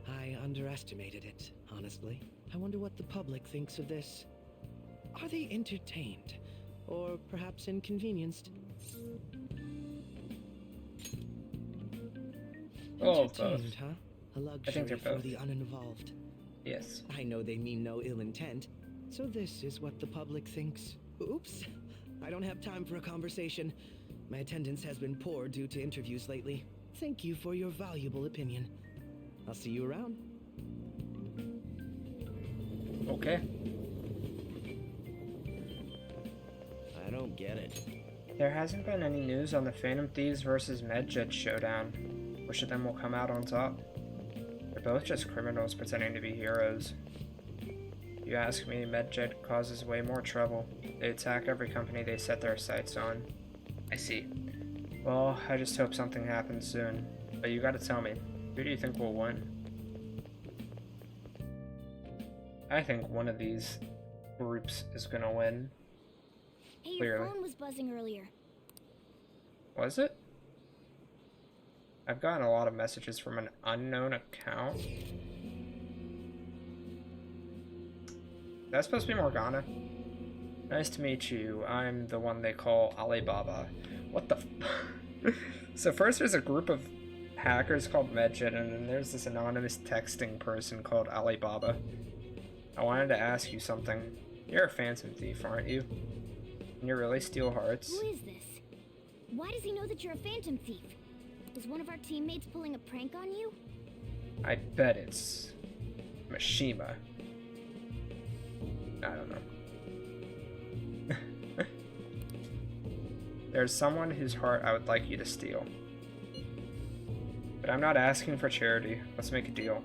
I underestimated it, honestly. I wonder what the public thinks of this. Are they entertained? Or perhaps inconvenienced? Oh, both. Entertained, huh? A I luxury think they're for both. the uninvolved. Yes. I know they mean no ill intent, so this is what the public thinks. Oops, I don't have time for a conversation. My attendance has been poor due to interviews lately. Thank you for your valuable opinion. I'll see you around. Okay. I don't get it. There hasn't been any news on the Phantom Thieves versus Medjed showdown. Which of them will come out on top? They're both just criminals pretending to be heroes. If you ask me, Medjed causes way more trouble. They attack every company they set their sights on. I see. Well, I just hope something happens soon. But you gotta tell me, who do you think will win? I think one of these groups is gonna win. Hey, Clearly. your phone was buzzing earlier. Was it? I've gotten a lot of messages from an unknown account. That's supposed to be Morgana. Nice to meet you. I'm the one they call Alibaba. What the f- So first there's a group of hackers called Medjed, and then there's this anonymous texting person called Alibaba. I wanted to ask you something. You're a phantom thief, aren't you? And you really steal hearts? Who is this? Why does he know that you're a phantom thief? Was one of our teammates pulling a prank on you? I bet it's Mishima. I don't know. There's someone whose heart I would like you to steal. But I'm not asking for charity. Let's make a deal.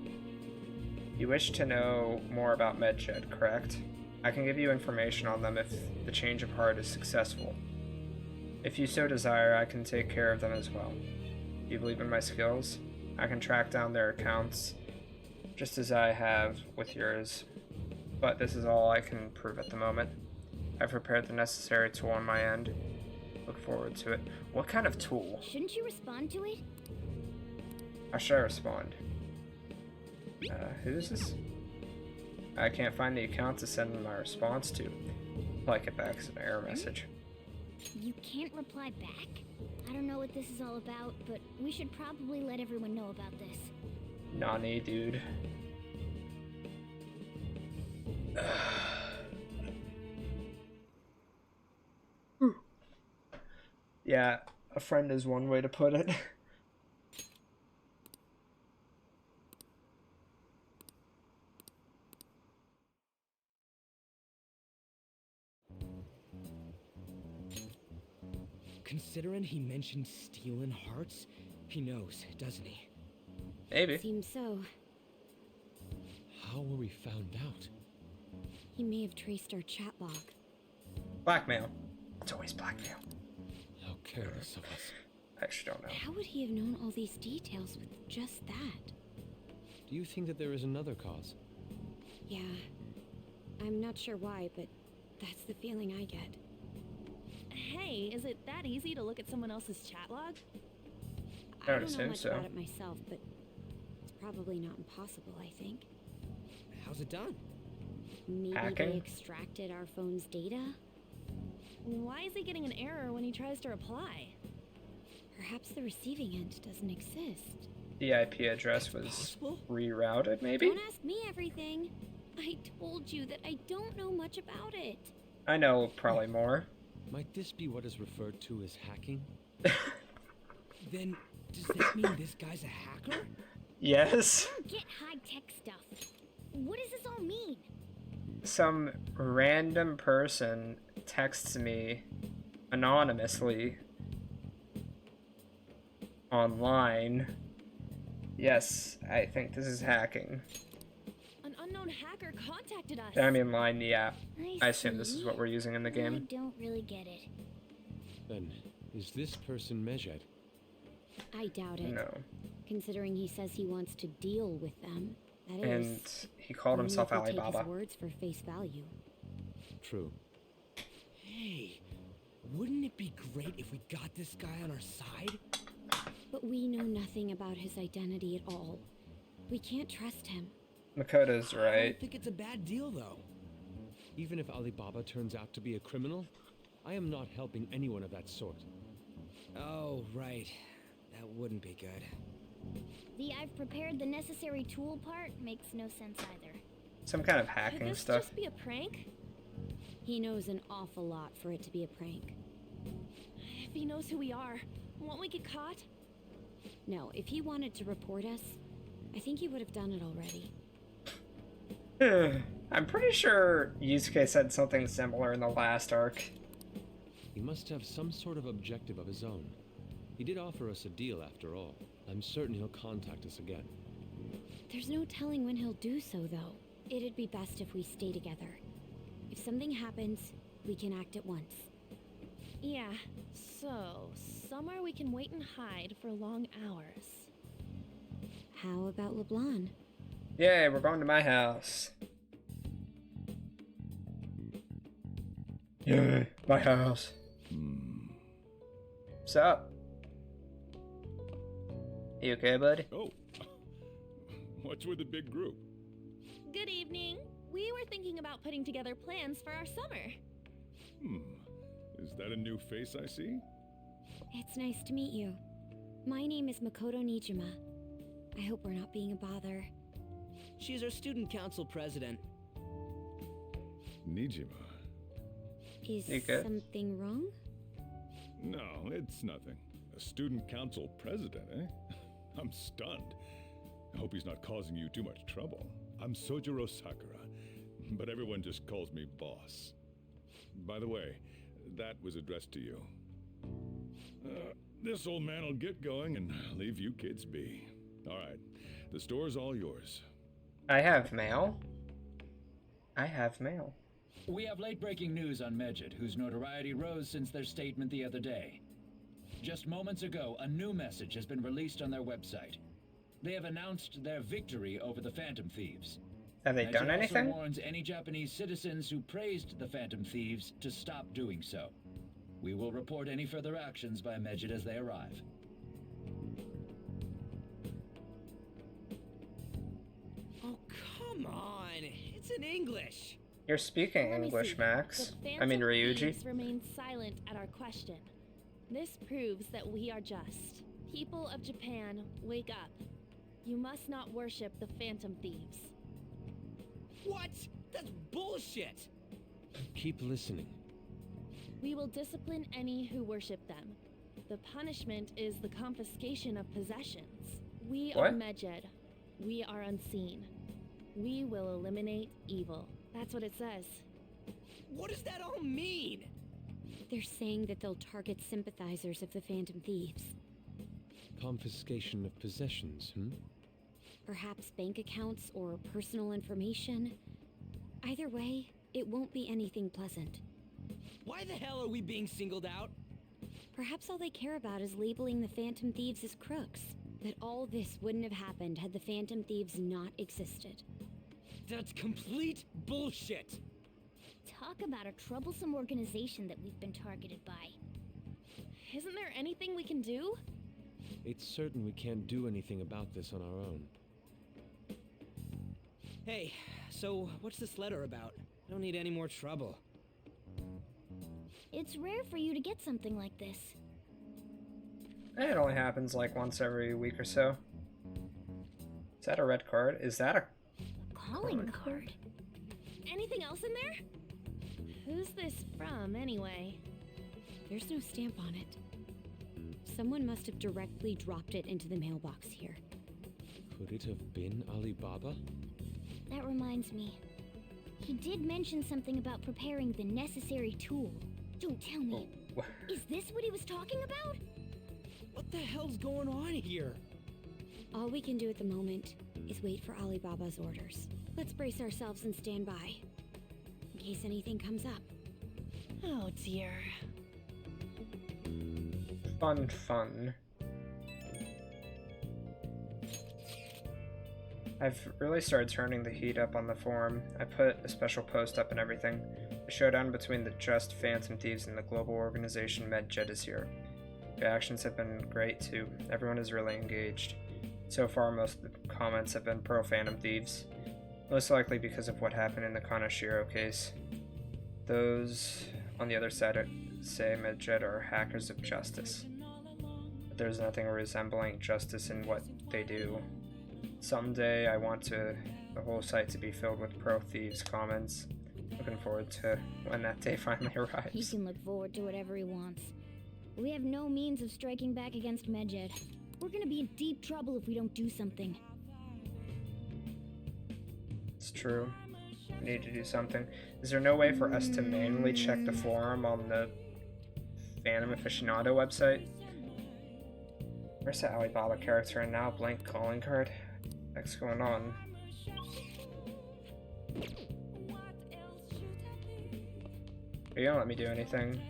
You wish to know more about Medjed, correct? I can give you information on them if the change of heart is successful. If you so desire, I can take care of them as well. Do you believe in my skills? I can track down their accounts, just as I have with yours. But this is all I can prove at the moment. I've prepared the necessary tool on my end. Look forward to it. What kind of tool? Shouldn't you respond to it? How should I respond? Who is this? I can't find the account to send my response to. Like it back as an error message. You can't reply back? I don't know what this is all about, but we should probably let everyone know about this. Nani, dude. Yeah, a friend is one way to put it. Considering he mentioned stealing hearts, he knows, doesn't he? Maybe. Seems so. How were we found out? He may have traced our chat log. Blackmail. It's always blackmail. How careless of us. I actually don't know. How would he have known all these details with just that? Do you think that there is another cause? Yeah. I'm not sure why, but that's the feeling I get. Hey, is it that easy to look at someone else's chat log? I don't know much about it myself, but it's probably not impossible, I think. How's it done? Maybe Hacking? they extracted our phone's data? Why is he getting an error when he tries to reply? Perhaps the receiving end doesn't exist. The IP address was rerouted, maybe? Don't ask me everything. I told you that I don't know much about it. I know probably more. Might this be what is referred to as hacking? Then, does that mean this guy's a hacker? Yes. Don't get high-tech stuff. What does this all mean? Some random person texts me anonymously online. Yes, I think this is hacking. An unknown hacker contacted us. I mean, line the app. I assume see. this is what we're using in the I game. don't really get it. Then, is this person Medjed? I doubt it. No. Considering he says he wants to deal with them. That And is, he called only himself if we take Alibaba. his words for face value. True. Hey, wouldn't it be great if we got this guy on our side? But we know nothing about his identity at all. We can't trust him. Makoto's I right. don't think it's a bad deal, though. Even if Alibaba turns out to be a criminal, I am not helping anyone of that sort. Oh, right. That wouldn't be good. The I've prepared the necessary tool part makes no sense either. Some kind of Could hacking this stuff. just be a prank? He knows an awful lot for it to be a prank. If he knows who we are, won't we get caught? No, if he wanted to report us, I think he would have done it already. I'm pretty sure Yusuke said something similar in the last arc. He must have some sort of objective of his own. He did offer us a deal after all. I'm certain he'll contact us again. There's no telling when he'll do so, though. It'd be best if we stay together. If something happens, we can act at once. Yeah, so somewhere we can wait and hide for long hours. How about LeBlanc? Yay, we're going to my house. Yay, my house. What's up? You okay, bud? Oh, what's with the big group? Good evening. We were thinking about putting together plans for our summer. Is that a new face I see? It's nice to meet you. My name is Makoto Nijima. I hope we're not being a bother. She's our student council president. Nijima. Is something wrong? No, it's nothing. A student council president, eh? I'm stunned. I hope he's not causing you too much trouble. I'm Sojiro Sakura, but everyone just calls me boss. By the way, that was addressed to you. This old man will get going and leave you kids be. All right, the store's all yours. I have mail. I have mail. We have late-breaking news on Medjed, whose notoriety rose since their statement the other day. Just moments ago, a new message has been released on their website. They have announced their victory over the Phantom Thieves. Have they done anything? Medjed also warns any Japanese citizens who praised the Phantom Thieves to stop doing so. We will report any further actions by Medjed as they arrive. Oh, come on. It's in English. You're speaking Let me English, see. Max. The I mean, Phantom Ryuji. Thieves remained silent at our question. This proves that we are just. People of Japan, wake up. You must not worship the Phantom Thieves. What? That's bullshit! Keep listening. We will discipline any who worship them. The punishment is the confiscation of possessions. We are What? Medjed. We are unseen. We will eliminate evil. That's what it says. What does that all mean? They're saying that they'll target sympathizers of the Phantom Thieves. Confiscation of possessions, Perhaps bank accounts or personal information. Either way, it won't be anything pleasant. Why the hell are we being singled out? Perhaps all they care about is labeling the Phantom Thieves as crooks. That all this wouldn't have happened had the Phantom Thieves not existed. That's complete bullshit! Talk about a troublesome organization that we've been targeted by. Isn't there anything we can do? It's certain we can't do anything about this on our own. Hey, so what's this letter about? I don't need any more trouble. It's rare for you to get something like this. It only happens like once every week or so. Is that a red card? Is that a Calling card. Anything else in there? Who's this from, anyway? There's no stamp on it. Someone must have directly dropped it into the mailbox here. Could it have been Alibaba? That reminds me. He did mention something about preparing the necessary tool. Don't tell me. Is this what he was talking about? What the hell's going on here? All we can do at the moment is wait for Alibaba's orders. Let's brace ourselves and stand by, in case anything comes up. Oh dear. fun? I've really started turning the heat up on the forum. I put a special post up and everything. The showdown between the Just Phantom Thieves and the global organization Medjed is here. Reactions have been great too. Everyone is really engaged. So far, most of the comments have been pro-Phantom Thieves. Most likely because of what happened in the Kanashiro case. Those on the other side say Medjed are hackers of justice. But there's nothing resembling justice in what they do. Someday I want the whole site to be filled with pro-thieves comments. Looking forward to when that day finally He arrives. can look forward to whatever he wants. We have no means of striking back against Medjed. We're gonna be in deep trouble if we don't do something. It's true. We need to do something. Is there no way for us to manually check the forum on the Phantom Aficionado website? Where's the Alibaba character and now blank calling card? What's going on? Are you gonna let me do anything?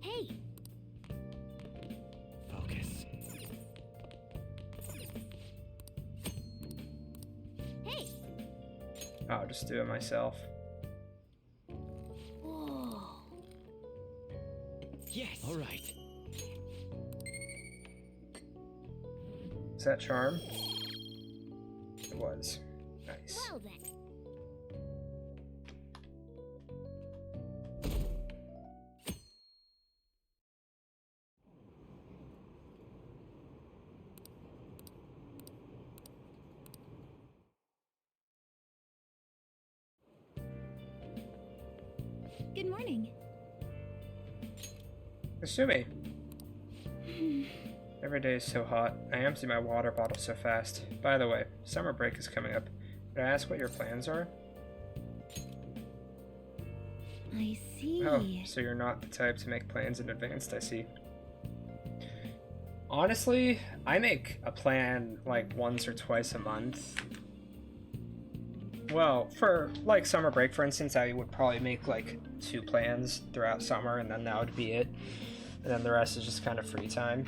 Hey! Focus. Hey! I'll just do it myself. Whoa. Yes. All right. Is that charm? It was. Nice. Well then. Good morning. Kasumi. Every day is so hot. I empty my water bottle so fast. By the way, summer break is coming up. Could I ask what your plans are? I see. Oh, so you're not the type to make plans in advance, I see. Honestly, I make a plan like once or twice a month. Well, for like summer break, for instance, I would probably make like 2 plans throughout summer, and then that would be it. And then the rest is just kind of free time.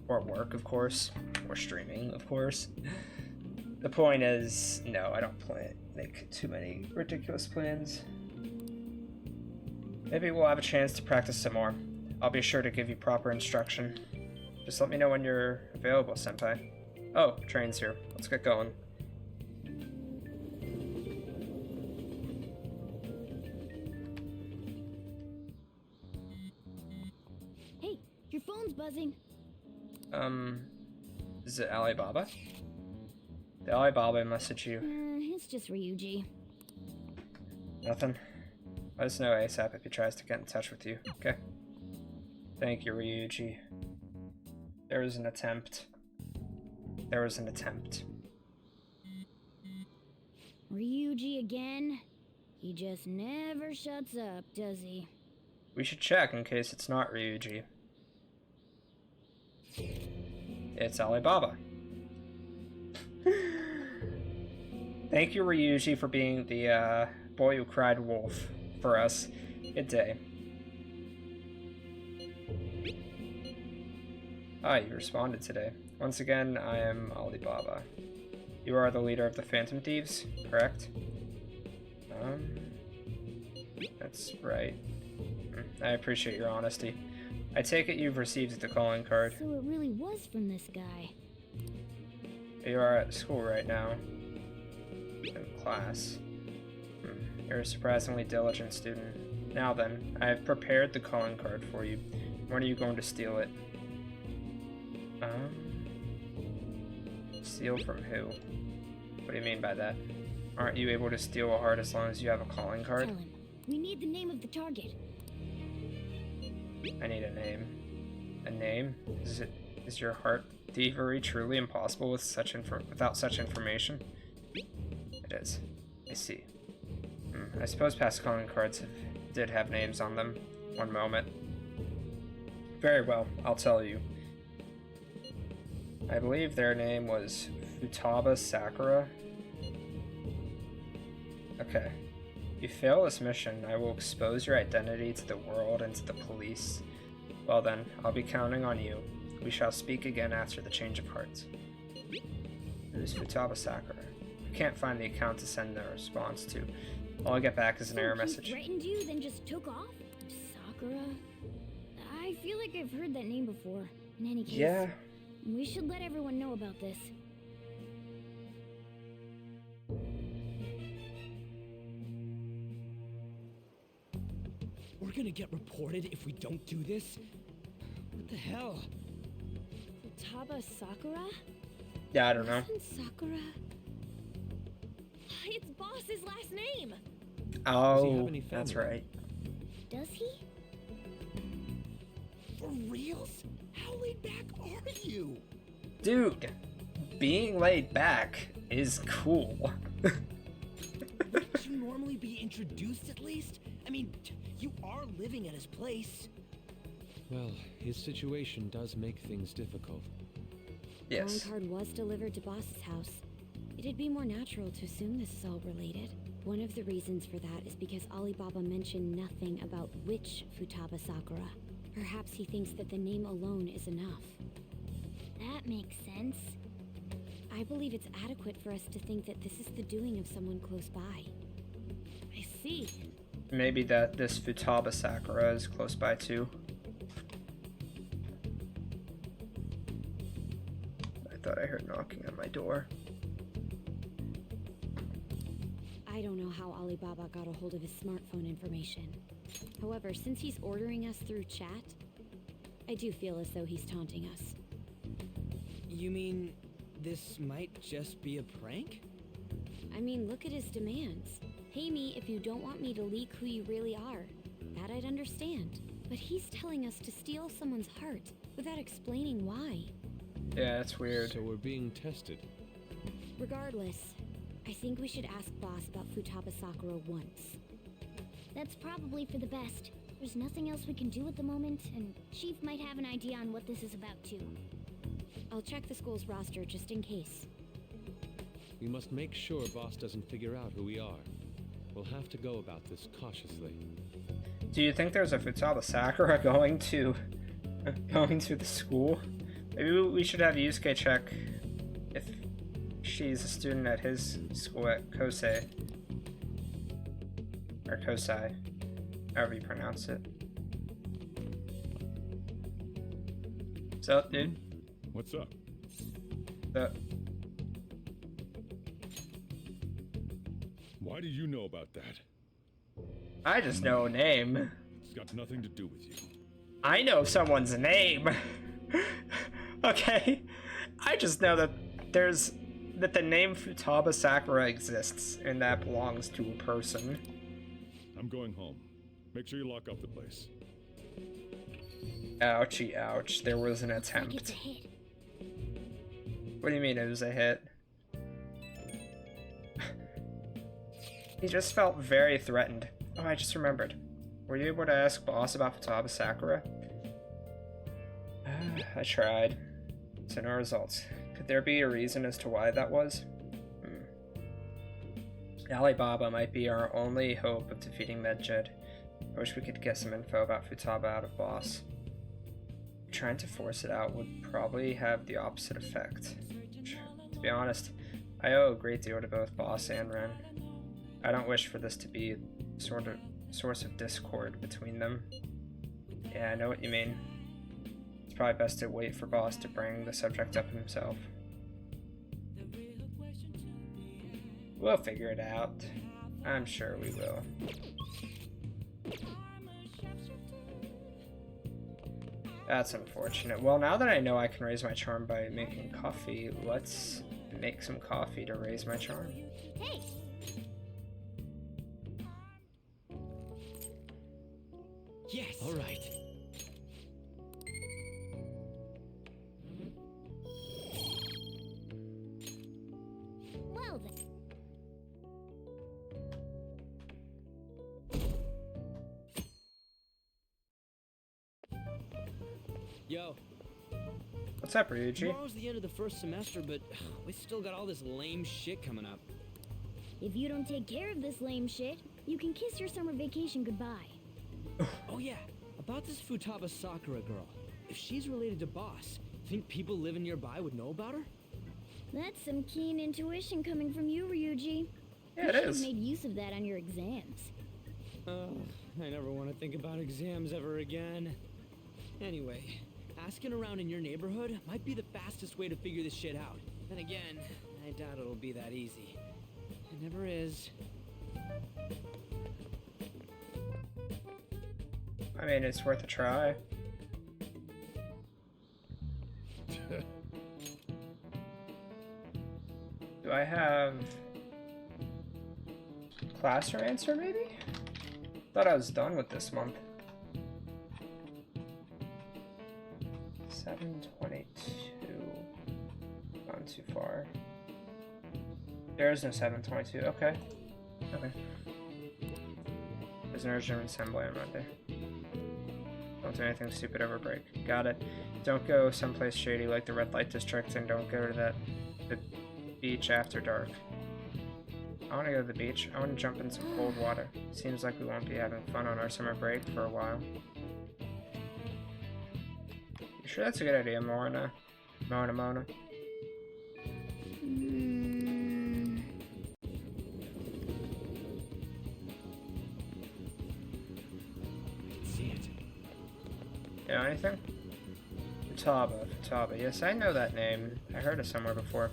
Or work, of course. Or streaming, of course. The point is, no, I don't make too many ridiculous plans. Maybe we'll have a chance to practice some more. I'll be sure to give you proper instruction. Just let me know when you're available, Senpai. Oh, train's here. Let's get going. Hey, your phone's buzzing. Is it Alibaba? Did Alibaba message you? It's just Ryuji. Nothing? Let us know ASAP if he tries to get in touch with you, okay? Thank you, Ryuji. There was an attempt. There was an attempt. Ryuji again? He just never shuts up, does he? We should check in case it's not Ryuji. It's Alibaba. Thank you, Ryuji, for being the boy who cried wolf for us. Good day. Ah, you responded today. Once again, I am Alibaba. You are the leader of the Phantom Thieves, correct? That's right. I appreciate your honesty. I take it you've received the calling card. So it really was from this guy. You are at school right now. In class. You're a surprisingly diligent student. Now then, I have prepared the calling card for you. When are you going to steal it? Steal from who? What do you mean by that? Aren't you able to steal a heart as long as you have a calling card? Tell him. We need the name of the target. I need a name. A name? Is your heart thievery truly impossible without such information? It is. I see. I suppose past calling cards did have names on them. One moment. Very well, I'll tell you. I believe their name was Futaba Sakura. Okay. If you fail this mission, I will expose your identity to the world and to the police. Well then, I'll be counting on you. We shall speak again after the change of hearts. Who's Futaba Sakura? I can't find the account to send a response to. All I get back is an error message. He threatened you, then just took off? Sakura? I feel like I've heard that name before. In any case, yeah. We should let everyone know about this. We're gonna get reported if we don't do this? What the hell? Futaba Sakura? Yeah, I don't know. Isn't Sakura? It's Boss's last name! Oh, that's right. Does he? For reals? How laid back are you? Dude, being laid back is cool. Wouldn't you normally be introduced at least? I mean, you are living at his place. Well, his situation does make things difficult. Yes. The card was delivered to Boss's house. It'd be more natural to assume this is all related. One of the reasons for that is because Alibaba mentioned nothing about which Futaba Sakura. Perhaps he thinks that the name alone is enough. That makes sense. I believe it's adequate for us to think that this is the doing of someone close by. I see. Maybe that this Futaba Sakura is close by too. thought I heard knocking on my door. I don't know how Alibaba got a hold of his smartphone information. However, since he's ordering us through chat, I do feel as though he's taunting us. You mean this might just be a prank? I mean, look at his demands. Pay me if you don't want me to leak who you really are. That I'd understand. But he's telling us to steal someone's heart without explaining why. Yeah, that's weird. So we're being tested. Regardless, I think we should ask Boss about Futaba Sakura once. That's probably for the best. There's nothing else we can do at the moment, and Chief might have an idea on what this is about too. I'll check the school's roster just in case. We must make sure Boss doesn't figure out who we are. We'll have to go about this cautiously. Do you think there's a Futaba Sakura going to the school? Maybe we should have Yusuke check if she's a student at his school at Kosei. Or Kosei, however you pronounce it. What's up, dude? What's up? Why do you know about that? I just know a name. It's got nothing to do with you. I know someone's name. Okay? I just know that the name Futaba Sakura exists, and that belongs to a person. I'm going home. Make sure you lock up the place. Ouchie, ouch. There was an attempt. It's a hit. What do you mean it was a hit? He just felt very threatened. Oh, I just remembered. Were you able to ask Boss about Futaba Sakura? I tried. So no results. Could there be a reason as to why that was? Alibaba might be our only hope of defeating Medjed. I wish we could get some info about Futaba out of Boss. Trying to force it out would probably have the opposite effect. To be honest, I owe a great deal to both Boss and Ren. I don't wish for this to be a source of discord between them. Yeah, I know what you mean. It's probably best to wait for Boss to bring the subject up himself. We'll figure it out. I'm sure we will. That's unfortunate. Well, now that I know I can raise my charm by making coffee, let's make some coffee to raise my charm. Hey! Yes! Alright. Well then. Yo. What's up, Ryuji? Tomorrow's the end of the first semester, but we still got all this lame shit coming up. If you don't take care of this lame shit, you can kiss your summer vacation goodbye. Oh yeah, about this Futaba Sakura girl. If she's related to Boss, think people living nearby would know about her? That's some keen intuition coming from you, Ryuji. Yeah, you it should is. have made use of that on your exams. I never want to think about exams ever again. Anyway, asking around in your neighborhood might be the fastest way to figure this shit out. Then again, I doubt it'll be that easy. It never is. I mean, it's worth a try. Do I have class or answer, maybe? Thought I was done with this month. 722. Gone too far. There is no 722. Okay. Okay. There's an urgent assembly on Monday. Don't do anything stupid over break. Got it. Don't go someplace shady like the red light district, and don't go to the beach after dark. I want to go to the beach. I want to jump in some cold water. Seems like we won't be having fun on our summer break for a while. You sure that's a good idea, Mona? Mona? See it. You know anything? Futaba. Futaba. Yes, I know that name. I heard it somewhere before.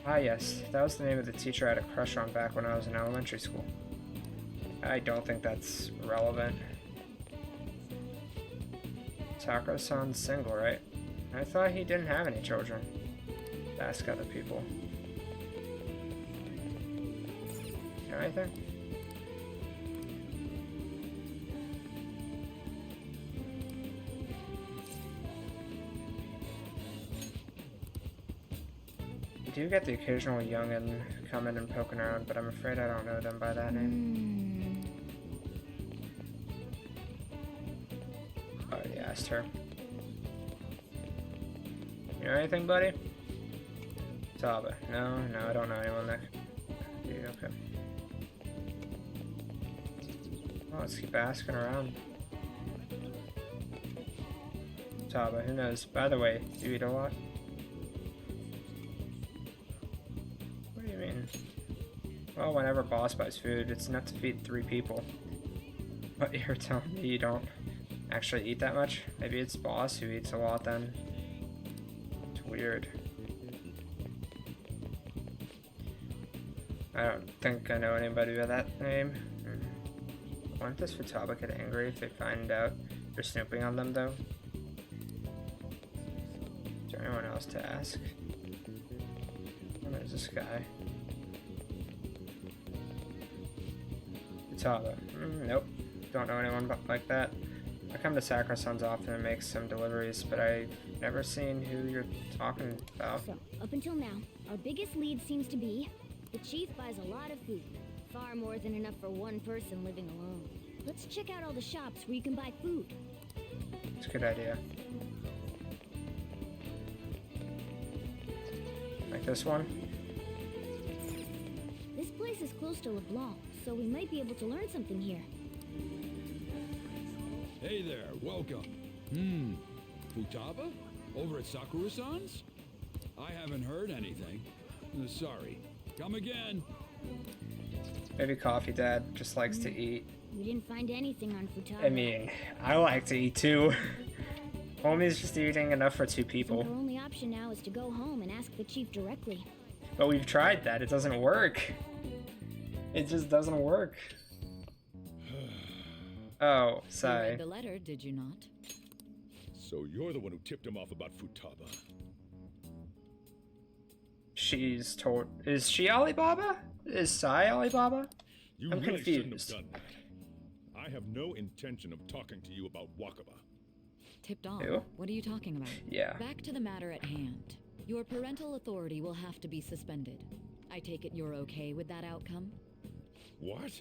Ah, yes. That was the name of the teacher I had a crush on back when I was in elementary school. I don't think that's relevant. Sakura-san's single, right? I thought he didn't have any children. Ask other people. Know anything? You do get the occasional youngin' coming and poking around, but I'm afraid I don't know them by that name. Already asked her. You know anything, buddy? Taba. No, I don't know anyone that could be okay. Well, let's keep asking around. Taba, who knows? By the way, do you eat a lot? What do you mean? Well, whenever boss buys food, it's enough to feed 3 people. But you're telling me you don't actually eat that much? Maybe it's boss who eats a lot then. It's weird. I don't think I know anybody by that name. Won't this Futaba get angry if they find out you're snooping on them, though? Is there anyone else to ask? There's this guy. Futaba. Nope. Don't know anyone like that. I come to Sakura-san's often and make some deliveries, but I've never seen who you're talking about. So, up until now, our biggest lead seems to be the chief buys a lot of food. Far more than enough for one person living alone. Let's check out all the shops where you can buy food. It's a good idea. Like this one? This place is close to LeBlanc, so we might be able to learn something here. Hey there, welcome. Futaba? Over at Sakura-san's? I haven't heard anything. Sorry. Come again. Maybe Coffee Dad just likes to eat. We didn't find anything on Futaba. I mean, I like to eat too. Homie's just eating enough for 2 people. Our only option now is to go home and ask the chief directly. But we've tried that. It doesn't work. It just doesn't work. Oh, sorry. You read the letter, did you not? So you're the one who tipped him off about Futaba. She's told. Is she Alibaba? Is Sai Alibaba? You I'm really shouldn't confused. have done that. I have no intention of talking to you about Wakaba. Tipped off? Who? What are you talking about? Yeah. Back to the matter at hand. Your parental authority will have to be suspended. I take it you're okay with that outcome? What?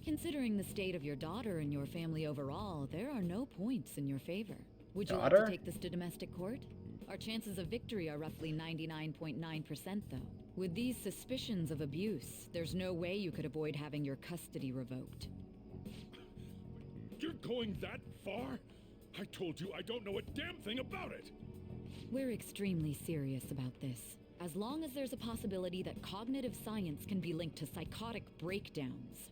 Considering the state of your daughter and your family overall, there are no points in your favor. Would you Daughter? like to take this to domestic court? Our chances of victory are roughly 99.9% though. With these suspicions of abuse, there's no way you could avoid having your custody revoked. You're going that far? I told you I don't know a damn thing about it! We're extremely serious about this. As long as there's a possibility that cognitive science can be linked to psychotic breakdowns.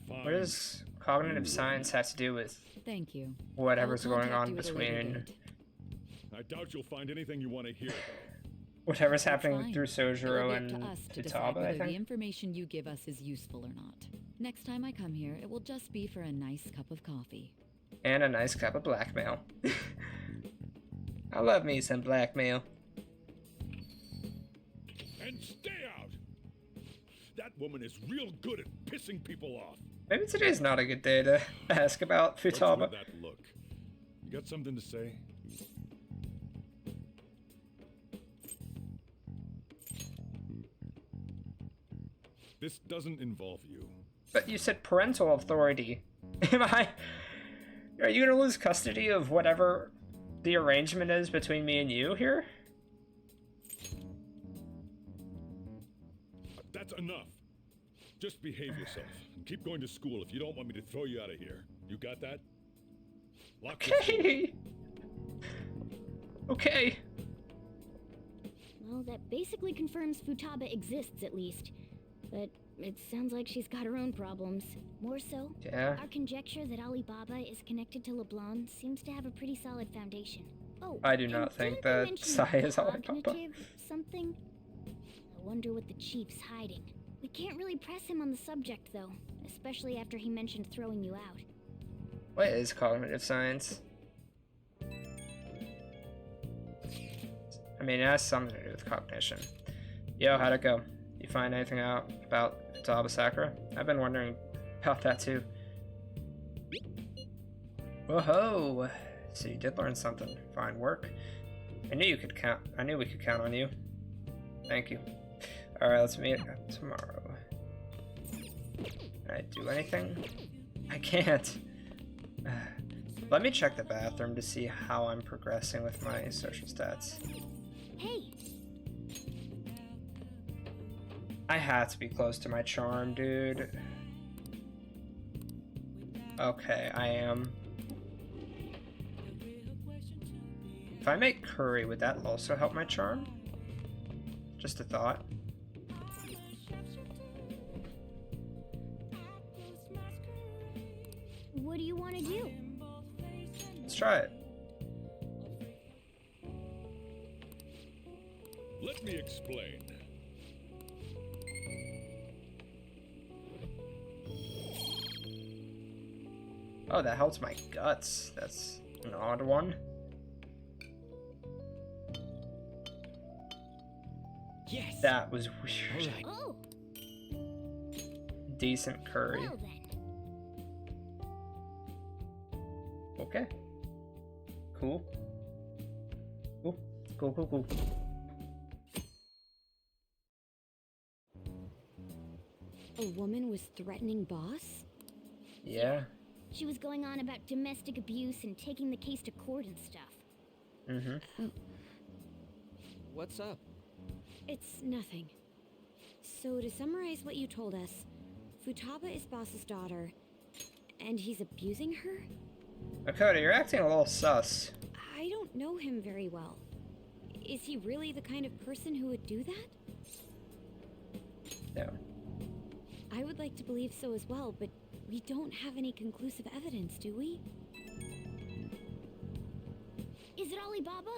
Fine. What does cognitive science have to do with Thank you. whatever's I'll going contact on you at a later between date. I doubt you'll find anything you want to hear. whatever's That's happening fine. through It will Sojiro be up and to us to decide Futaba, I whether the think? information you give us is useful or not. Next time I come here, it will just be for a nice cup of coffee. And a nice cup of blackmail. I love me some blackmail. And stay out! That woman is real good at pissing people off. Maybe today's not a good day to ask about What's Futaba. with that look? You got something to say? This doesn't involve you. But you said parental authority. Are you gonna lose custody of whatever the arrangement is between me and you here? That's enough. Just behave yourself and keep going to school if you don't want me to throw you out of here. You got that? Lock the door. Okay. Okay. Well, that basically confirms Futaba exists, at least. But It sounds like she's got her own problems. More so, Yeah. our conjecture that Alibaba is connected to LeBlanc seems to have a pretty solid foundation. Oh, I do and not think didn't they that mention Sai is Alibaba. cognitive something? I wonder what the chief's hiding. We can't really press him on the subject, though, especially after he mentioned throwing you out. What is cognitive science? I mean, it has something to do with cognition. Yo, how'd it go? You find anything out about Futaba Sakura? I've been wondering about that too. Whoa! So you did learn something. Fine work. I knew we could count on you. Thank you. Alright, let's meet tomorrow. Can I do anything? I can't. Let me check the bathroom to see how I'm progressing with my social stats. Hey! I had to be close to my charm, dude. Okay, I am. If I make curry, would that also help my charm? Just a thought. What do you want to do? Let's try it. Let me explain. Oh, that helps my guts. That's an odd one. Yes. That was weird. Right. Oh, Decent curry. well then. Okay. Cool. Cool. Cool. A woman was threatening Boss? Yeah. She was going on about domestic abuse and taking the case to court and stuff. Mm-hmm. What's up? It's nothing. So to summarize what you told us, Futaba is Boss's daughter, and he's abusing her? Makoto, you're acting a little sus. I don't know him very well. Is he really the kind of person who would do that? No. I would like to believe so as well, but we don't have any conclusive evidence, do we? Is it Alibaba?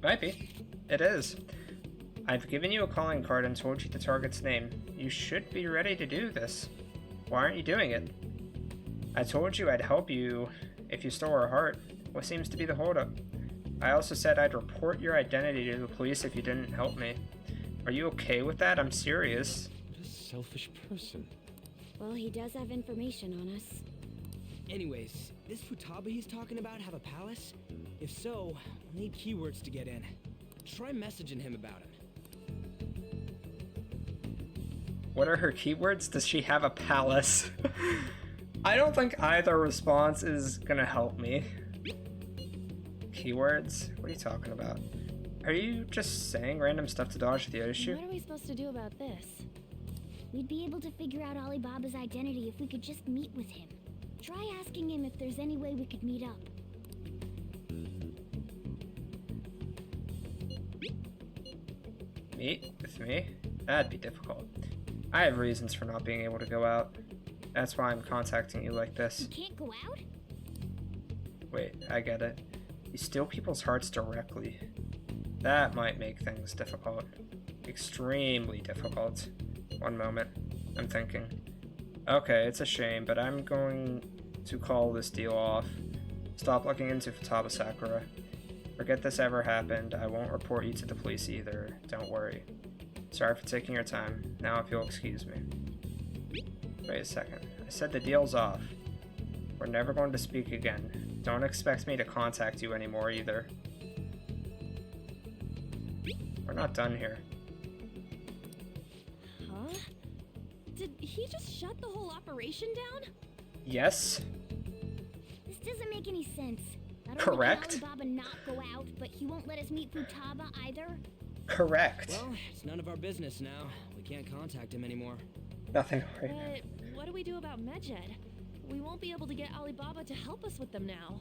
Might be. It is. I've given you a calling card and told you the target's name. You should be ready to do this. Why aren't you doing it? I told you I'd help you if you stole her heart. What seems to be the holdup? I also said I'd report your identity to the police if you didn't help me. Are you okay with that? I'm serious. What a selfish person. Well, he does have information on us. Anyways, this Futaba he's talking about have a palace? If so, we'll need keywords to get in. Try messaging him about it. What are her keywords? Does she have a palace? I don't think either response is gonna help me. Keywords? What are you talking about? Are you just saying random stuff to dodge the issue? What are we supposed to do about this? We'd be able to figure out Alibaba's identity if we could just meet with him. Try asking him if there's any way we could meet up. Meet with me? That'd be difficult. I have reasons for not being able to go out. That's why I'm contacting you like this. You can't go out? Wait, I get it. You steal people's hearts directly. That might make things difficult. Extremely difficult. One moment. I'm thinking. Okay, it's a shame, but I'm going to call this deal off. Stop looking into Futaba Sakura. Forget this ever happened. I won't report you to the police either. Don't worry. Sorry for taking your time. Now if you'll excuse me. Wait a second. I said the deal's off. We're never going to speak again. Don't expect me to contact you anymore either. We're not done here. Huh? Did he just shut the whole operation down? Yes? This doesn't make any sense. Not Correct. only can Alibaba not go out, but he won't let us meet Futaba either? Correct. Well, it's none of our business now. We can't contact him anymore. Nothing to worry about. But what do we do about Medjed? We won't be able to get Alibaba to help us with them now.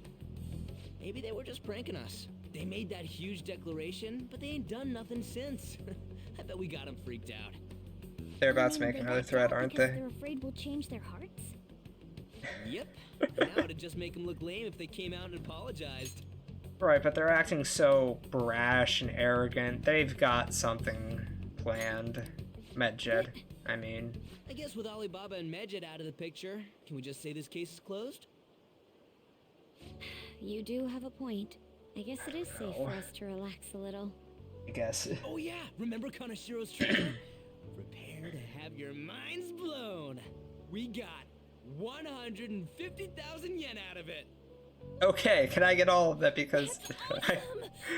Maybe they were just pranking us. They made that huge declaration, but they ain't done nothing since. I bet we got them freaked out. They're about to You make mean another backed thread, out aren't because they? They're afraid we'll change their hearts? Yep. Now it'd just make them look lame if they came out and apologized. Right, but they're acting so brash and arrogant. They've got something planned. Medjed, I mean. I guess with Alibaba and Medjed out of the picture, can we just say this case is closed? You do have a point. I guess it is safe for us to relax a little. I guess. Oh yeah, remember Kanashiro's treasure? Prepare to have your minds blown. We got 150,000 yen out of it. Okay, can I get all of that because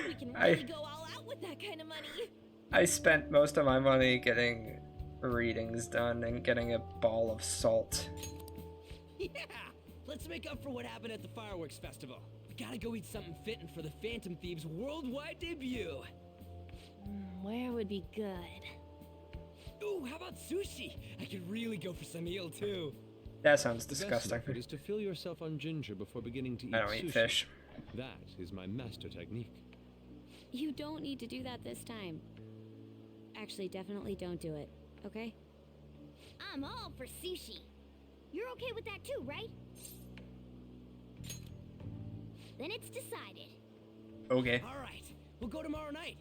We can really go all out with that kind of money. I spent most of my money getting readings done and getting a ball of salt. Yeah, let's make up for what happened at the fireworks festival. We gotta go eat something fitting for the Phantom Thieves' worldwide debut. Where would be good? Ooh, how about sushi? I could really go for some eel too. That sounds The best disgusting. method is to fill yourself on ginger before beginning to eat I don't eat sushi. fish. That is my master technique. You don't need to do that this time. Actually, definitely don't do it, okay? I'm all for sushi. You're okay with that too, right? Then it's decided. Okay. All right, we'll go tomorrow night.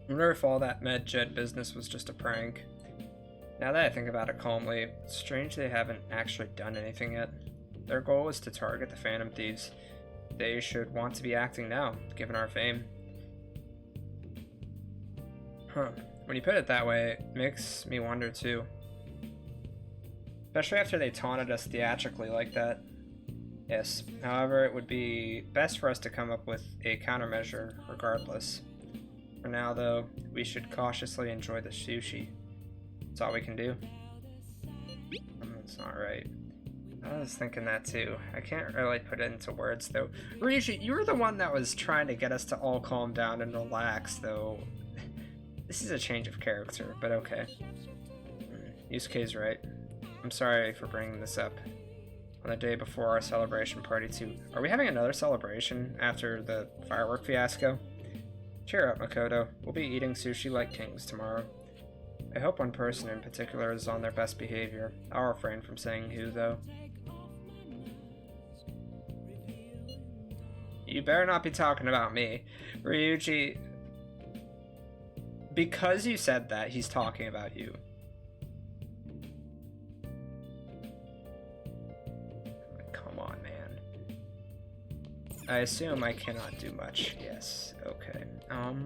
I wonder if all that Medjed business was just a prank. Now that I think about it calmly, it's strange they haven't actually done anything yet. Their goal is to target the Phantom Thieves. They should want to be acting now, given our fame. Huh. When you put it that way, it makes me wonder too. Especially after they taunted us theatrically like that. Yes, however, it would be best for us to come up with a countermeasure regardless. For now, though, we should cautiously enjoy the sushi. That's all we can do. That's not right. I was thinking that too. I can't really put it into words, though. Ryuji, you were the one that was trying to get us to all calm down and relax, though. This is a change of character, but okay. Yusuke's right. I'm sorry for bringing this up. On the day before our celebration party, too. Are we having another celebration after the firework fiasco? Cheer up, Makoto. We'll be eating sushi like kings tomorrow. I hope one person in particular is on their best behavior. I'll refrain from saying who, though. You better not be talking about me. Ryuji, because you said that, he's talking about you. Come on, man. I assume I cannot do much. Yes, okay. Well,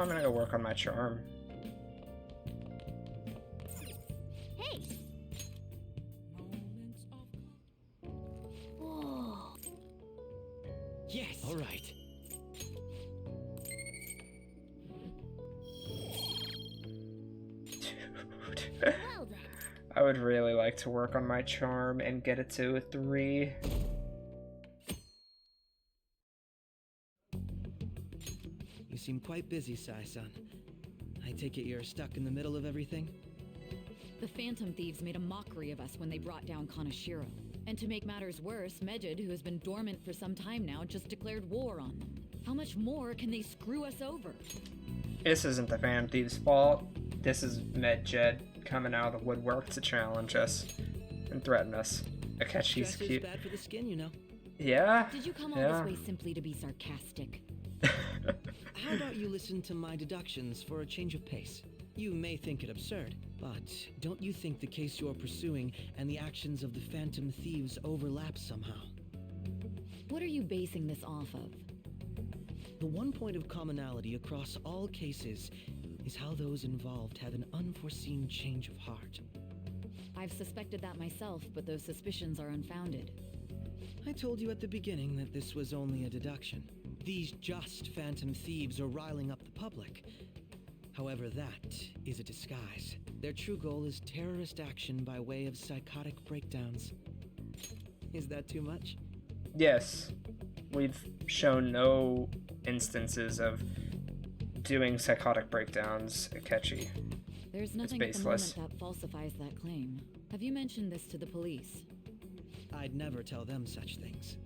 I'm gonna go work on my charm. Hey! Whoa. Yes. All right. Well then. I would really like to work on my charm and get it to a 3. You seem quite busy, Sai-san. I take it you're stuck in the middle of everything? The Phantom Thieves made a mockery of us when they brought down Kanashiro. And to make matters worse, Medjed, who has been dormant for some time now, just declared war on them. How much more can they screw us over? This isn't the Phantom Thieves' fault. This is Medjed coming out of the woodwork to challenge us and threaten us. Akechi's Stress is cute. bad for the skin, you know. Yeah? Did you come all yeah. this way simply to be sarcastic? How about you listen to my deductions for a change of pace? You may think it absurd, but don't you think the case you're pursuing and the actions of the Phantom Thieves overlap somehow? What are you basing this off of? The one point of commonality across all cases is how those involved have an unforeseen change of heart. I've suspected that myself, but those suspicions are unfounded. I told you at the beginning that this was only a deduction. These just Phantom Thieves are riling up the public. However, that is a disguise. Their true goal is terrorist action by way of psychotic breakdowns. Is that too much? Yes. We've shown no instances of doing psychotic breakdowns, Akechi. There's nothing at the moment baseless. that falsifies that claim. Have you mentioned this to the police? I'd never tell them such things.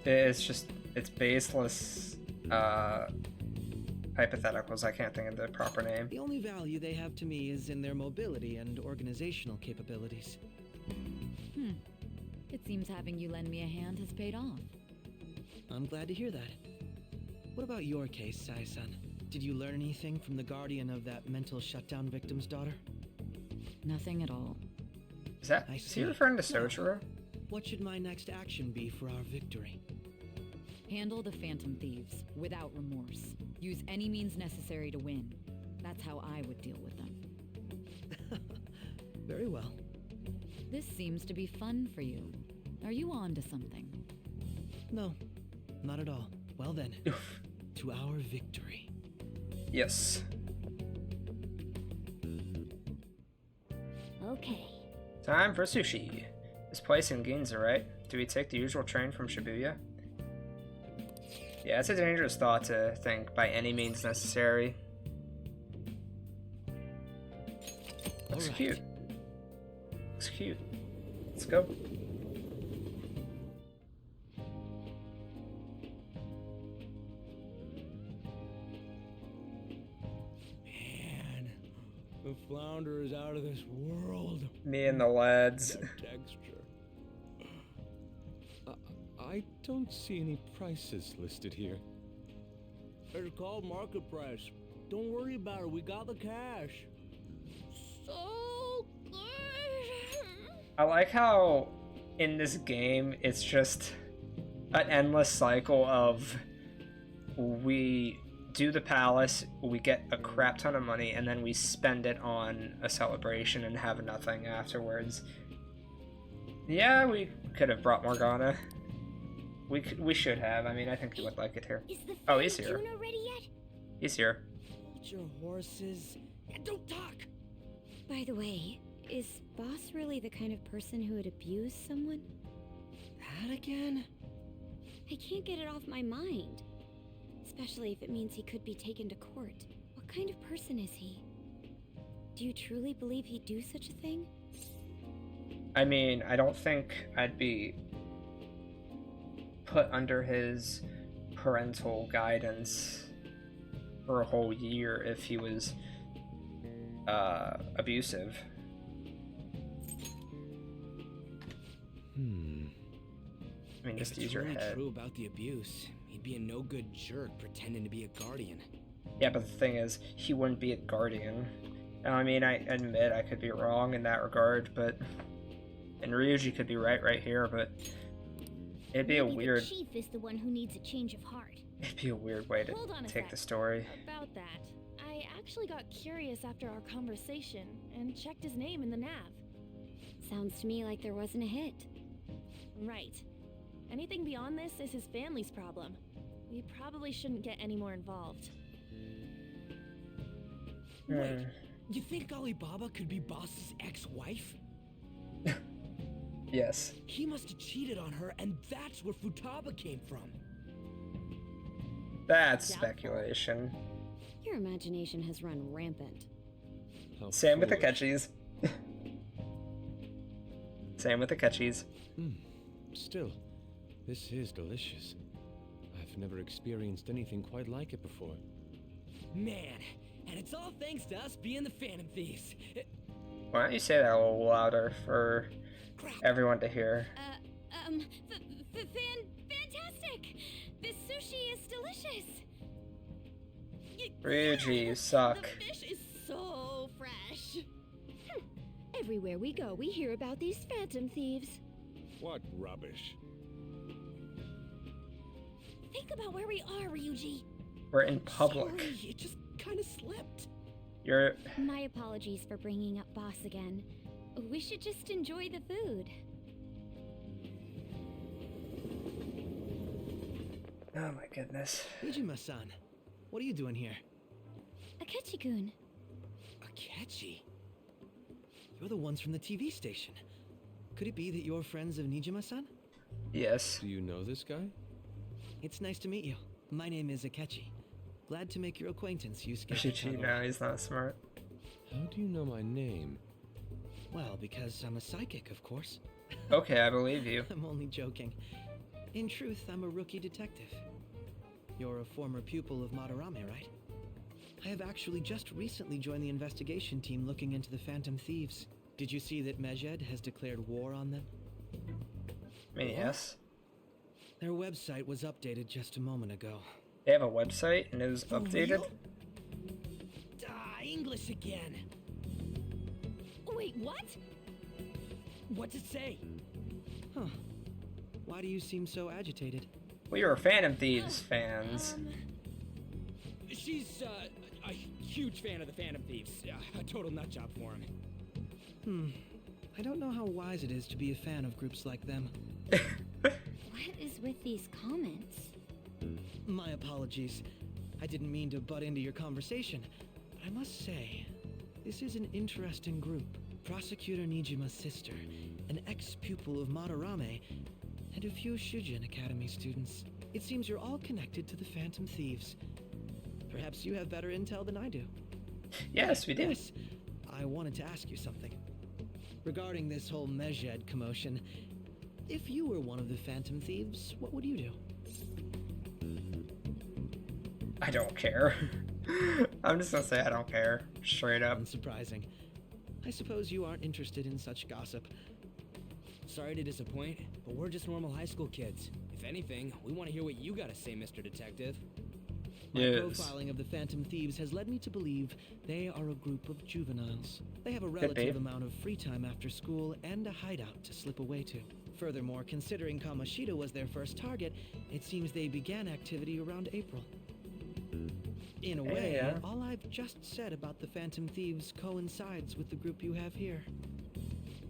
It's baseless, hypotheticals. I can't think of the proper name. The only value they have to me is in their mobility and organizational capabilities. It seems having you lend me a hand has paid off. I'm glad to hear that. What about your case, Sai-san? Did you learn anything from the guardian of that mental shutdown victim's daughter? Nothing at all. Is he referring to Sojiro? What should my next action be for our victory? Handle the Phantom Thieves without remorse. Use any means necessary to win. That's how I would deal with them. Very well. This seems to be fun for you. Are you on to something? No, not at all. Well then, to our victory. Yes. Okay. Time for sushi. This place in Ginza, right? Do we take the usual train from Shibuya? Yeah, it's a dangerous thought to think by any means necessary. Looks cute. Looks cute. Let's go. Man, the flounder is out of this world. Me and the lads. Texture. I don't see any prices listed here. It's called market price. Don't worry about it. We got the cash. So good. I like how in this game it's just an endless cycle of we do the palace, we get a crap ton of money, and then we spend it on a celebration and have nothing afterwards. Yeah, we could have brought Morgana. We should have. I mean, I think he would like it here. Oh, he's here. Ready yet? He's here. Eat your horses and don't talk. By the way, is Boss really the kind of person who would abuse someone? That again? I can't get it off my mind. Especially if it means he could be taken to court. What kind of person is he? Do you truly believe he'd do such a thing? I mean, I don't think I'd be put under his parental guidance for a whole year if he was abusive. I mean, just use your head. True about the abuse. He'd be a no-good jerk pretending to be a guardian. Yeah, but the thing is, he wouldn't be a guardian. Now, I mean, I admit I could be wrong in that regard, but and Ryuji could be right here, but it'd be a weird. The chief is the one who needs a change of heart. It'd be a weird way to Hold on a take sec. the story. About that, I actually got curious after our conversation and checked his name in the nav. Sounds to me like there wasn't a hit. Right. Anything beyond this is his family's problem. We probably shouldn't get any more involved. Wait, you think Alibaba could be Boss's ex-wife? Yes. He must have cheated on her, and that's where Futaba came from. That's speculation. Your imagination has run rampant. Same with the Ketchies. Same with the Ketchies. Still, this is delicious. I've never experienced anything quite like it before. Man, and it's all thanks to us being the Phantom Thieves. Why don't you say that a little louder for everyone to hear? Fantastic! This sushi is delicious! Ryuji, you suck. The fish is so fresh. Everywhere we go, we hear about these Phantom Thieves. What rubbish. Think about where we are, Ryuji. We're in public. Sorry, it just kind of slipped. You're... My apologies for bringing up Boss again. We should just enjoy the food. Oh my goodness. Nijima-san, what are you doing here? Akechi-kun. Akechi? You're the ones from the TV station. Could it be that you're friends of Nijima-san? Yes. Do you know this guy? It's nice to meet you. My name is Akechi. Glad to make your acquaintance, Yusuke. Shichi, no, he's not smart. How do you know my name? Well, because I'm a psychic, of course. Okay, I believe you. I'm only joking. In truth, I'm a rookie detective. You're a former pupil of Madarame, right? I have actually just recently joined the investigation team looking into the Phantom Thieves. Did you see that Medjed has declared war on them? Yes. Their website was updated just a moment ago. They have a website and it was updated? English again. Wait, what? What's it say? Huh. Why do you seem so agitated? We were Phantom Thieves fans. She's a huge fan of the Phantom Thieves. A total nutjob for him. I don't know how wise it is to be a fan of groups like them. What is with these comments? My apologies. I didn't mean to butt into your conversation, but I must say, this is an interesting group. Prosecutor Nijima's sister, an ex-pupil of Madarame, and a few Shujin Academy students. It seems you're all connected to the Phantom Thieves. Perhaps you have better intel than I do. Yes, we did. Yes, I wanted to ask you something. Regarding this whole Medjed commotion, if you were one of the Phantom Thieves, what would you do? I don't care. I'm just gonna say I don't care. Straight up. Unsurprising. I suppose you aren't interested in such gossip. Sorry to disappoint, but we're just normal high school kids. If anything, we want to hear what you gotta say, Mr. Detective. My profiling of the Phantom Thieves has led me to believe they are a group of juveniles. They have a relative amount of free time after school and a hideout to slip away to. Furthermore, considering Kamoshida was their first target, it seems they began activity around April. In a way, all I've just said about the Phantom Thieves coincides with the group you have here.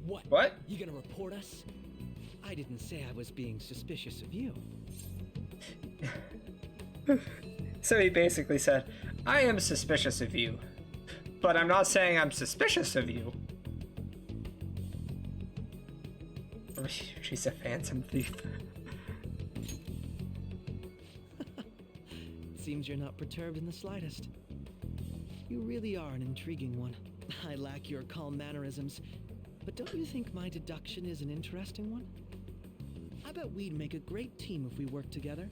What? You gonna report us? I didn't say I was being suspicious of you. So he basically said, I am suspicious of you, but I'm not saying I'm suspicious of you. She's a Phantom Thief. Seems you're not perturbed in the slightest. You really are an intriguing one. I lack your calm mannerisms, but don't you think my deduction is an interesting one? I bet we'd make a great team if we worked together.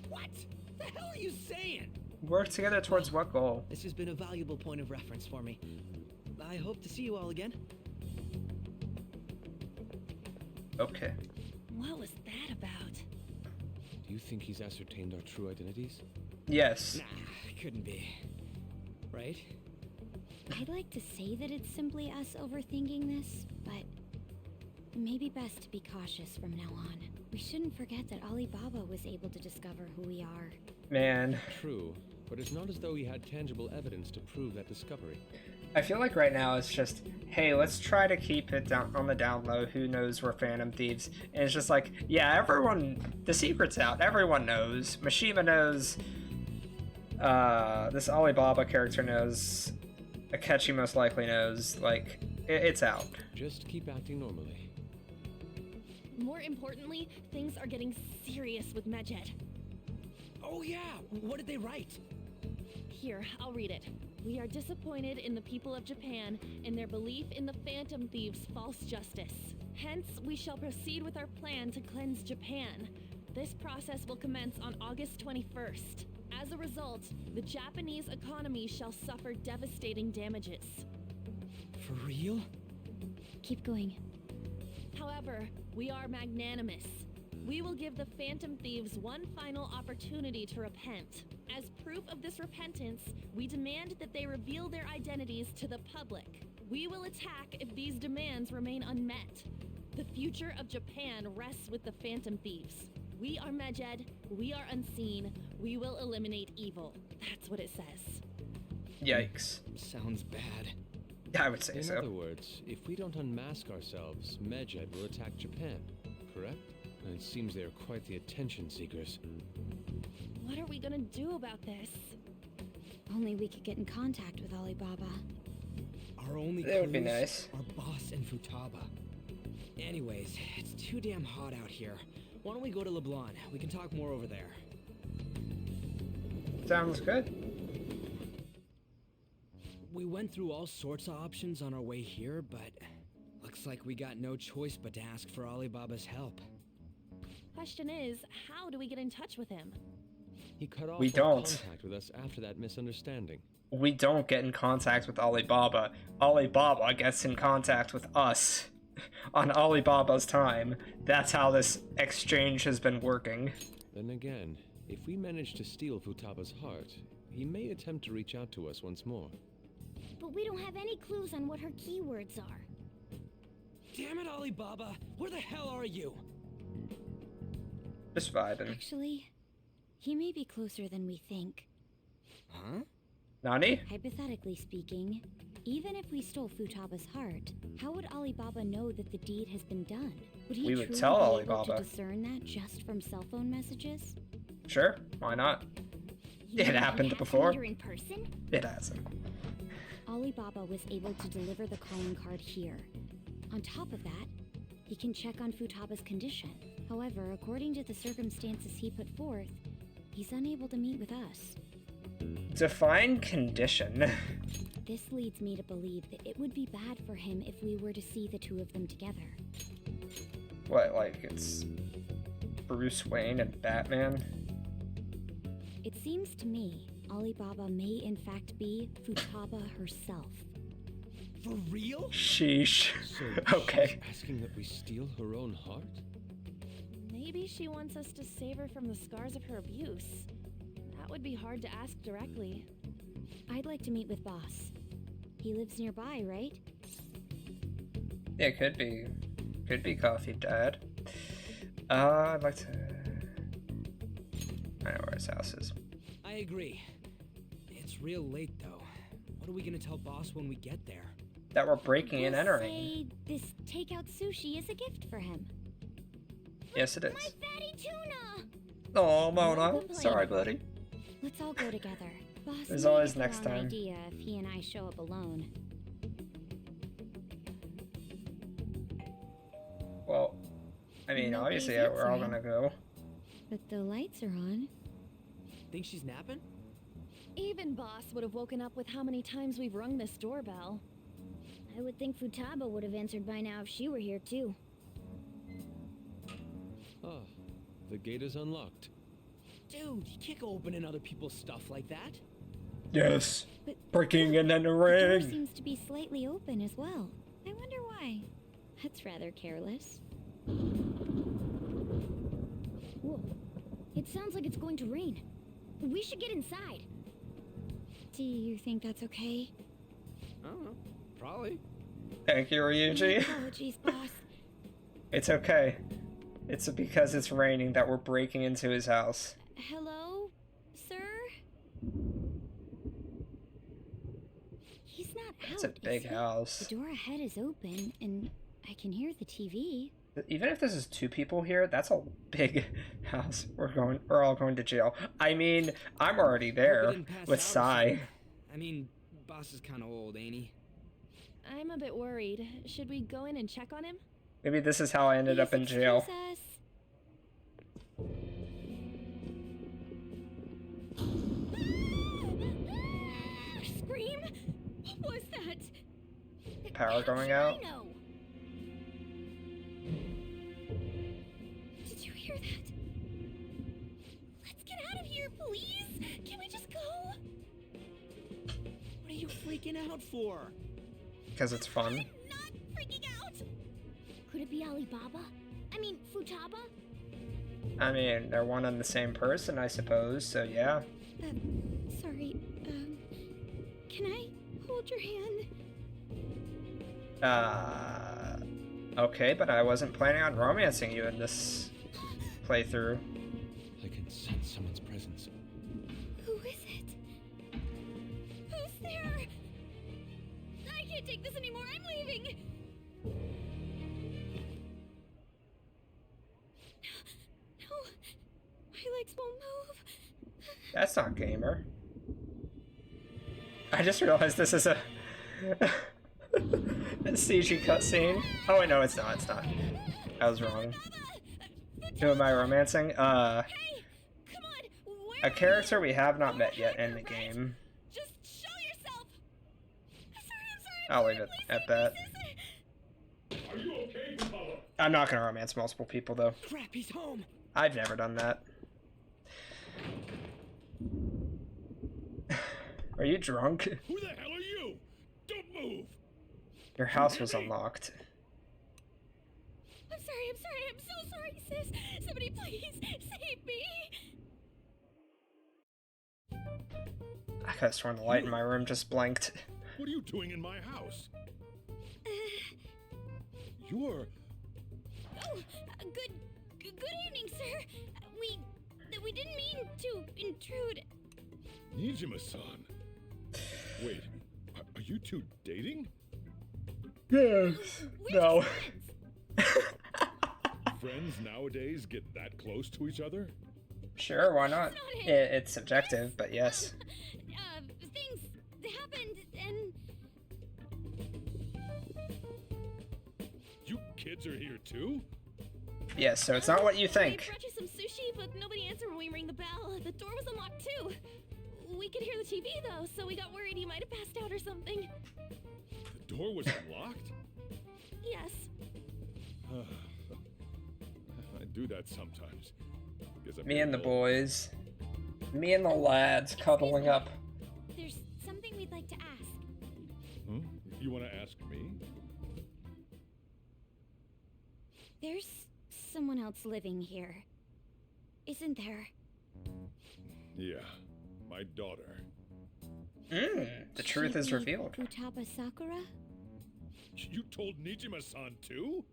What the hell are you saying? Work together towards what goal? This has been a valuable point of reference for me. I hope to see you all again. Okay. What was that about? Do you think he's ascertained our true identities? Yes. Nah, couldn't be. Right? I'd like to say that it's simply us overthinking this, but it may be best to be cautious from now on. We shouldn't forget that Alibaba was able to discover who we are. Man. True, but it's not as though he had tangible evidence to prove that discovery. I feel like right now it's just, hey, let's try to keep it down on the down low. Who knows we're Phantom Thieves? And it's just like, yeah, everyone, the secret's out. Everyone knows. Mishima knows. This Alibaba character knows. Akechi most likely knows. Like, it's out. Just keep acting normally. More importantly, things are getting serious with Medjed. Oh yeah, what did they write? Here, I'll read it. We are disappointed in the people of Japan in their belief in the Phantom Thieves' false justice. Hence, we shall proceed with our plan to cleanse Japan. This process will commence on August 21st. As a result, the Japanese economy shall suffer devastating damages. For real? Keep going. However, we are magnanimous. We will give the Phantom Thieves one final opportunity to repent. As proof of this repentance, we demand that they reveal their identities to the public. We will attack if these demands remain unmet. The future of Japan rests with the Phantom Thieves. We are Medjed, we are unseen, we will eliminate evil. That's what it says. Yikes. Sounds bad. I would say In so. other words, if we don't unmask ourselves, Medjed will attack Japan, correct? And it seems they are quite the attention seekers. What are we gonna do about this? Only we could get in contact with Alibaba. Our only That would be clues nice. are Boss and Futaba. Anyways, it's too damn hot out here. Why don't we go to Leblon? We can talk more over there. Sounds good. We went through all sorts of options on our way here, but looks like we got no choice but to ask for Alibaba's help. Question is, how do we get in touch with him? He cut off We all don't. contact with us after that misunderstanding. We don't get in contact with Alibaba. Alibaba gets in contact with us on Alibaba's time. That's how this exchange has been working. Then again, if we manage to steal Futaba's heart, he may attempt to reach out to us once more. But we don't have any clues on what her keywords are. Damn it, Alibaba! Where the hell are you? Just vibing. Actually, he may be closer than we think. Huh? Nani? Hypothetically speaking, even if we stole Futaba's heart, how would Alibaba know that the deed has been done? Would he We would truly tell be able Alibaba. to discern that just from cell phone messages? Sure, why not? You It mean happened have before. him here in person? It hasn't. Alibaba was able to deliver the calling card here. On top of that, he can check on Futaba's condition. However, according to the circumstances he put forth, he's unable to meet with us. Define condition. This leads me to believe that it would be bad for him if we were to see the two of them together. What, like it's Bruce Wayne and Batman? It seems to me Alibaba may in fact be Futaba herself. For real? Sheesh. So Okay. she's asking that we steal her own heart? Maybe she wants us to save her from the scars of her abuse. That would be hard to ask directly. I'd like to meet with Boss. He lives nearby, right? Yeah, could be. Could be Coffee Dad. I'd like to... I know where his house is. I agree. It's real late, though. What are we gonna tell Boss when we get there? That we're breaking and We'll entering. say this takeout sushi is a gift for him. Yes, it is. Fatty tuna! Oh, Mona. No complaint. Sorry, buddy. Let's all go together. Boss There's may always get the next wrong time. idea if he and I show up alone. Well, I mean, Nobody's obviously, we're all answering. gonna go. But the lights are on. Think she's napping? Even Boss would have woken up with how many times we've rung this doorbell. I would think Futaba would have answered by now if she were here too. Ah, the gate is unlocked. Dude, you can't go opening other people's stuff like that. Yes. But Breaking and the door entering. seems to be slightly open as well. I wonder why. That's rather careless. Whoa. It sounds like it's going to rain. We should get inside. Do you think that's okay? I don't know. Probably. Thank you, Ryuji. Apologies, boss. It's okay. It's because it's raining that we're breaking into his house. Hello, sir? He's not out. It's a big is he? house. The door ahead is open, and I can hear the TV. Even if this is 2 people here, that's a big house. We're all going to jail. I mean, I'm already Hope he there didn't pass with out or Sai. something. I mean, Boss is kind of old, ain't he? I'm a bit worried. Should we go in and check on him? Maybe this is how I ended up in jail. Excuse Ah, Scream? What was that? Power going out. Did you hear that? Let's get out of here, please. Can we just go? What are you freaking out for? Because it's fun. Not freaking out. Could it be Alibaba? I mean, Futaba? I mean, they're one and the same person, I suppose, so yeah. Sorry, can I hold your hand? Okay, but I wasn't planning on romancing you in this playthrough. I can sense someone's presence. Who is it? Who's there? I can't take this anymore. I'm leaving. No, my legs won't move. That's not gamer. I just realized this is a CG cutscene. Oh wait, no, it's not. It's not. I was wrong. Who am I romancing? A character we have not met yet in the game. Just show yourself. I'll leave it at that. Are you okay, Futaba? I'm not gonna romance multiple people, though. Crap, he's home. I've never done that. Are you drunk? Who the hell are you? Don't move! Your house was unlocked. I'm so sorry, sis. Somebody please save me. I could have sworn the light in my room just blinked. What are you doing in my house? You're... Oh, good evening, sir. We didn't mean to intrude. Nijima-san. Wait, are you two dating? Yes. No. Friends nowadays get that close to each other? Sure, why not? It's subjective, but yes. Things happened, and... You kids are here too? Yes, so it's not what you I think. brought you some sushi, but nobody answered when we rang the bell. The door was unlocked too. We could hear the TV though, so we got worried he might have passed out or something. The door was unlocked? Yes. I do that sometimes. Guess I'm Me and the getting old. boys. Me and the lads cuddling up. There's something we'd like to ask. Hmm? You want to ask me? There's someone else living here. Isn't there? Yeah, my daughter. The truth is revealed. Futaba Sakura? You told Nijima-san too?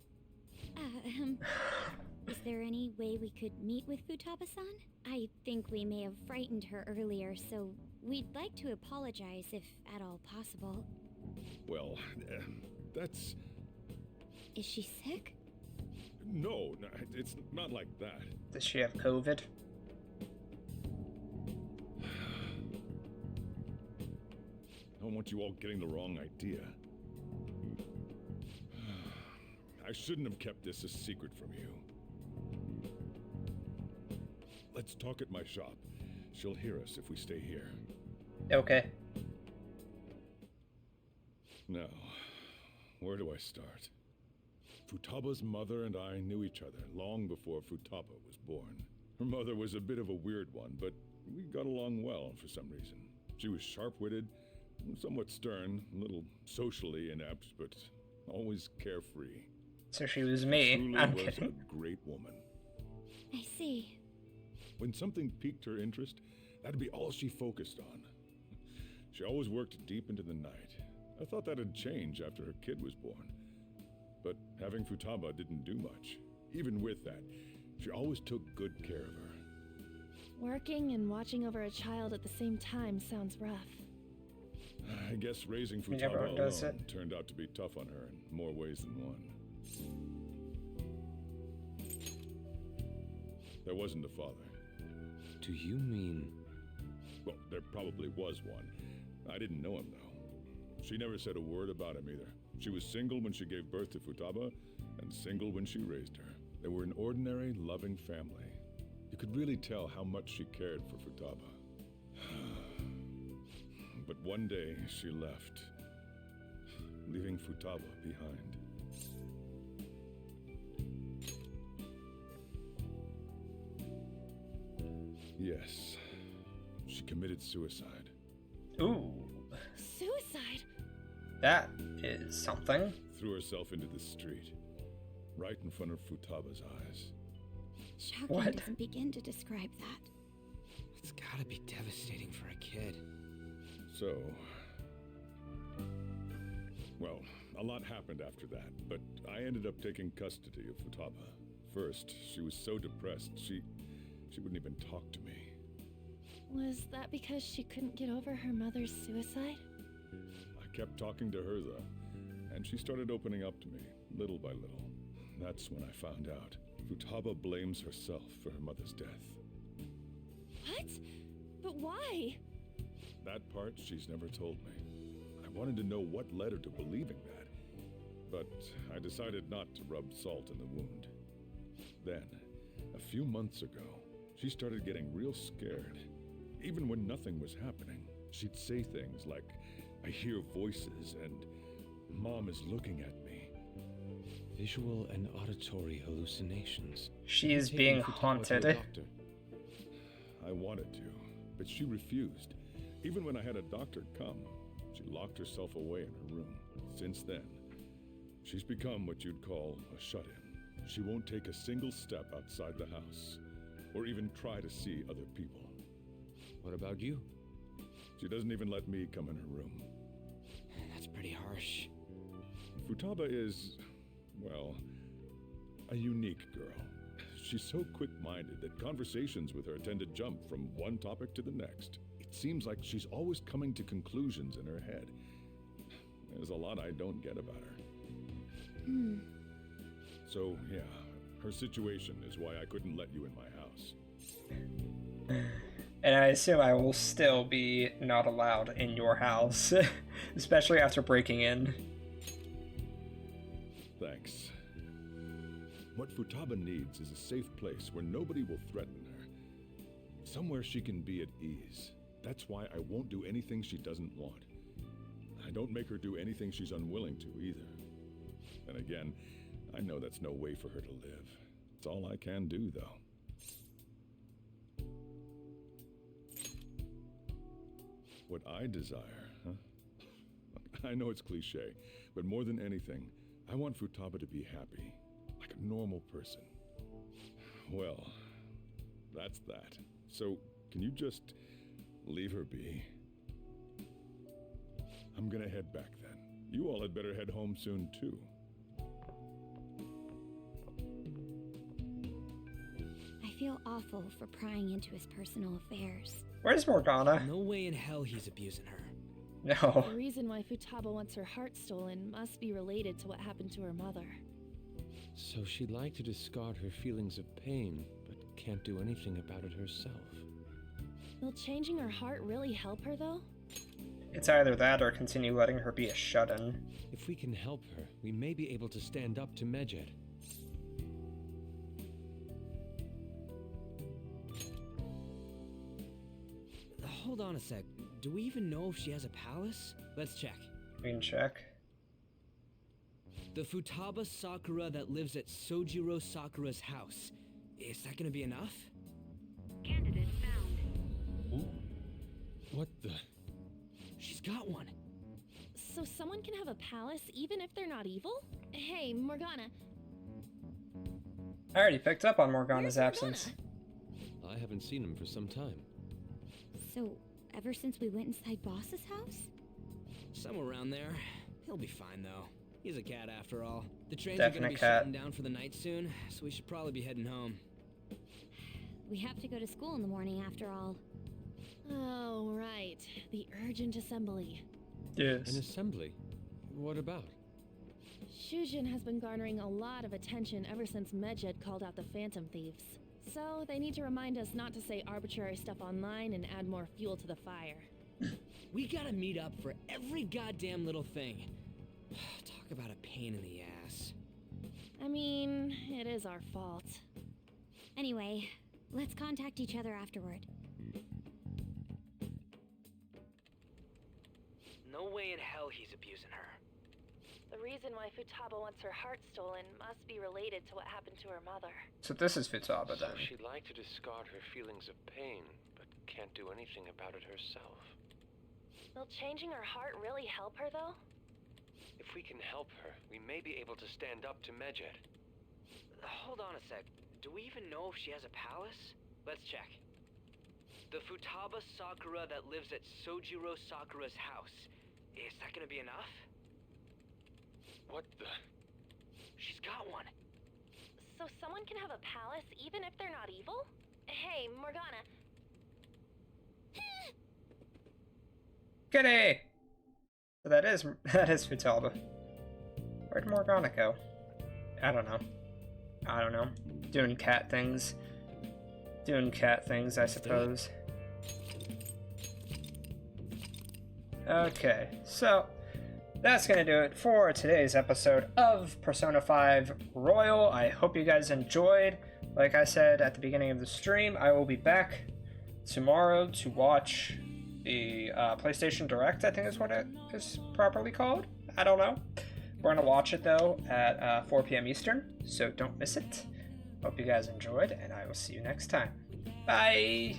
Is there any way we could meet with Futaba-san? I think we may have frightened her earlier, so we'd like to apologize if at all possible. Well, that's... Is she sick? No, it's not like that. Does she have COVID? I don't want you all getting the wrong idea. I shouldn't have kept this a secret from you. Let's talk at my shop. She'll hear us if we stay here. Okay. Now, where do I start? Futaba's mother and I knew each other long before Futaba was born. Her mother was a bit of a weird one, but we got along well for some reason. She was sharp-witted, somewhat stern, a little socially inept, but always carefree. So she was me. Truly I'm was kidding. a great woman. I see. When something piqued her interest, that'd be all she focused on. She always worked deep into the night. I thought that'd change after her kid was born. But having Futaba didn't do much. Even with that, she always took good care of her. Working and watching over a child at the same time sounds rough. I guess raising You never Futaba does alone turned out to be tough on her in more ways than one. There wasn't a father. Do you mean... Well, there probably was one. I didn't know him, though. She never said a word about him either. She was single when she gave birth to Futaba, and single when she raised her. They were an ordinary, loving family. You could really tell how much she cared for Futaba. But one day, she left, leaving Futaba behind. Yes, she committed suicide. Ooh, Suicide? that is something. Threw herself into the street, right in front of Futaba's eyes. Shocking What? doesn't begin to describe that. It's gotta be devastating for a kid. So, well, a lot happened after that, but I ended up taking custody of Futaba. First, she was so depressed, she wouldn't even talk to me. Was that because she couldn't get over her mother's suicide? I kept talking to her, though, and she started opening up to me, little by little. That's when I found out. Futaba blames herself for her mother's death. What? But why? That part she's never told me. I wanted to know what led her to believing that, but I decided not to rub salt in the wound. Then, a few months ago, she started getting real scared. Even when nothing was happening, she'd say things like, "I hear voices," and Mom is looking at me. Visual and auditory hallucinations. She is Taking being Futaba to a haunted. Doctor. I wanted to, but she refused. Even when I had a doctor come, she locked herself away in her room. Since then, she's become what you'd call a shut-in. She won't take a single step outside the house, or even try to see other people. What about you? She doesn't even let me come in her room. That's pretty harsh. Futaba is, well, a unique girl. She's so quick-minded that conversations with her tend to jump from one topic to the next. It seems like she's always coming to conclusions in her head. There's a lot I don't get about her. So, yeah, her situation is why I couldn't let you in my house. And I assume I will still be not allowed in your house, especially after breaking in. Thanks. What Futaba needs is a safe place where nobody will threaten her. Somewhere she can be at ease. That's why I won't do anything she doesn't want. I don't make her do anything she's unwilling to either. And again, I know that's no way for her to live. It's all I can do, though. What I desire, huh? I know it's cliche, but more than anything, I want Futaba to be happy, like a normal person. Well, that's that. So, can you just leave her be? I'm gonna head back then. You all had better head home soon, too. I feel awful for prying into his personal affairs. Where's Morgana? No way in hell he's abusing her. No. The reason why Futaba wants her heart stolen must be related to what happened to her mother. So she'd like to discard her feelings of pain, but can't do anything about it herself. Will changing her heart really help her, though? It's either that or continue letting her be a shut-in. If we can help her, we may be able to stand up to Medjed. Hold on a sec. Do we even know if she has a palace? Let's check. We can check. The Futaba Sakura that lives at Sojiro Sakura's house. Is that gonna be enough? Candidate found. What the? She's got one. So someone can have a palace even if they're not evil? Hey, Morgana. I already picked up on Morgana's absence. I haven't seen him for some time. So, ever since we went inside Boss's house? Somewhere around there. He'll be fine, though. He's a cat after all. The trains Definite are gonna be cat. shutting down for the night soon, so we should probably be heading home. We have to go to school in the morning after all. Oh, right. The urgent assembly. An assembly? What about? Shujin has been garnering a lot of attention ever since Medjed called out the Phantom Thieves. So they need to remind us not to say arbitrary stuff online and add more fuel to the fire. We gotta meet up for every goddamn little thing. Talk about a pain in the ass. I mean, it is our fault. Anyway, let's contact each other afterward. No way in hell he's abusing her. The reason why Futaba wants her heart stolen must be related to what happened to her mother. So this is Futaba then. So she'd like to discard her feelings of pain, but can't do anything about it herself. Will changing her heart really help her, though? If we can help her, we may be able to stand up to Medjed. Hold on a sec. Do we even know if she has a palace? Let's check. The Futaba Sakura that lives at Sojiro Sakura's house. Is that gonna be enough? What the? She's got one. So someone can have a palace even if they're not evil? Hey, Morgana. Kitty! So that is Futaba. Where'd Morgana go? I don't know. Doing cat things. I suppose. Okay, so that's gonna do it for today's episode of Persona 5 Royal. I hope you guys enjoyed. Like I said at the beginning of the stream, I will be back tomorrow to watch the PlayStation Direct, I think is what it is properly called. I don't know. We're gonna watch it though at 4 p.m. Eastern, so don't miss it. Hope you guys enjoyed, and I will see you next time. Bye!